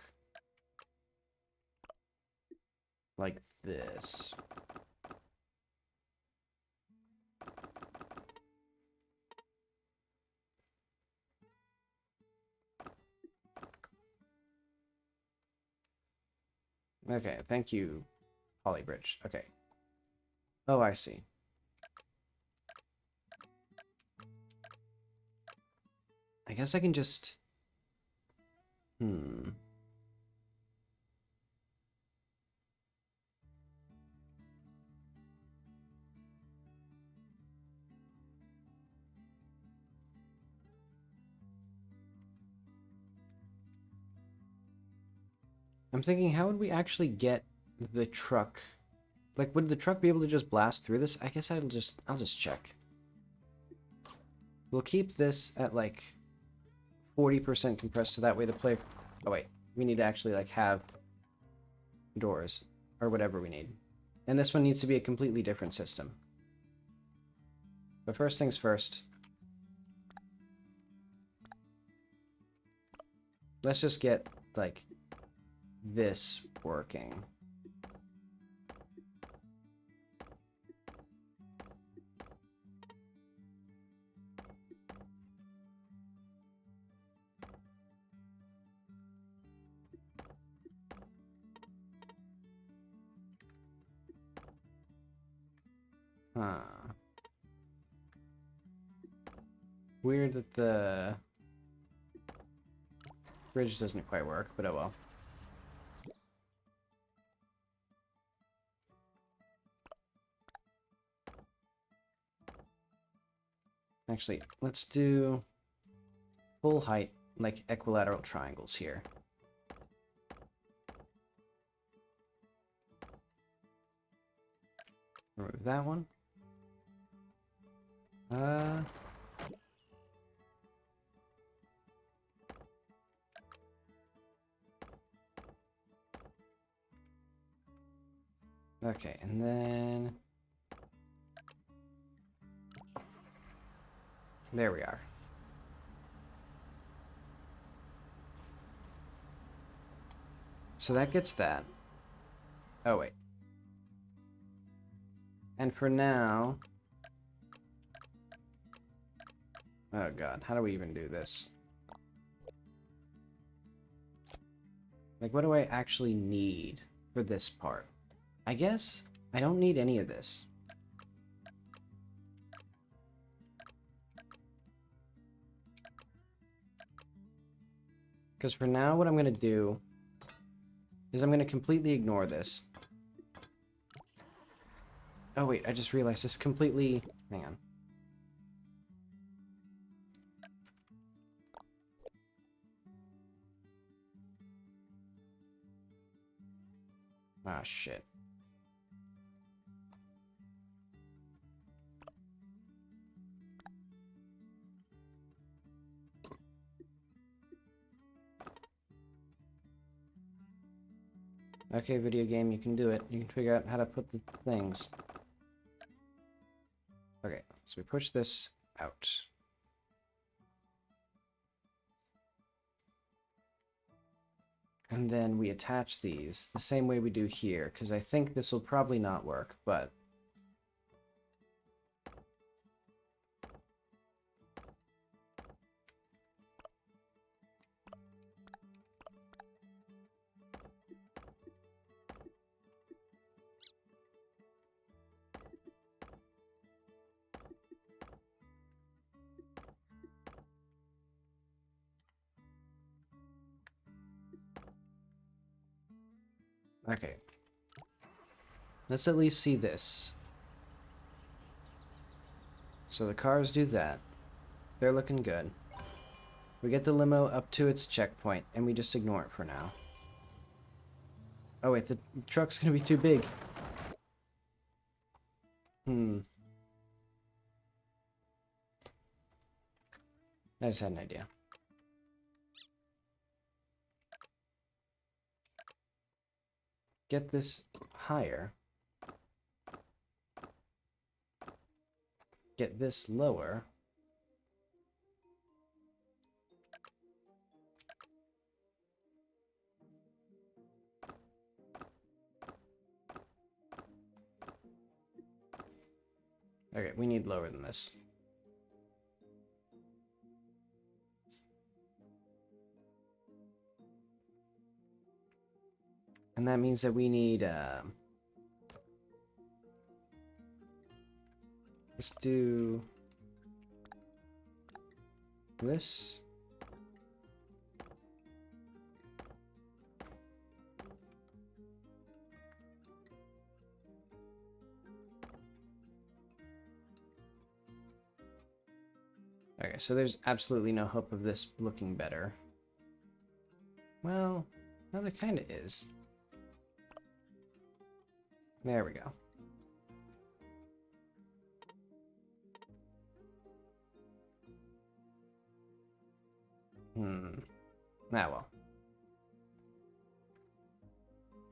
Speaker 1: Like this. Okay, thank you, PolyBridge. Okay. Oh, I see. I guess I can just... I'm thinking, how would we actually get the truck? Like, would the truck be able to just blast through this? I guess I'll just check. We'll keep this at like 40% compressed, so that way the player... Oh wait, we need to actually like have doors or whatever we need. And this one needs to be a completely different system. But first things first. Let's just get like this working. Huh. Weird that the bridge doesn't quite work, but oh well. Actually, let's do full height, like equilateral triangles here. Remove that one. Okay, and then there we are. So that gets that. Oh, wait. And for now... Oh god, how do we even do this? Like, what do I actually need for this part? I guess I don't need any of this. Because for now, what I'm going to do is I'm going to completely ignore this. Oh wait, I just realized this completely... Hang on. Ah, shit. Okay, video game, you can do it. You can figure out how to put the things. Okay, so we push this out. And then we attach these the same way we do here, because I think this will probably not work, but... Okay. Let's at least see this. So the cars do that. They're looking good. We get the limo up to its checkpoint, and we just ignore it for now. Oh wait, the truck's gonna be too big. I just had an idea. get this higher, get this lower, okay, we need lower than this. And that means that we need, let's do this. Okay, so there's absolutely no hope of this looking better. Well, no, there kind of is. There we go. Ah, well.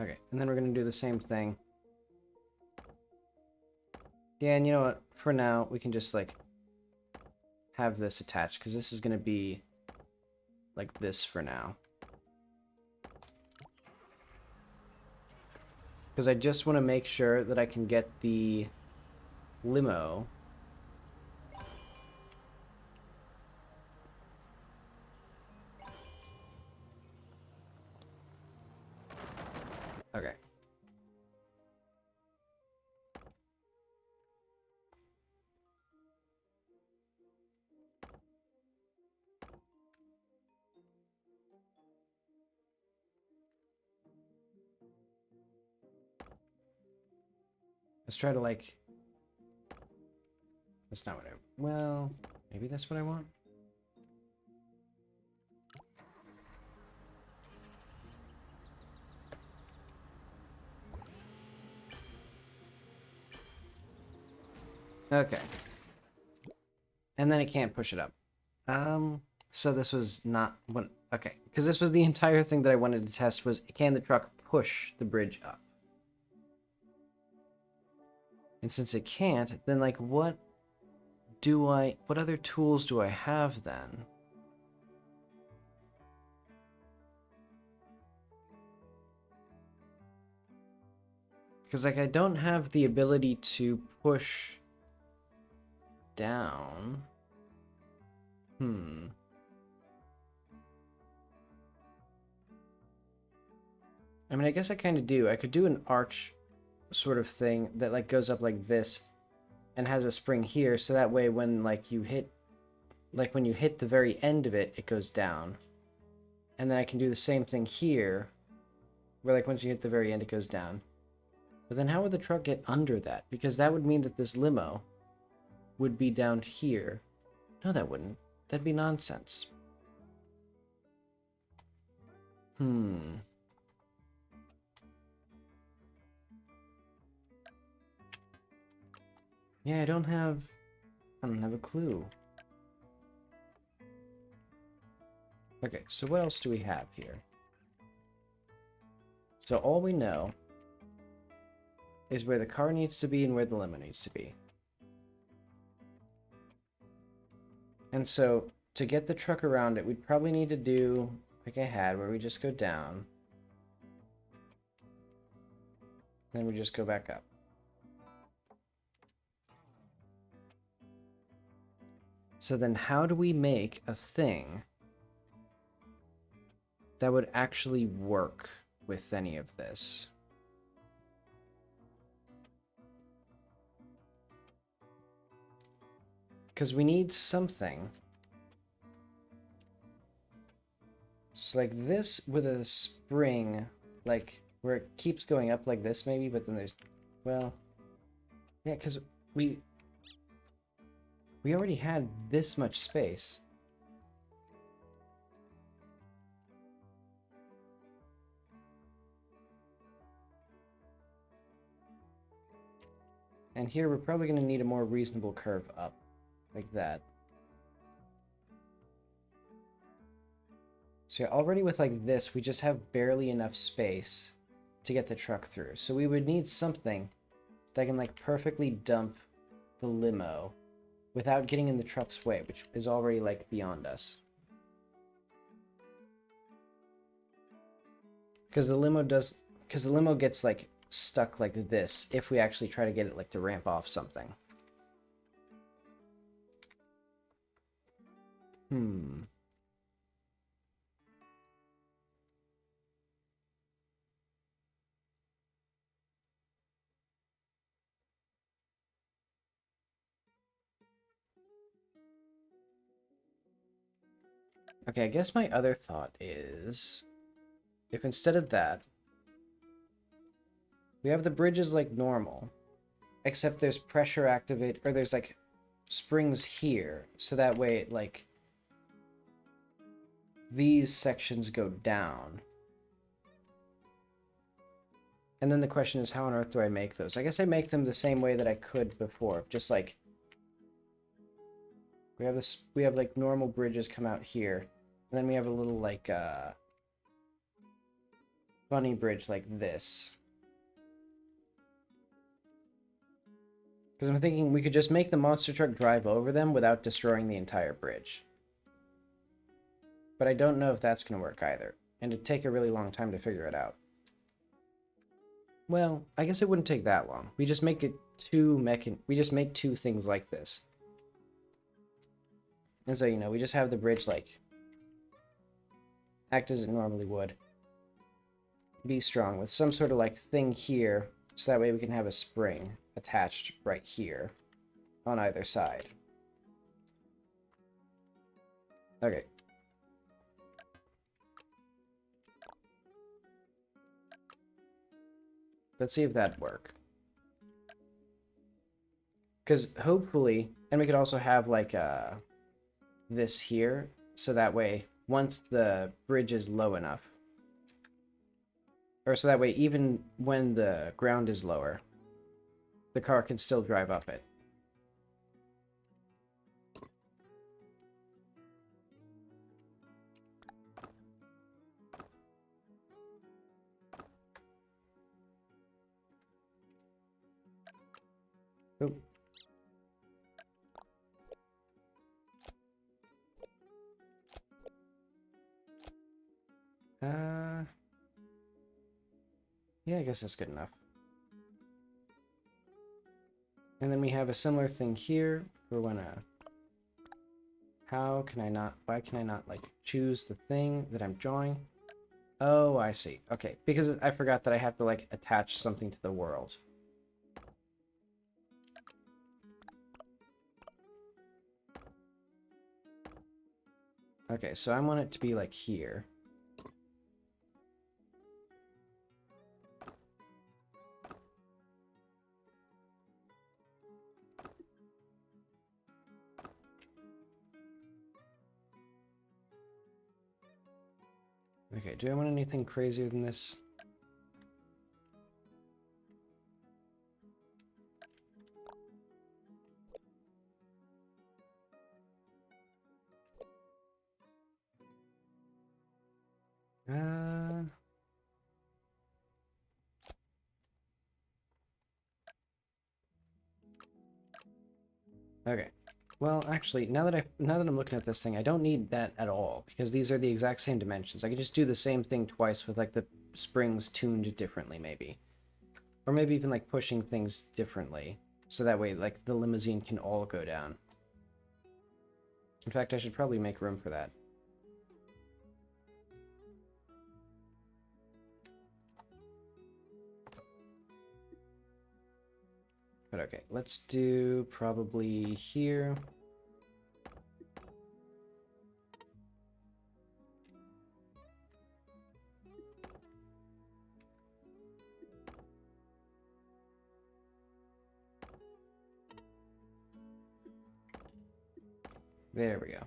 Speaker 1: Okay, and then we're going to do the same thing. Yeah, and you know what? For now, we can just, like, have this attached, because this is going to be like this for now. Because I just want to make sure that I can get the limo okay. Let's try to, like... That's not what I... Well, maybe that's what I want? Okay. And then it can't push it up. So this was not... what? Okay, because this was the entire thing that I wanted to test was, can the truck push the bridge up? And since it can't, then, like, what other tools do I have then? Because, like, I don't have the ability to push down. I mean, I guess I kind of do. I could do an arch sort of thing that, like, goes up like this and has a spring here, so that way when, like, you hit... Like, when you hit the very end of it, it goes down. And then I can do the same thing here, where, like, once you hit the very end, it goes down. But then how would the truck get under that? Because that would mean that this limo would be down here. No, that wouldn't. That'd be nonsense. Yeah, I don't have a clue. Okay, so what else do we have here? So all we know is where the car needs to be and where the limo needs to be. And so to get the truck around it, we'd probably need to do like I had, where we just go down. Then we just go back up. So then how do we make a thing that would actually work with any of this? Because we need something. So like this with a spring, like where it keeps going up like this maybe, but then there's, well, yeah, because we already had this much space. And here we're probably going to need a more reasonable curve up, like that. So yeah, already with like this, we just have barely enough space to get the truck through. So we would need something that can like perfectly dump the limo without getting in the truck's way, which is already like beyond us. Because the limo gets like stuck like this if we actually try to get it like to ramp off something. Okay, I guess my other thought is, if instead of that, we have the bridges like normal, except there's pressure activate, or there's like springs here, so that way it like these sections go down. And then the question is, how on earth do I make those? I guess I make them the same way that I could before, just like we have like normal bridges come out here, and then we have a little like bunny bridge like this. Because I'm thinking we could just make the monster truck drive over them without destroying the entire bridge. But I don't know if that's going to work either, and it'd take a really long time to figure it out. Well, I guess it wouldn't take that long. We just make it we just make two things like this. And so, you know, we just have the bridge like act as it normally would. Be strong with some sort of like thing here, so that way we can have a spring attached right here on either side. Okay. Let's see if that'd work. Because hopefully, and we could also have like this here, so that way once the bridge is low enough, or so that way even when the ground is lower, the car can still drive up it. Oh. Yeah, I guess that's good enough. And then we have a similar thing here for when why can I not like choose the thing that I'm drawing? Oh, I see. Okay, because I forgot that I have to like attach something to the world. Okay, so I want it to be like here. Okay, do I want anything crazier than this? Okay. Well, actually, now that I'm looking at this thing, I don't need that at all, because these are the exact same dimensions. I could just do the same thing twice with like the springs tuned differently, maybe. Or maybe even like pushing things differently, so that way like the limousine can all go down. In fact, I should probably make room for that. But okay, let's do probably here. There we go.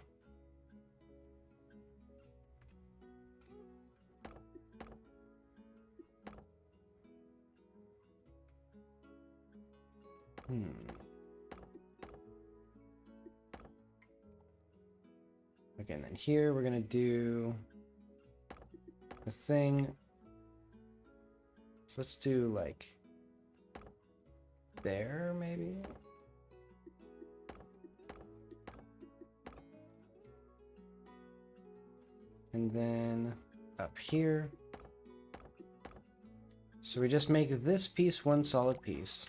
Speaker 1: Okay, and then here we're gonna do the thing let's do like there maybe. And then up here. So we just make this piece one solid piece.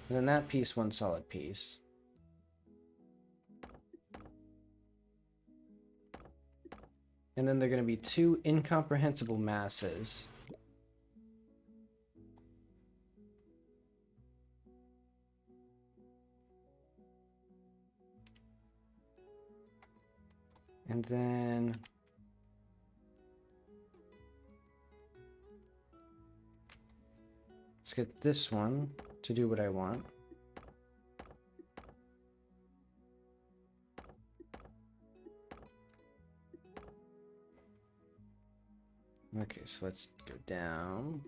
Speaker 1: And then that piece one solid piece. And then they're going to be two incomprehensible masses. And then let's get this one to do what I want. Okay, so let's go down.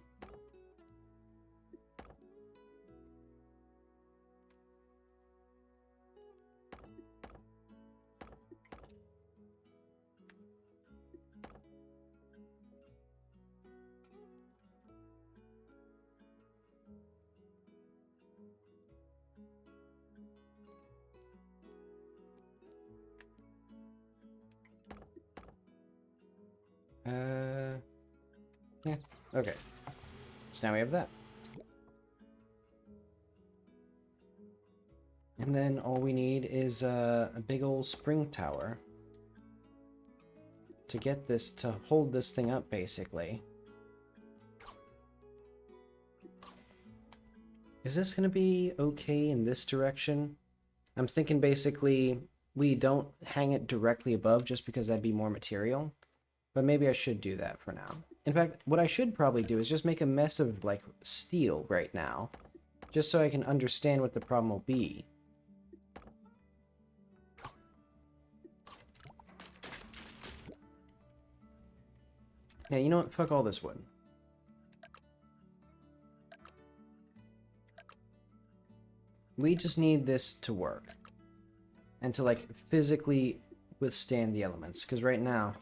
Speaker 1: Yeah, okay. So now we have that. And then all we need is a big old spring tower to get this, to hold this thing up, basically. Is this going to be okay in this direction? I'm thinking basically we don't hang it directly above just because that'd be more material. But maybe I should do that for now. In fact, what I should probably do is just make a mess of, like, steel right now. Just so I can understand what the problem will be. Yeah, you know what? Fuck all this wood. We just need this to work. And to, like, physically withstand the elements. Because right now,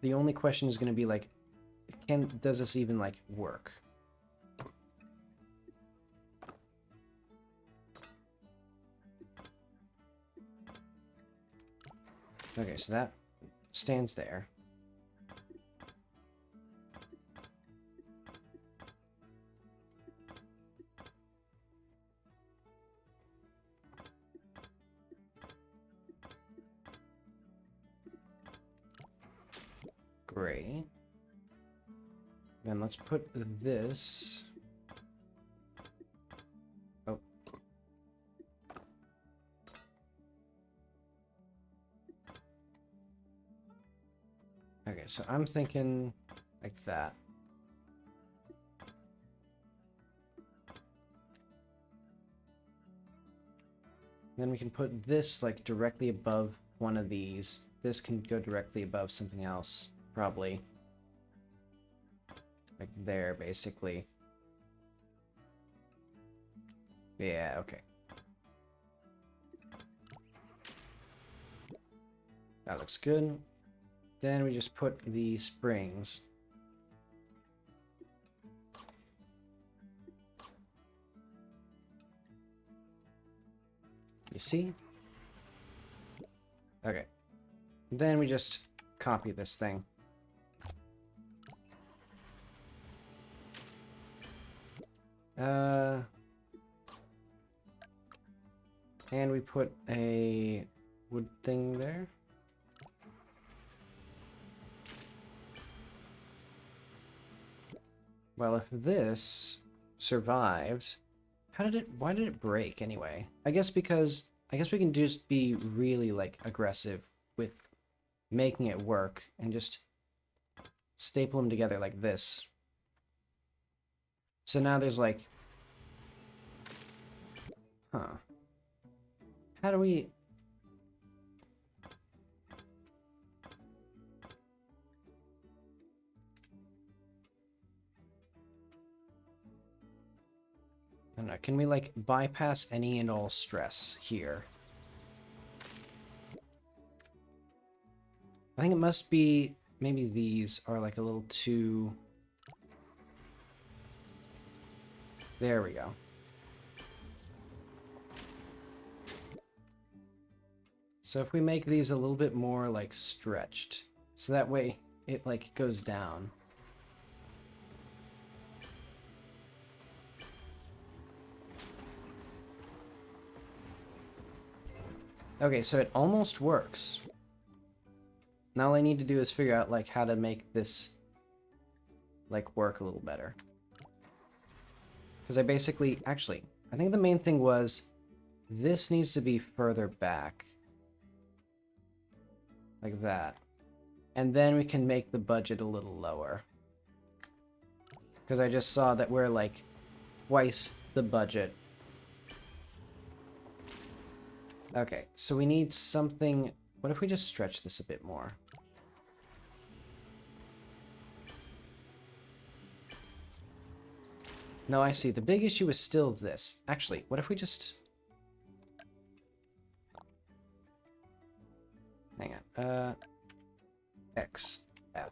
Speaker 1: the only question is going to be, like, does this even, like, work? Okay, so that stands there. Great. Then let's put this... Oh. Okay, so I'm thinking like that. Then we can put this like directly above one of these. This can go directly above something else, probably. Like there, basically. Yeah, okay. That looks good. Then we just put the springs. You see? Okay. Then we just copy this thing. And we put a wood thing there. Well, if this survived, why did it break anyway? I guess we can just be really, like, aggressive with making it work and just staple them together like this. So now there's, like... Huh. How do we... I don't know, can we, like, bypass any and all stress here? I think it must be... Maybe these are, like, a little too... There we go. So if we make these a little bit more like stretched, so that way it like goes down. Okay, so it almost works. Now all I need to do is figure out like how to make this like work a little better. Because I basically, actually, I think the main thing was this needs to be further back. Like that. And then we can make the budget a little lower. Because I just saw that we're like twice the budget. Okay, so we need something. What if we just stretch this a bit more? No, I see. The big issue is still this. Actually, what if we just... Hang on. X, F.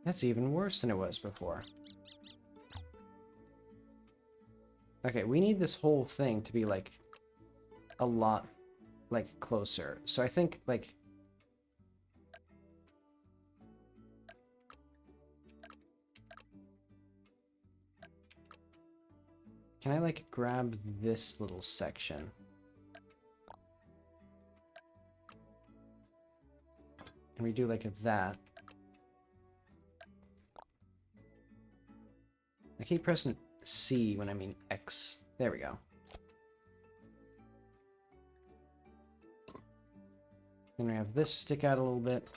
Speaker 1: That's even worse than it was before. Okay, we need this whole thing to be, like, a lot, like, closer. So I think, like... Can I, like, grab this little section? And we do, like, that. I keep pressing C when I mean X. There we go. Then we have this stick out a little bit.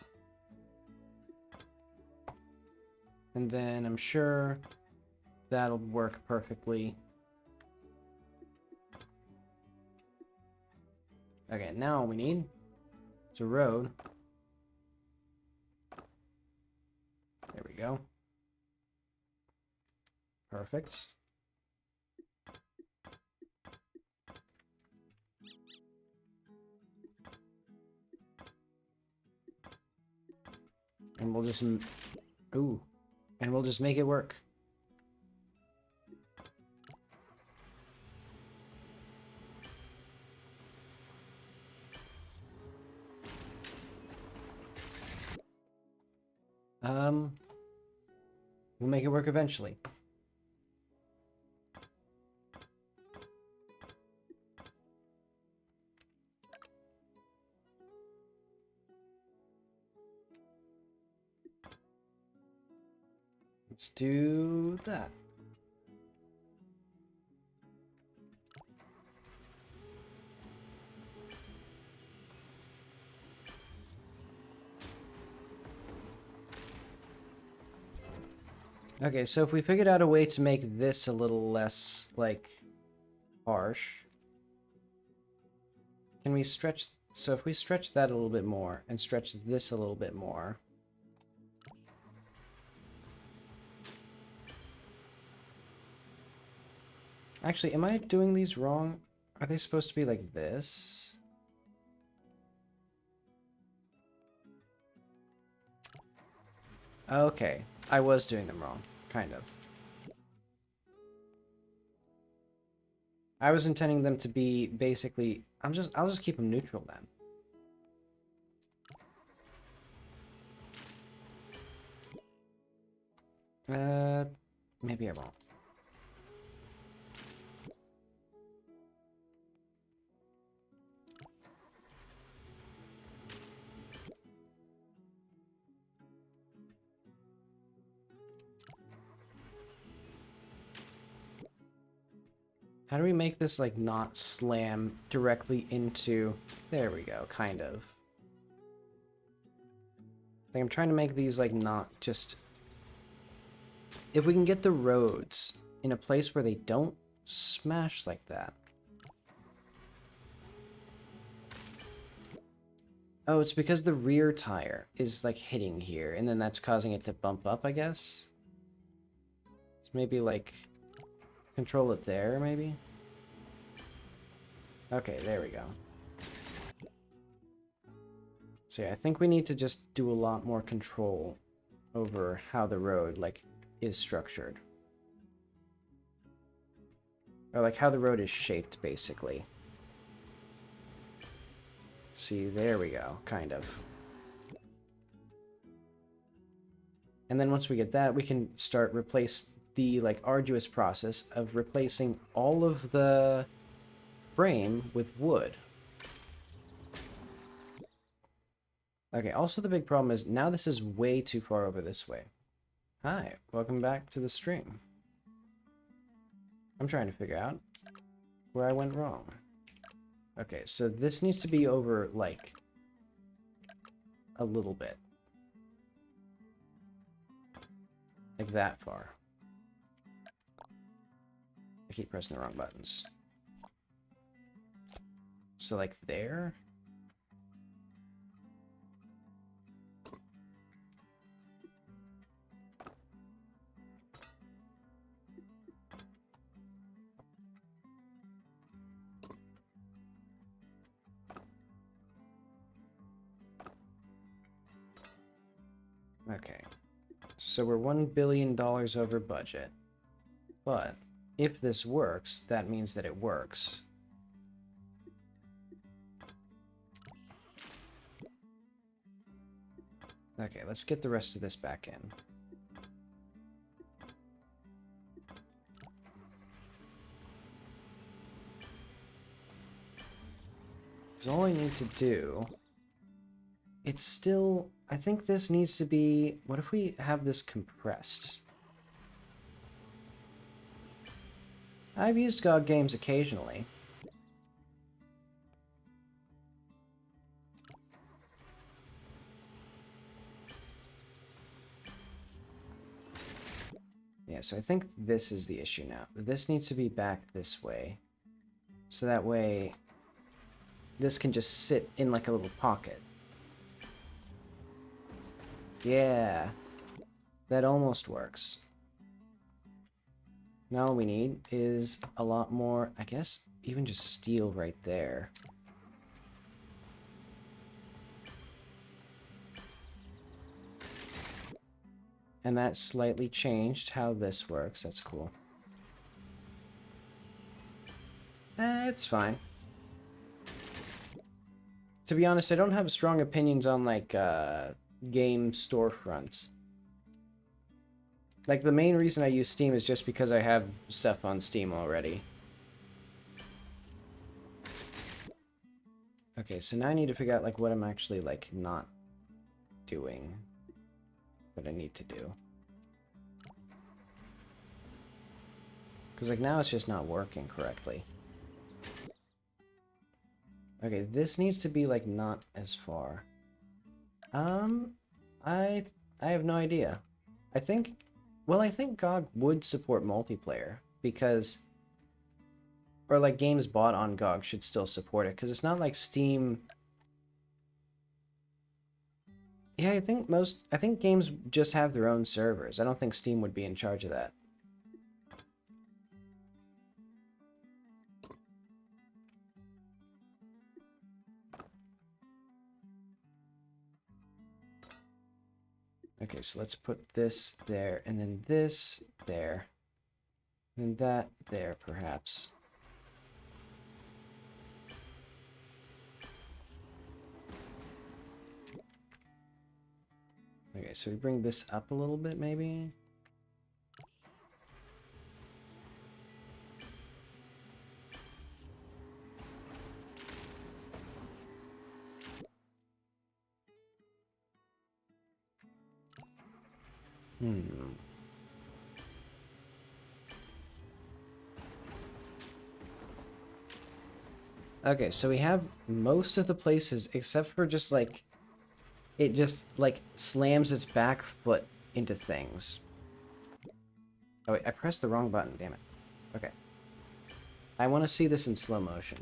Speaker 1: And then I'm sure that'll work perfectly. Okay, now all we need is a road. There we go. Perfect. And we'll just... Ooh. And we'll just make it work. We'll make it work eventually. Let's do that. Okay, so if we figured out a way to make this a little less, like, harsh, can we stretch... So if we stretch that a little bit more, and stretch this a little bit more... Actually, am I doing these wrong? Are they supposed to be like this? Okay, I was doing them wrong, kind of. I was intending them to be basically... I'll just keep them neutral then. Maybe I won't. How do we make this, like, not slam directly into... There we go, kind of. Like, I'm trying to make these, like, not just... If we can get the roads in a place where they don't smash like that. Oh, it's because the rear tire is, like, hitting here, and then that's causing it to bump up, I guess? So maybe, like... Control it there, maybe? Okay, there we go. So yeah, I think we need to just do a lot more control over how the road, like, is structured. Or, like, how the road is shaped, basically. See, there we go, kind of. And then once we get that, we can start replace the, like, arduous process of replacing all of the frame with wood. Okay, also the big problem is now this is way too far over this way. Hi, welcome back to the stream. I'm trying to figure out where I went wrong. Okay, so this needs to be over, like, a little bit. Like that far. I keep pressing the wrong buttons. So, like, there? Okay. So we're $1 billion over budget. But if this works, that means that it works. Okay, let's get the rest of this back in. Because all I need to do... It's still... I think this needs to be... What if we have this compressed? I've used GOG games occasionally. Yeah, so I think this is the issue now. This needs to be back this way. So that way, this can just sit in like a little pocket. Yeah, that almost works. Now all we need is a lot more, I guess, even just steel right there. And that slightly changed how this works. That's cool. It's fine. To be honest, I don't have strong opinions on, like, game storefronts. Like, the main reason I use Steam is just because I have stuff on Steam already. Okay, so now I need to figure out, like, what I'm actually, like, not doing. What I need to do. Because, like, now it's just not working correctly. Okay, this needs to be, like, not as far. I have no idea. I think GOG would support multiplayer, because... Or, like, games bought on GOG should still support it, because it's not like Steam... Yeah, I think games just have their own servers. I don't think Steam would be in charge of that. Okay, so let's put this there, and then this there, and that there, perhaps. Okay, so we bring this up a little bit, maybe? Okay, so we have most of the places, except for just, like... It just, like, slams its back foot into things. Oh, wait, I pressed the wrong button, damn it. Okay. I want to see this in slow motion.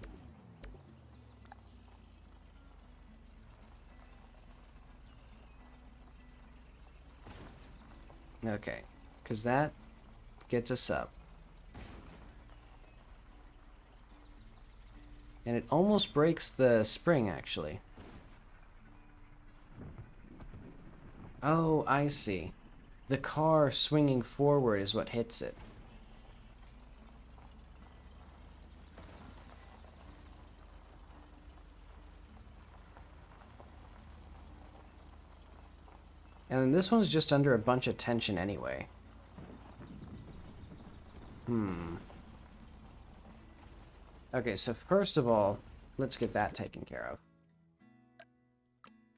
Speaker 1: Okay, because that gets us up. And it almost breaks the spring, actually. Oh, I see. The car swinging forward is what hits it. And then this one's just under a bunch of tension anyway. Okay, so first of all, let's get that taken care of.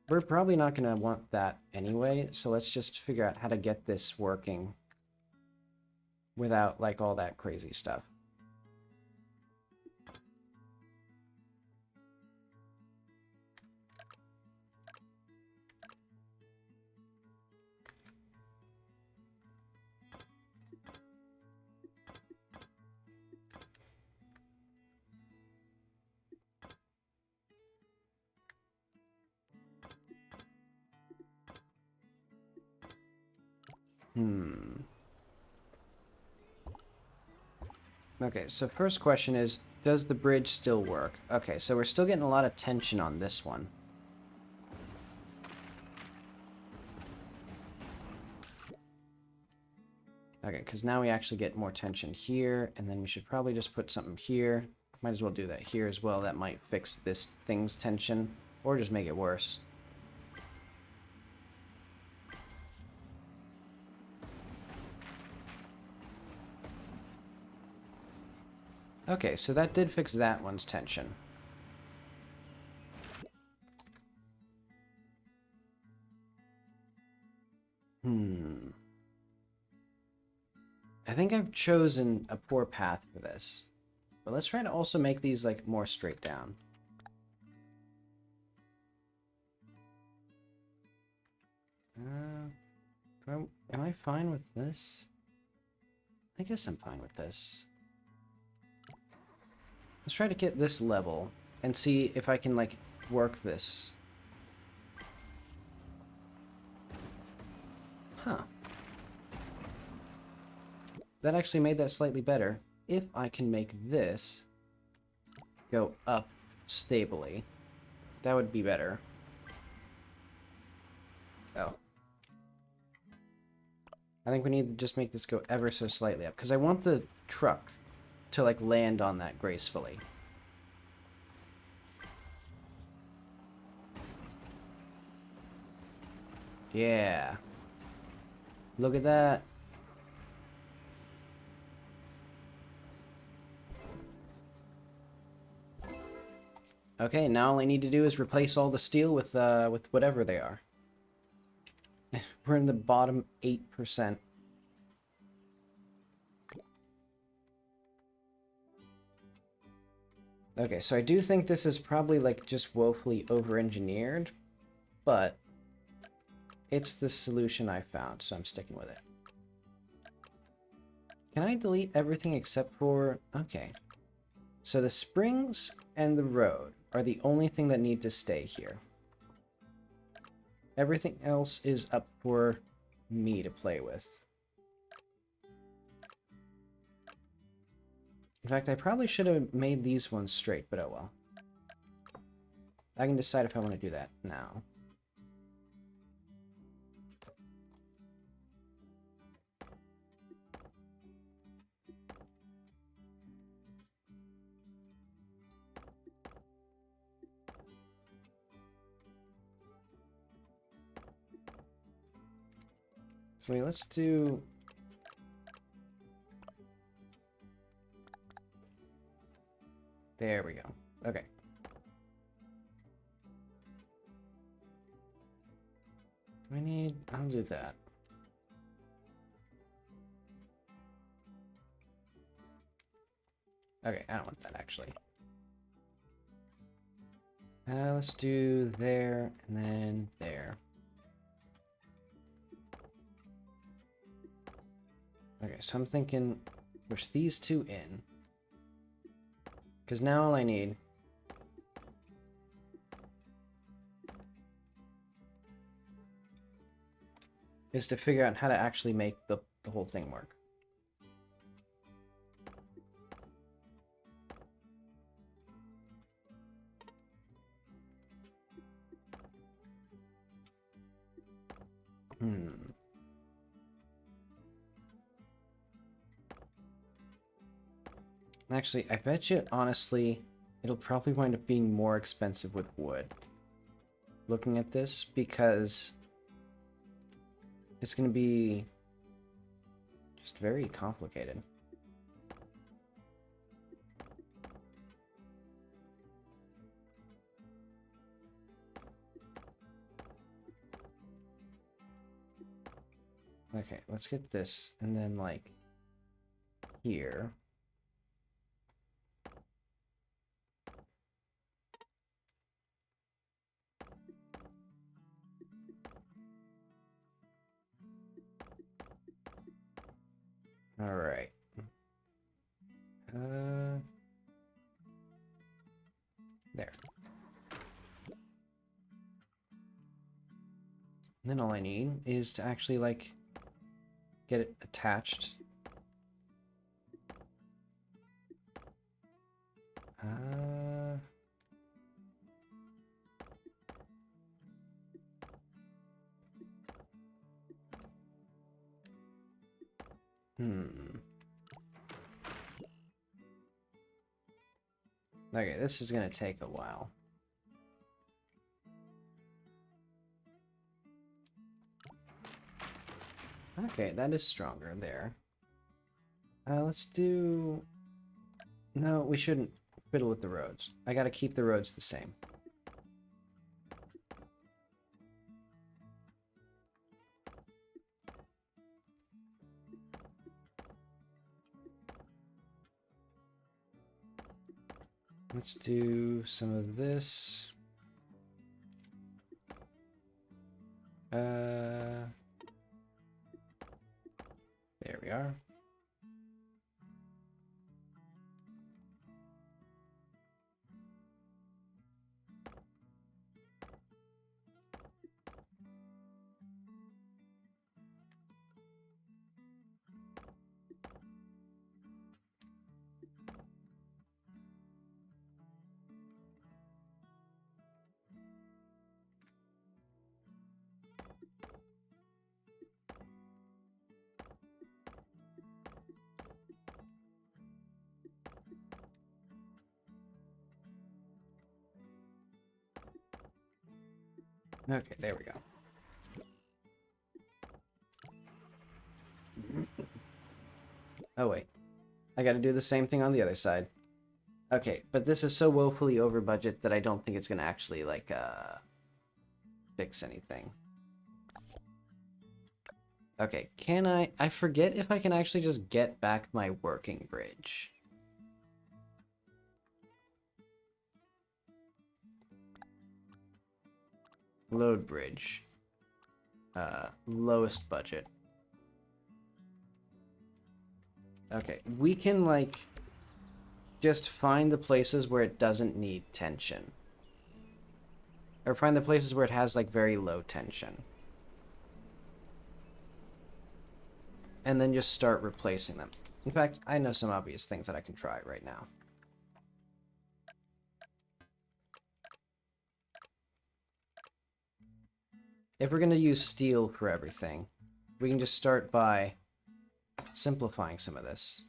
Speaker 1: We're probably not going to want that anyway, so let's just figure out how to get this working without, like, all that crazy stuff. Okay, so first question is, does the bridge still work? Okay, so we're still getting a lot of tension on this one. Okay, because now we actually get more tension here, and then we should probably just put something here. Might as well do that here as well. That might fix this thing's tension, or just make it worse. Okay, so that did fix that one's tension. I think I've chosen a poor path for this. But let's try to also make these, like, more straight down. Am I fine with this? I guess I'm fine with this. Let's try to get this level and see if I can, like, work this. Huh. That actually made that slightly better. If I can make this go up stably, that would be better. Oh. I think we need to just make this go ever so slightly up, because I want the truck to, like, land on that gracefully. Yeah. Look at that. Okay, now all I need to do is replace all the steel with whatever they are. We're in the bottom 8%. Okay, so I do think this is probably, like, just woefully over-engineered, but it's the solution I found, so I'm sticking with it. Can I delete everything except for... Okay. So the springs and the road are the only thing that need to stay here. Everything else is up for me to play with. In fact, I probably should have made these ones straight, but oh well. I can decide if I want to do that now. So let's do... There we go. Okay. I need... I'll do that. Okay, I don't want that, actually. Let's do there, and then there. Okay, so I'm thinking push these two in. Because now all I need is to figure out how to actually make the whole thing work. Hmm. Actually, I bet you, honestly, it'll probably wind up being more expensive with wood. Looking at this, because it's going to be just very complicated. Okay, let's get this, and then, like, here. All right. There. And then all I need is to actually, like, get it attached. Okay, this is gonna take a while. Okay, that is stronger there. Let's do... No, we shouldn't fiddle with the roads. I gotta keep the roads the same. Let's do some of this. There we are. Okay, there we go. Oh, wait. I gotta do the same thing on the other side. Okay, but this is so woefully over budget that I don't think it's gonna actually, like, fix anything. Okay, can I forget if I can actually just get back my working bridge. Load bridge. Lowest budget. Okay, we can, like, just find the places where it doesn't need tension. Or find the places where it has, like, very low tension. And then just start replacing them. In fact, I know some obvious things that I can try right now. If we're going to use steel for everything, we can just start by simplifying some of this.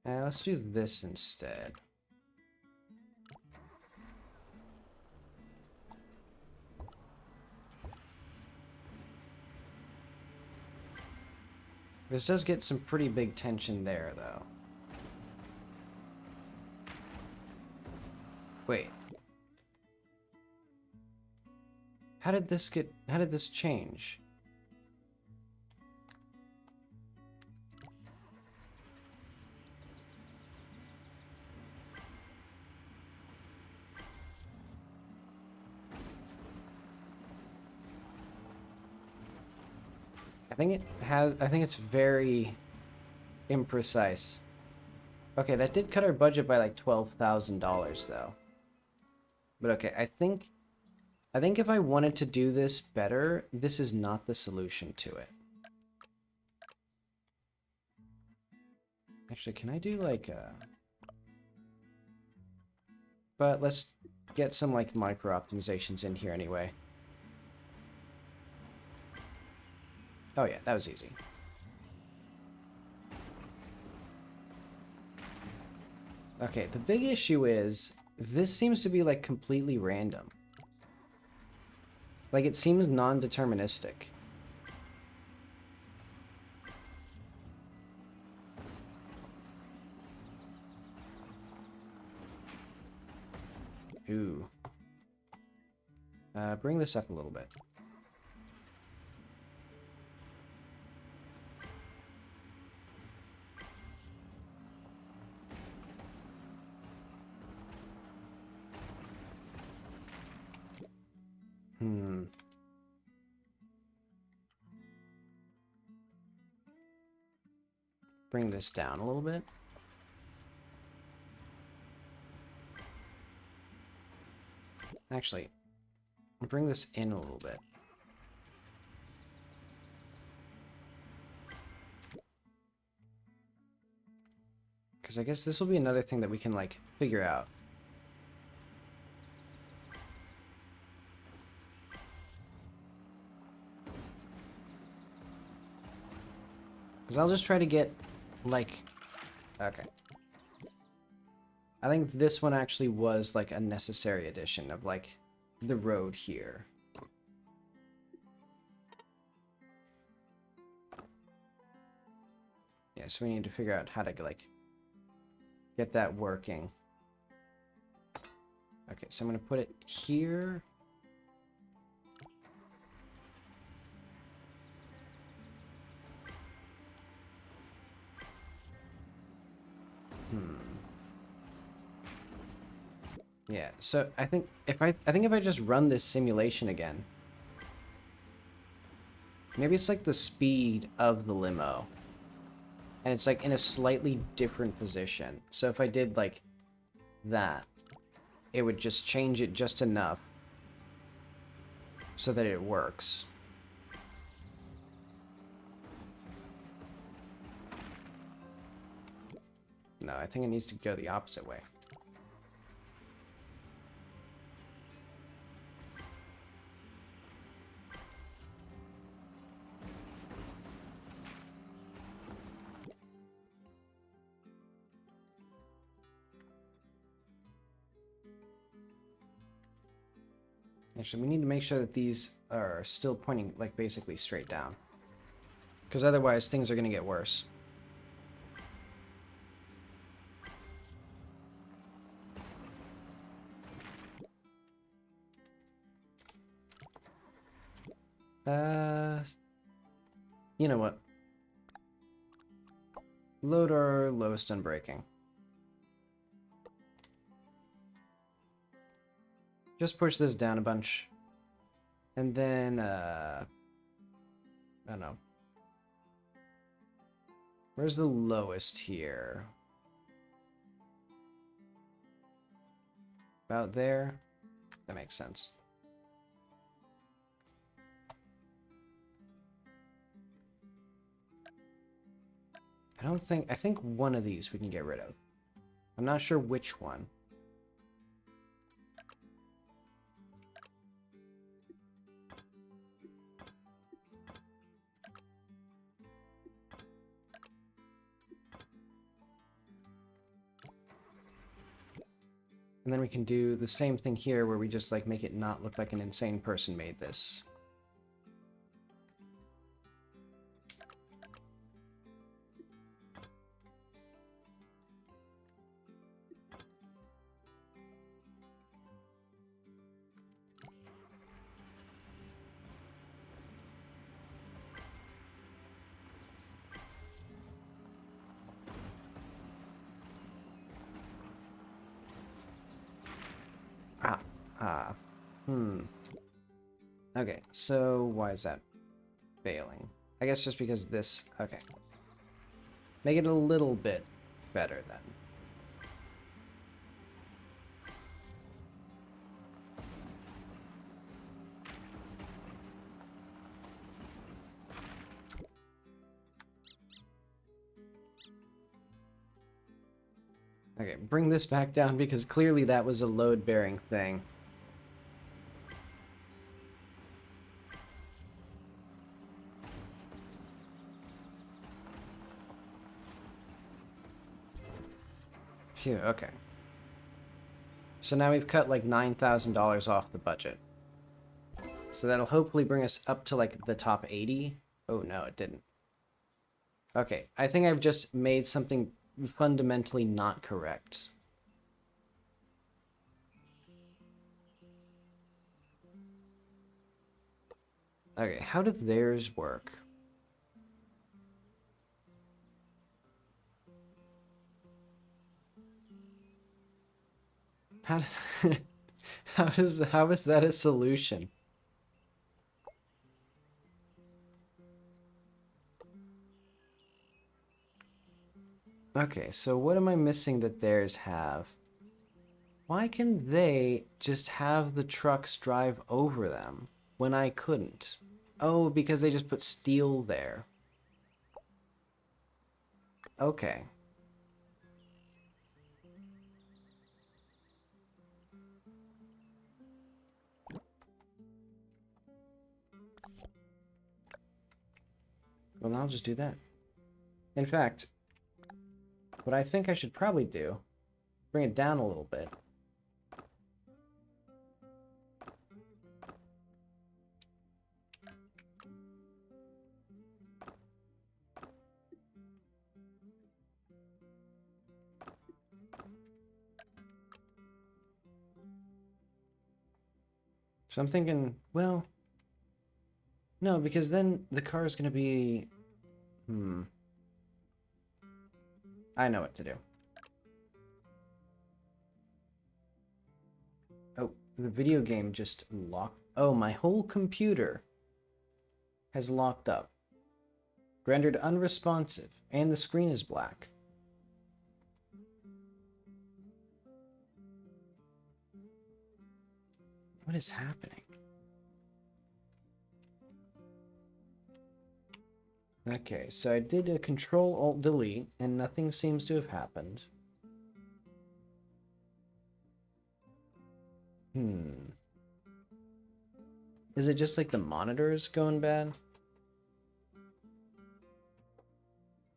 Speaker 1: Let's do this instead. This does get some pretty big tension there, though. Wait. How did this change? I think it's very imprecise. Okay, that did cut our budget by like $12,000 though. But okay, I think I think if I wanted to do this better, this is not the solution to it. Actually, can I do like a... But let's get some like micro optimizations in here anyway. Oh yeah, that was easy. Okay, the big issue is this seems to be like completely random. Like it seems non-deterministic. Ooh. Bring this up a little bit. Bring this down a little bit. Actually, bring this in a little bit. Because I guess this will be another thing that we can, like, figure out. Because I'll just try to get, like... Okay. I think this one actually was, like, a necessary addition of, like, the road here. Yeah, so we need to figure out how to, like, get that working. Okay, so I'm going to put it here. Yeah, so I think if I just run this simulation again, maybe it's like the speed of the limo, and it's like in a slightly different position. So if I did like that, it would just change it just enough so that it works. No, I think it needs to go the opposite way. Actually, we need to make sure that these are still pointing, like, basically straight down. Because otherwise, things are going to get worse. You know what? Load our lowest unbreaking. Just push this down a bunch. And then, I don't know. Where's the lowest here? About there? That makes sense. I think one of these we can get rid of. I'm not sure which one. And then we can do the same thing here where we just like make it not look like an insane person made this. Okay, so why is that failing? I guess just because this... Okay. Make it a little bit better then. Okay, bring this back down because clearly that was a load-bearing thing. Phew, okay. So now we've cut like $9,000 off the budget. So that'll hopefully bring us up to like the top 80. Oh no, it didn't. Okay, I think I've just made something fundamentally not correct. Okay, how did theirs work? How does how is that a solution? Okay, so what am I missing that theirs have? Why can they just have the trucks drive over them when I couldn't? Oh, because they just put steel there. Okay. Well, I'll just do that. In fact, what I think I should probably do, bring it down a little bit. So I'm thinking, well, no, because then the car is going to be... I know what to do. Oh, the video game just locked... Oh, my whole computer has locked up. Rendered unresponsive, and the screen is black. What is happening? Okay, so I did a Control-Alt-Delete, and nothing seems to have happened. Is it just like the monitors going bad?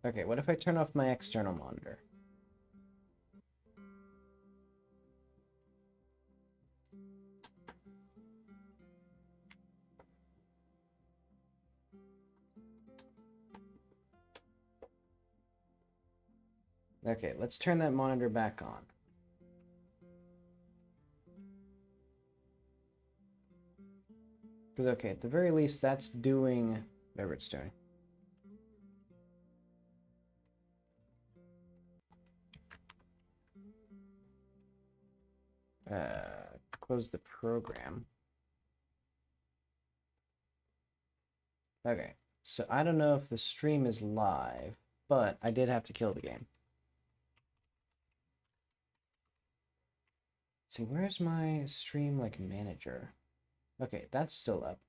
Speaker 1: Okay, what if I turn off my external monitor? Okay, let's turn that monitor back on. Because, okay, at the very least, that's doing whatever it's doing. Close the program. Okay, so I don't know if the stream is live, but I did have to kill the game. See, where's my stream, like, manager? Okay, that's still up.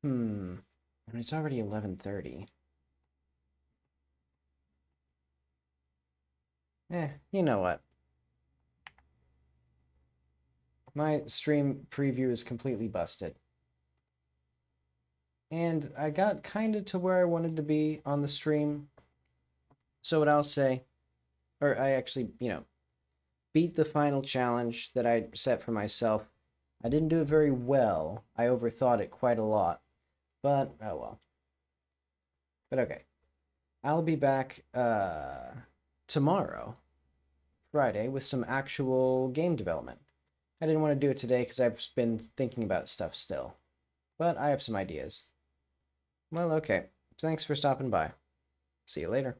Speaker 1: And it's already 11:30. You know what? My stream preview is completely busted. And I got kind of to where I wanted to be on the stream. So what I'll say, or I actually, beat the final challenge that I set for myself. I didn't do it very well. I overthought it quite a lot. But, oh well. But okay. I'll be back tomorrow, Friday, with some actual game development. I didn't want to do it today because I've been thinking about stuff still. But I have some ideas. Well, okay. Thanks for stopping by. See you later.